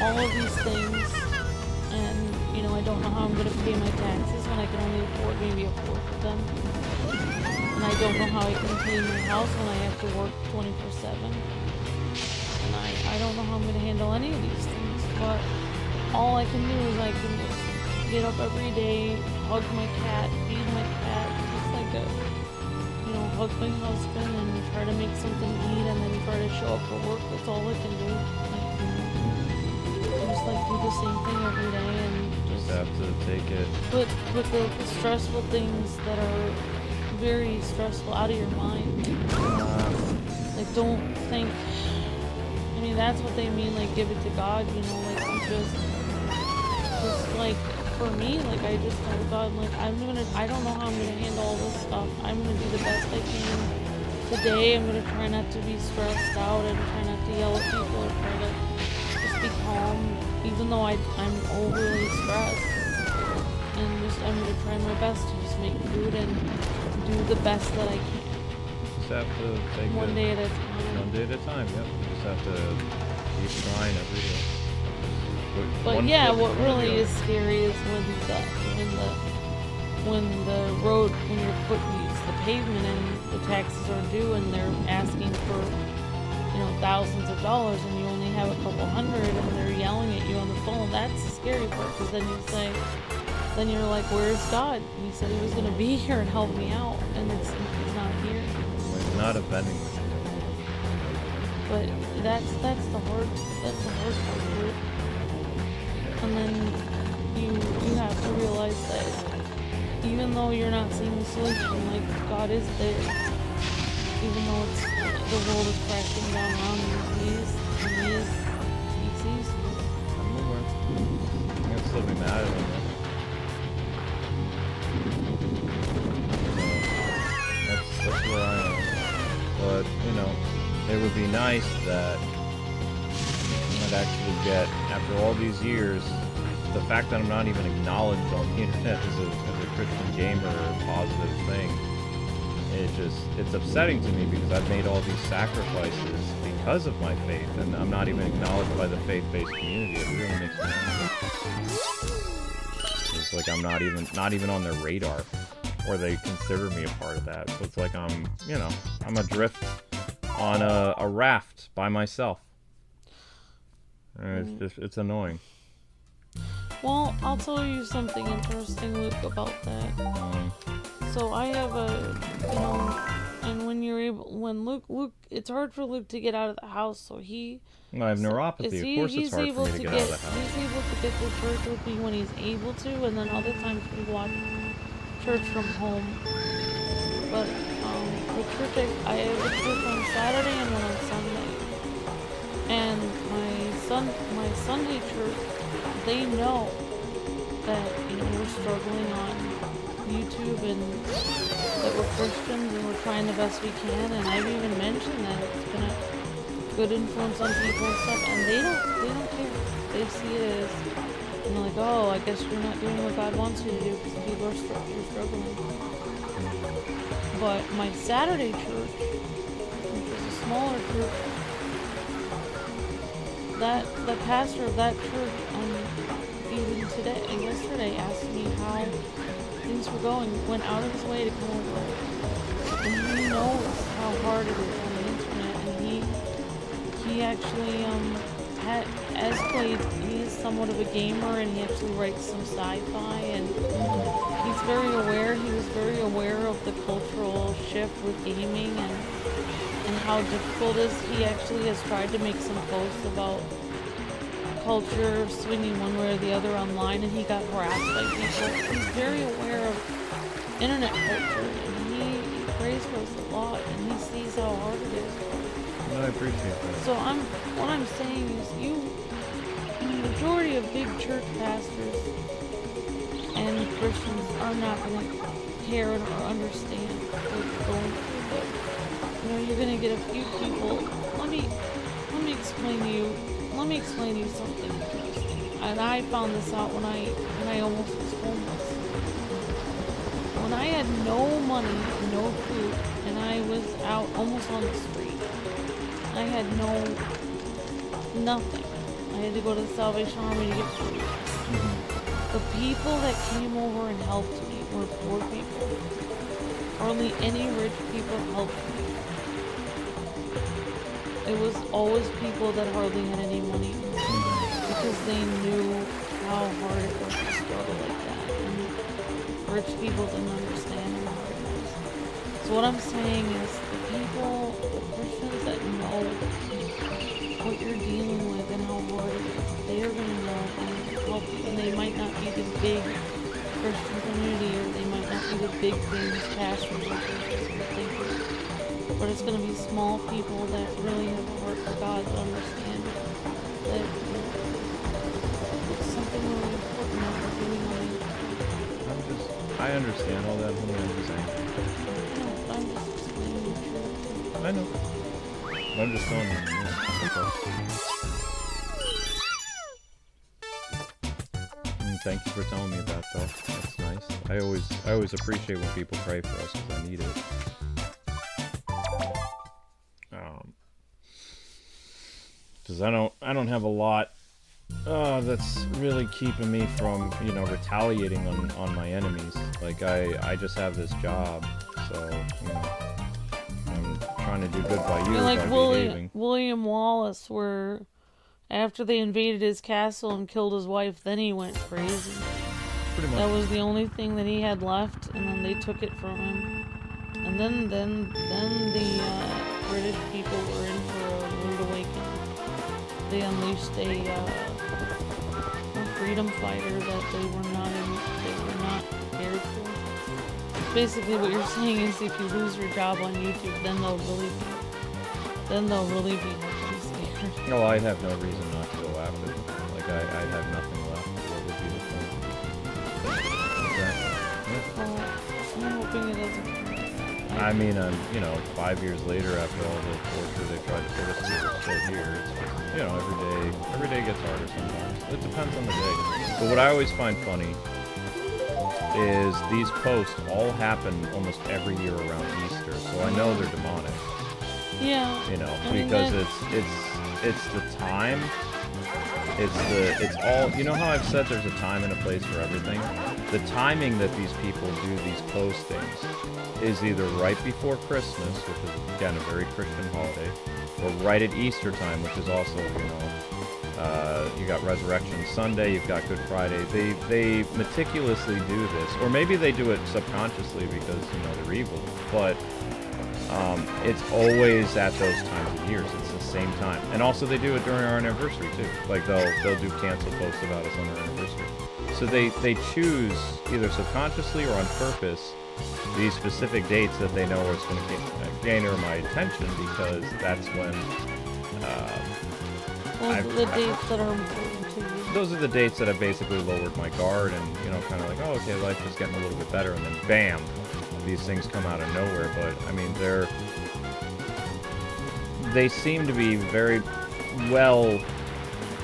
All of these things, and you know, I don't know how I'm gonna pay my taxes when I can only afford maybe a fourth of them. And I don't know how I can pay my house when I have to work 24/7. And I don't know how I'm going to handle any of these things, but all I can do is I can just get up every day, hug my cat, feed my cat, just like hug my husband and try to make something to eat and then try to show up for work. That's all I can do. I just like do the same thing every day and just have to take it. Put the stressful things that are very stressful out of your mind. Like, don't think. I mean, that's what they mean, like, give it to God, you know, like, you just like, for me, like, I just told God, like, I don't know how I'm gonna handle all this stuff. I'm gonna do the best I can today. I'm gonna try not to be stressed out and try not to yell at people or try to just be calm, even though I'm overly stressed. And I'm gonna try my best to just make food and do the best that I can. Just have to take one day at a time. One day at a time, yep. You just have to keep trying every day. But yeah, what really is scary is when your foot meets the pavement and the taxes are due and they're asking for, thousands of dollars and you only have a couple hundred and they're yelling at you on the phone. That's the scary part, because then you're like, where's God? And he said he was going to be here and help me out, and he's not here. It's not a vending machine. But that's the hard part of it. And then you have to realize that even though you're not seeing the solution, like, God is there. Even though the world is crashing down around you, he sees you. I'm aware. I'm gonna still be mad at him. That's where I am. But, it would be nice that I'd actually get, after all these years, the fact that I'm not even acknowledged on the internet as a Christian gamer or a positive thing, it's upsetting to me, because I've made all these sacrifices because of my faith, and I'm not even acknowledged by the faith-based community. It really makes me angry. It's like I'm not even on their radar, or they consider me a part of that. So it's like I'm adrift on a raft by myself. And it's annoying. Well, I'll tell you something interesting, Luke, about that. So I have and when Luke, it's hard for Luke to get out of the house, so I have neuropathy. Of course it's hard for me to get out of the house. He's able to get to church with me when he's able to, and then other times we watch church from home. But the church, I have a church on Saturday and one on Sunday. And my Sunday church, they know that we're struggling on YouTube and that we're Christians and we're trying the best we can. And I've even mentioned that it's good influence on people and stuff, and they don't care. They see it as, and they're like, oh, I guess you're not doing what God wants you to do because people are you're struggling. But my Saturday church, which is a smaller church, that the pastor of that church, even today and yesterday, asked me how things were going. Went out of his way to come over, and he knows how hard it is on the internet, and he actually has played. He's somewhat of a gamer, and he actually writes some sci-fi, and he's very aware. He was very aware of the cultural shift with gaming and how difficult it is. He actually has tried to make some posts about culture swinging one way or the other online, and he got harassed by people. He's very aware of internet culture, and he prays for us a lot, and he sees how hard it is. I appreciate that. So what I'm saying is, the majority of big church pastors and Christians are not going to care or understand what you're going through, but you're going to get a few people. Let me explain to you something interesting. And I found this out when I almost was homeless. When I had no money, no food, and I was out almost on the street. I had nothing. I had to go to the Salvation Army to get food. The people that came over and helped me were poor people. Hardly any rich people helped me. It was always people that hardly had any money because they knew how hard it was to struggle like that. And rich people didn't understand how hard it was. So what I'm saying is the Christians that know what you're dealing with and how hard it is, they are going to know and help you. And they might not be the big Christian community, or they might not be the big things, pastors or churches or thinkers. But it's going to be small people that really have a heart for God that understand that it's something really important that we're doing on the internet. I understand all that, honey. I'm just saying. No, I'm just explaining the truth. I know. I'm just telling you. That's all. Thank you for telling me that, though. That's nice. I always appreciate when people pray for us because I need it. Because I don't have a lot that's really keeping me from retaliating on my enemies. Like I just have this job, so I'm trying to do good by you. You're like by William behaving. Wallace, where after they invaded his castle and killed his wife, then he went crazy. Pretty much. That was the only thing that he had left, and then they took it from him. And then the British people were in for a rude awakening. They unleashed a freedom fighter that they were not prepared for. Basically, what you're saying is, if you lose your job on YouTube, then they'll really be heavily scared. No, I have no reason not to go after them. Like I have nothing left. What would be the point? Exactly. Yeah. Well, I'm hoping it doesn't. I mean, 5 years later, after all the torture they tried to put us through, we're still here. It's just, every day gets harder sometimes. It depends on the day. But what I always find funny is these posts all happen almost every year around Easter, so I know they're demonic. Yeah. Because it's the time. It's all, how I've said there's a time and a place for everything? The timing that these people do these postings is either right before Christmas, which is, again, a very Christian holiday, or right at Easter time, which is also, you got Resurrection Sunday, you've got Good Friday. They meticulously do this, or maybe they do it subconsciously because, they're evil, but it's always at those times of years. It's the same time. And also they do it during our anniversary too. Like they'll do cancel posts about us on our anniversary. So they choose either subconsciously or on purpose these specific dates that they know is going to gain my attention, because that's when the dates that are important to you. Those are the dates that I've basically lowered my guard and, kind of like, oh, okay, life is getting a little bit better, and then bam, these things come out of nowhere. But I mean, they seem to be very well,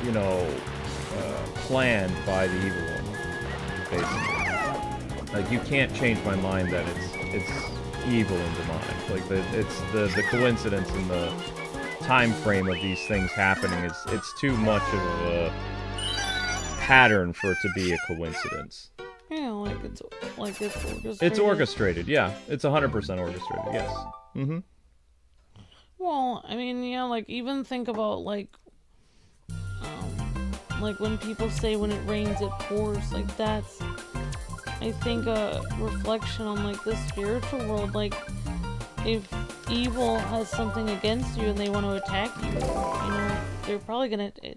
you know, planned by the evil one, basically. Like, you can't change my mind that it's evil and demonic. Like, it's the coincidence and the time frame of these things happening it's too much of a pattern for it to be a coincidence. Yeah, it's orchestrated. It's orchestrated, yeah. It's 100% orchestrated, yes. Mm-hmm. Well, I mean, yeah, like, even think about, like when people say when it rains, it pours. Like, that's, I think, a reflection on, like, the spiritual world. Like, if evil has something against you and they want to attack you, you know,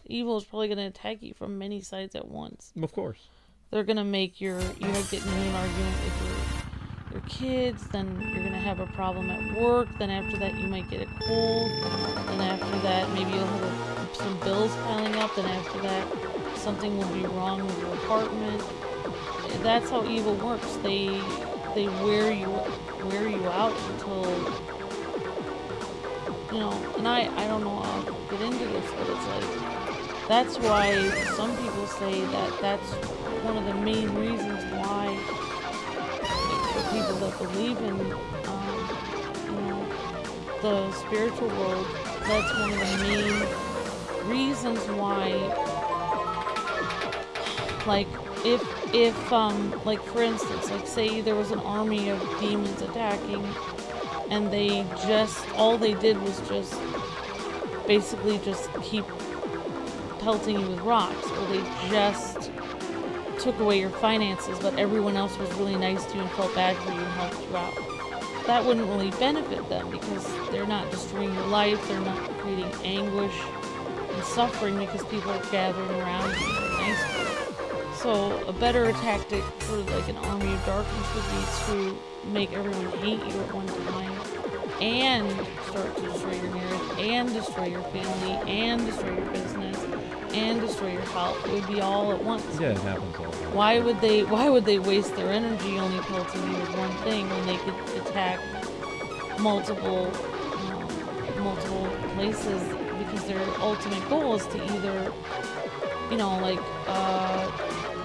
evil is probably gonna attack you from many sides at once. Of course. They're gonna make get into an argument with your kids, then you're gonna have a problem at work, then after that you might get a cold, then after that maybe you'll have some bills piling up, then after that something will be wrong with your apartment. That's how evil works. They wear you out until, you know, and I don't know how to get into this, but it's like, that's why some people say that that's one of the main reasons why, for people that believe in, you know, the spiritual world, that's one of the main reasons why, like, if like, for instance, like, say there was an army of demons attacking, and all they did was just basically just keep pelting you with rocks, or they just took away your finances, but everyone else was really nice to you and felt bad for you and helped you out. That wouldn't really benefit them, because they're not destroying your life, they're not creating anguish and suffering because people are gathering around you and being nice to you. So a better tactic for, like, an army of darkness would be to make everyone hate you at one time, and start to destroy your marriage, and destroy your family, and destroy your business, and destroy your health. It would be all at once. Yeah, it happens all the time. Why would they waste their energy only pelting you with one thing when they could attack multiple places? Because their ultimate goal is to either, you know, like,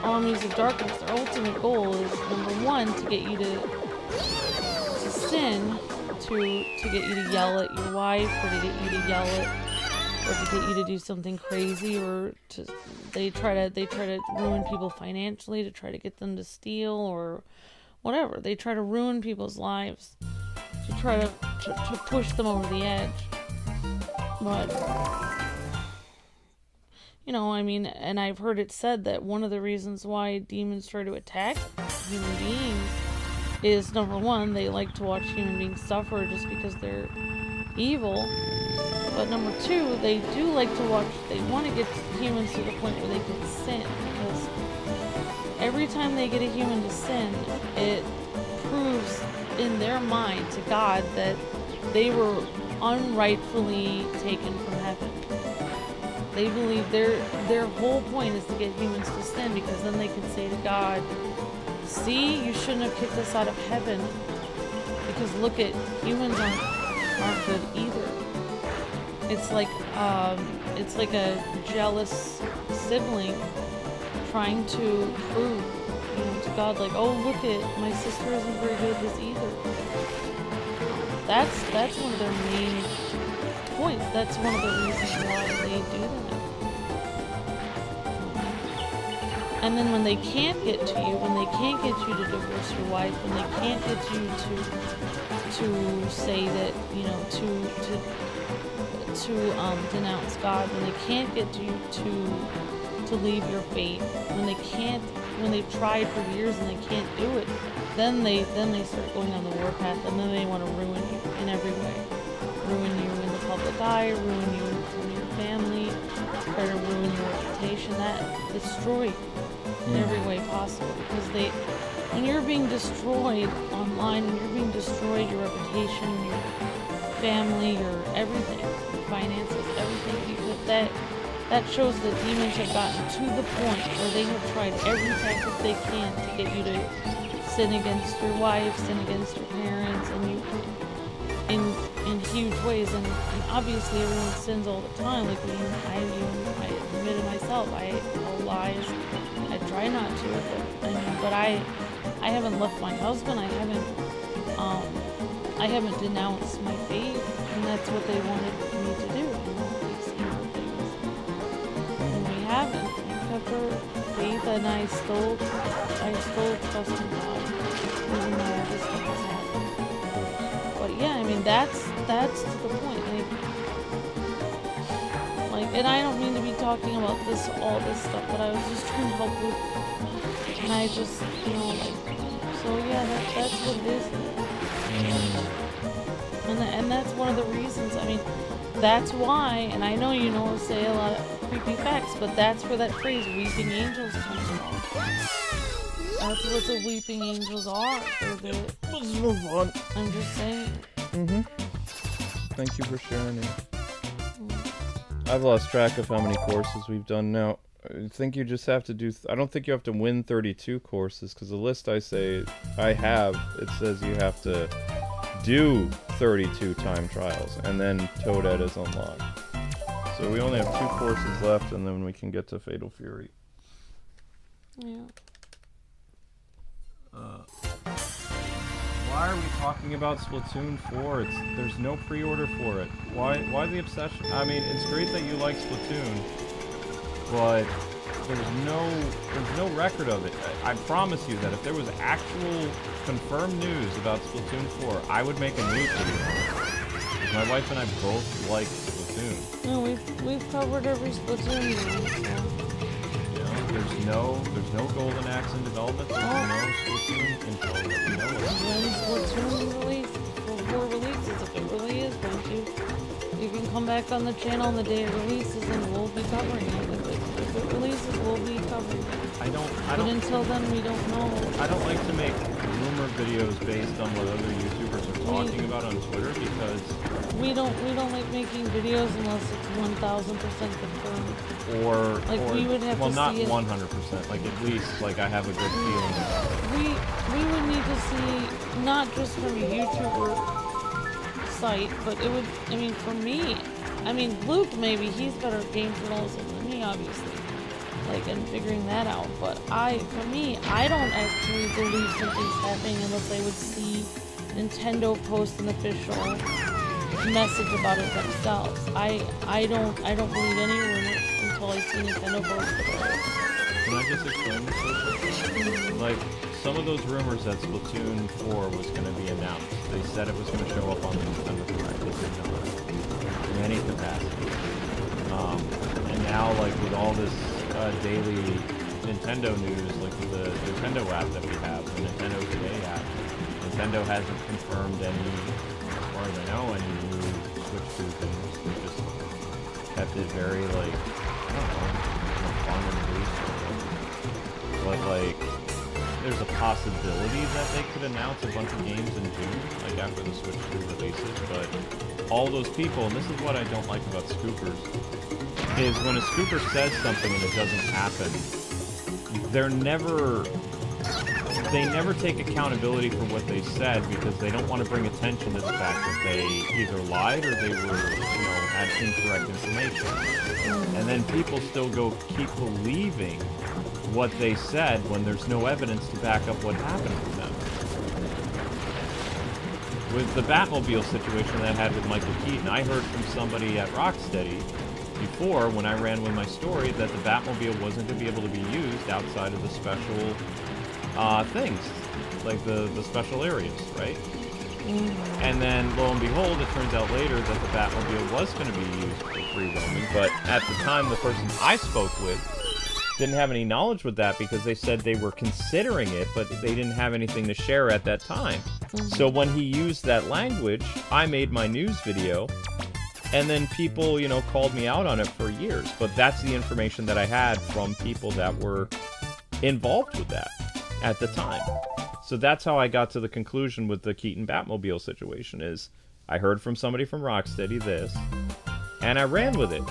armies of darkness, their ultimate goal is, number one, to get you to sin, to get you to yell at your wife, or to get you to yell at, or to get you to do something crazy, or they try to ruin people financially, to try to get them to steal, or whatever. They try to ruin people's lives, to try to push them over the edge. But, you know, I mean, and I've heard it said that one of the reasons why demons try to attack human beings is, number one, they like to watch human beings suffer just because they're evil. But number two, they do like to they want to get humans to the point where they can sin. Because every time they get a human to sin, it proves in their mind to God that they were unrightfully taken from heaven. They believe their whole point is to get humans to sin, because then they can say to God, see, you shouldn't have kicked us out of heaven, because look at, humans aren't good either. It's like a jealous sibling trying to prove, you know, to God, like, oh, look at, my sister isn't very good at this either. That's one of their main points. That's one of the reasons why they do that. And then when they can't get to you, when they can't get you to divorce your wife, when they can't get you to say that, you know, to denounce God, when they can't get you to leave your faith, when they've tried for years and they can't do it, then they start going on the warpath, and then they want to ruin you in every way. Ruin you in the public eye, ruin you from your family, try to ruin your reputation, that destroy you in every way possible. Because when you're being destroyed online, when you're being destroyed, your reputation, your family, your everything, your finances, everything, that shows that demons have gotten to the point where they have tried every tactic they can to get you to sin against your wife, sin against your parents, and you in huge ways, and obviously everyone sins all the time. Like I admit it myself. I tell lies. I try not to, but I haven't left my husband. I haven't denounced my faith, and that's what they wanted me to do. These evil things, and we haven't. We kept our faith, and I still trust in God, even though all this stuff has happened. But yeah, I mean that's to the point. Like, and I don't mean to be talking about all this stuff, but I was just trying to help with, and I just, so yeah, that's what it is. And that's one of the reasons. I mean, that's why. And I know say a lot of creepy facts, but that's where that phrase "weeping angels" comes from. That's what the weeping angels are. Let's move on. I'm just saying. Thank you for sharing it. I've lost track of how many courses we've done now. I think you just have to do... I don't think you have to win 32 courses, because the list I say I have, it says you have to do 32 time trials, and then Toadette is unlocked. So we only have 2 courses left, and then we can get to Fatal Fury. Yeah. Why are we talking about Splatoon 4? There's no pre-order for it. Why the obsession? I mean, it's great that you like Splatoon, but there's no record of it. I promise you that if there was actual confirmed news about Splatoon 4, I would make a news video. Because my wife and I both like Splatoon. No, we've covered every Splatoon game, so. There's no Golden Axe in development. There's no Splatoon info that we know of. When Splatoon releases, if it really is going to, you can come back on the channel on the day it releases, and we'll be covering it. If it releases, we'll be covering it. But until then, we don't know. I don't like to make rumor videos based on what other YouTubers are talking about on Twitter, because we don't like making videos unless it's 1000% confirmed. We would have to not see it. 100%. Like at least I have a good feeling about it. We would need to see, not just from a YouTuber site, but it would. I mean, for me, Luke maybe he's better at game journalism than me, obviously. And figuring that out. But for me, I don't actually believe something's happening unless I would see Nintendo post an official message about it themselves. I don't believe any rumors until I see Nintendo post it. Can I just explain this real quick? Some of those rumors that Splatoon 4 was going to be announced, they said it was going to show up on the Nintendo Direct. It did not. In any capacity. And now, with all this daily Nintendo news, with the Nintendo app that we have, the Nintendo Today app, Nintendo hasn't confirmed any, as far as I know, any new Switch 2 things. They just kept it very, I don't know, fun and loose. But, there's a possibility that they could announce a bunch of games in June, after the Switch 2 releases, but all those people, and this is what I don't like about scoopers, is when a scooper says something and it doesn't happen, they never take accountability for what they said, because they don't want to bring attention to the fact that they either lied or they were, had incorrect information. And then people still keep believing what they said when there's no evidence to back up what happened with them. With the Batmobile situation that I had with Michael Keaton, I heard from somebody at Rocksteady before, when I ran with my story, that the Batmobile wasn't going to be able to be used outside of the special things, the special areas, right? And then, lo and behold, it turns out later that the Batmobile was going to be used for free roaming, but at the time, the person I spoke with didn't have any knowledge with that, because they said they were considering it, but they didn't have anything to share at that time. So when he used that language, I made my news video, and then people, called me out on it for years. But that's the information that I had from people that were involved with that at the time. So that's how I got to the conclusion with the Keaton Batmobile situation, is I heard from somebody from Rocksteady this, and I ran with it.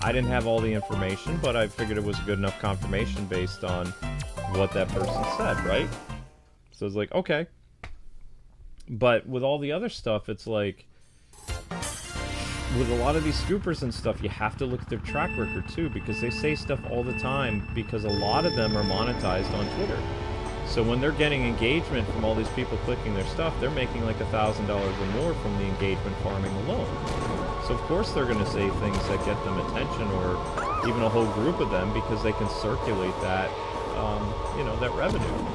I didn't have all the information, but I figured it was good enough confirmation based on what that person said, right? So it's okay. But with all the other stuff, it's with a lot of these scoopers and stuff, you have to look at their track record too, because they say stuff all the time, because a lot of them are monetized on Twitter. So when they're getting engagement from all these people clicking their stuff, they're making like $1,000 or more from the engagement farming alone. So of course they're going to say things that get them attention, or even a whole group of them, because they can circulate that, you know, that revenue.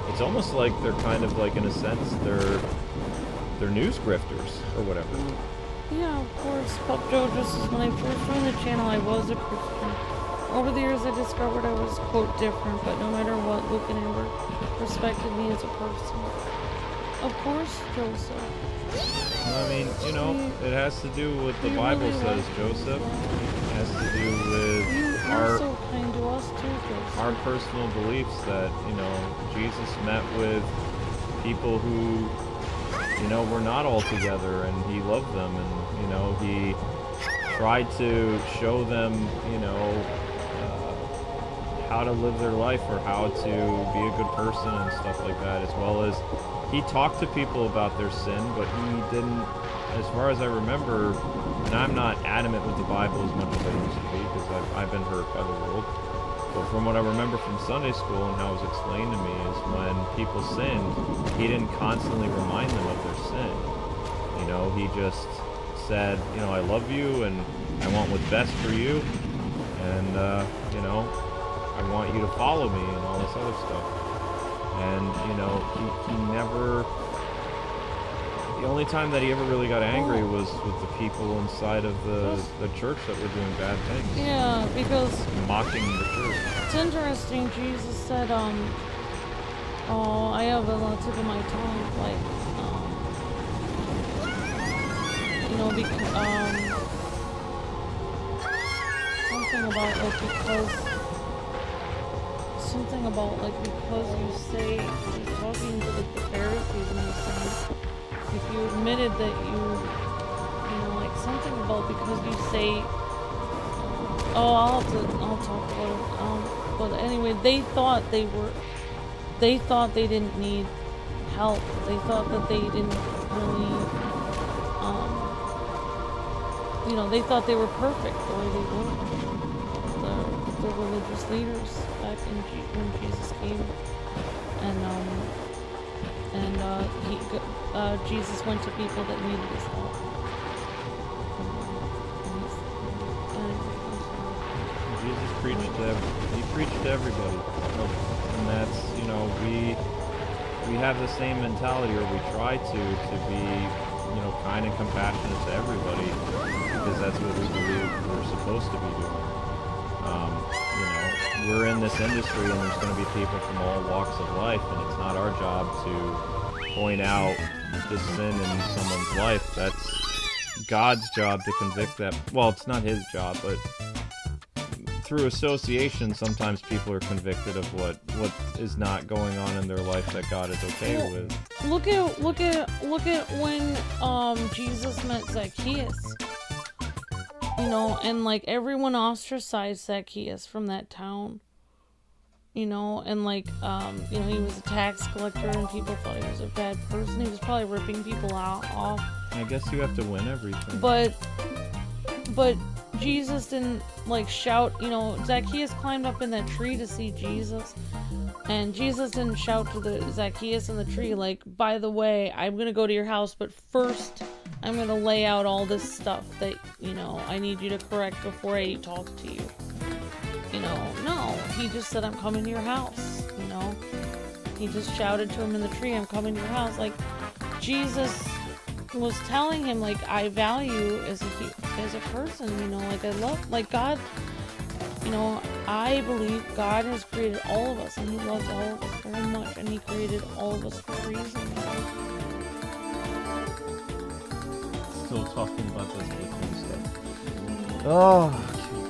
It's almost like they're kind of like, in a sense, they're news grifters or whatever. Yeah, of course. Pop Joe, just as when I first joined the channel, I was a Christian. Over the years, I discovered I was, quote, different, but no matter what, Luke and Amber respected me as a person. Of course, Joseph. I mean, you know, it has to do with the Bible says, Joseph. It has to do with You're so kind to us too, Joseph. our personal beliefs that, you know, Jesus met with people who, you know, were not all together, and he loved them, and, you know, he tried to show them, you know, how to live their life, or how to be a good person and stuff like that, as well as he talked to people about their sin, but he didn't, as far as I remember, and I'm not adamant with the Bible as much as I used to be, because I've been hurt by the world, but from what I remember from Sunday school and how it was explained to me is when people sinned, he didn't constantly remind them of their sin. You know, he just said, you know, I love you, and I want what's best for you, and, you know, I want you to follow me, and all this other stuff. And, you know, he never... The only time that he ever really got angry was with the people inside of the church that were doing bad things. Yeah, because... Mocking the church. It's interesting, Jesus said, oh, I have it on the tip of my tongue, like, you know, something about, like, because you say, you're talking to, like, the Pharisees, and he's saying, if you admitted that you know, like, something about because you say, I'll talk about it, but anyway, they thought they didn't need help, they thought that they didn't really, you know, they thought they were perfect the way they were, the religious leaders back when Jesus came, and Jesus went to people that needed his help. Jesus preached to everybody, and that's, you know, we have the same mentality, or we try to be, you know, kind and compassionate to everybody, because that's what we believe we're supposed to be doing. You know, we're in this industry, and there's going to be people from all walks of life, and it's not our job to point out the sin in someone's life. That's God's job to convict them. Well, it's not his job, but through association, sometimes people are convicted of what is not going on in their life that God is okay with. Look at when Jesus met Zacchaeus. You know, and like everyone ostracized Zacchaeus from that town. You know, and like you know, he was a tax collector, and people thought he was a bad person. He was probably ripping people off. I guess you have to win everything. But Jesus didn't like shout, you know, Zacchaeus climbed up in that tree to see Jesus, and Jesus didn't shout to the Zacchaeus in the tree like, by the way, I'm gonna go to your house, but first I'm gonna lay out all this stuff that, you know, I need you to correct before I talk to you. You know, no, he just said, I'm coming to your house, you know. He just shouted to him in the tree, I'm coming to your house. Like, Jesus was telling him, like, I value you as a person, you know, like, I love, like, God, you know, I believe God has created all of us, and he loves all of us very much, and he created all of us for a reason, you know? Still talking about this Bitcoin stuff. Oh,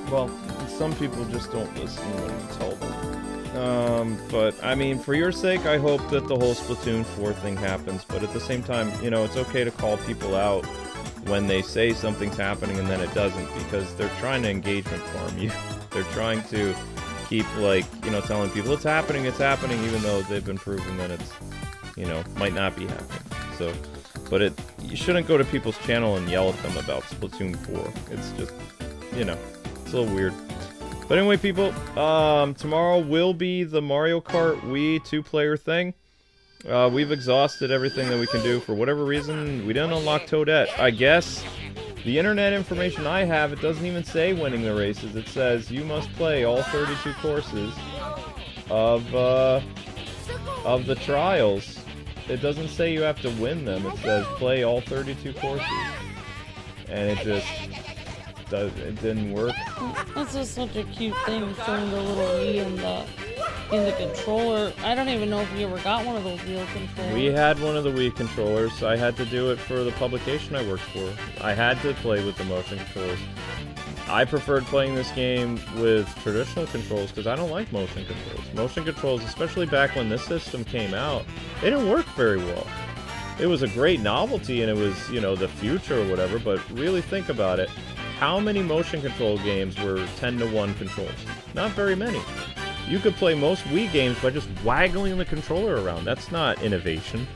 well, some people just don't listen when you tell them. But, I mean, for your sake, I hope that the whole Splatoon 4 thing happens, but at the same time, you know, it's okay to call people out when they say something's happening and then it doesn't, because they're trying to engagement farm you. They're trying to keep, like, you know, telling people it's happening, even though they've been proven that it's, you know, might not be happening. So, But you shouldn't go to people's channel and yell at them about Splatoon 4. It's just, you know, it's a little weird. But anyway, people, tomorrow will be the Mario Kart Wii 2-player thing. We've exhausted everything that we can do. For whatever reason, we didn't unlock Toadette. I guess the internet information I have, it doesn't even say winning the races. It says you must play all 32 courses of the trials. It doesn't say you have to win them. It says play all 32 courses. And it didn't work. That's just such a cute thing, showing the little Wii in the controller. I don't even know if you ever got one of those wheel controllers. We had one of the Wii controllers. I had to do it for the publication I worked for. I had to play with the motion controls. I preferred playing this game with traditional controls because I don't like motion controls. Motion controls, especially back when this system came out, they didn't work very well. It was a great novelty and it was, you know, the future or whatever, but really think about it. How many motion control games were 10-to-1 controls? Not very many. You could play most Wii games by just waggling the controller around. That's not innovation.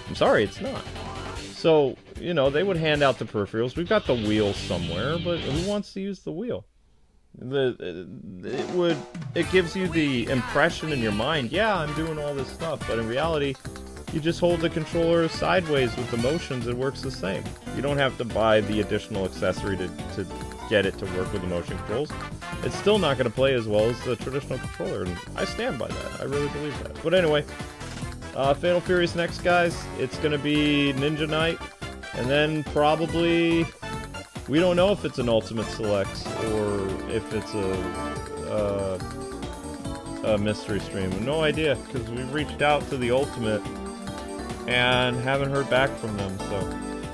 I'm sorry, it's not. So, you know, they would hand out the peripherals. We've got the wheel somewhere, but who wants to use the wheel? It gives you the impression in your mind, yeah, I'm doing all this stuff, but in reality, you just hold the controller sideways with the motions, it works the same. You don't have to buy the additional accessory to get it to work with the motion controls. It's still not going to play as well as the traditional controller, and I stand by that. I really believe that. But anyway, Fatal Fury's next, guys. It's going to be Ninja Night, and then probably... We don't know if it's an Ultimate Selects, or if it's a mystery stream. No idea, because we've reached out to the Ultimate, and haven't heard back from them, so...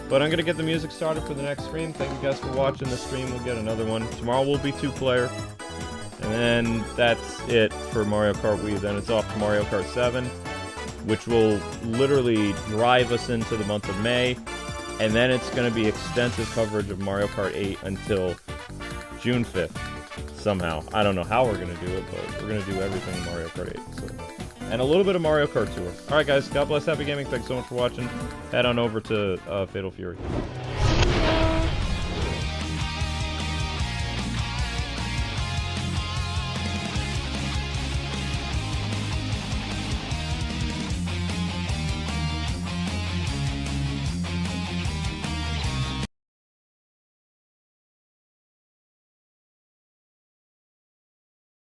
But I'm gonna get the music started for the next stream. Thank you guys for watching the stream. We'll get another one. Tomorrow will be 2-player. And then that's it for Mario Kart Wii. Then it's off to Mario Kart 7, which will literally drive us into the month of May. And then it's gonna be extensive coverage of Mario Kart 8 until June 5th. Somehow. I don't know how we're gonna do it, but we're gonna do everything in Mario Kart 8. So. And a little bit of Mario Kart Tour. Alright guys, God bless, happy gaming, thanks so much for watching. Head on over to Fatal Fury.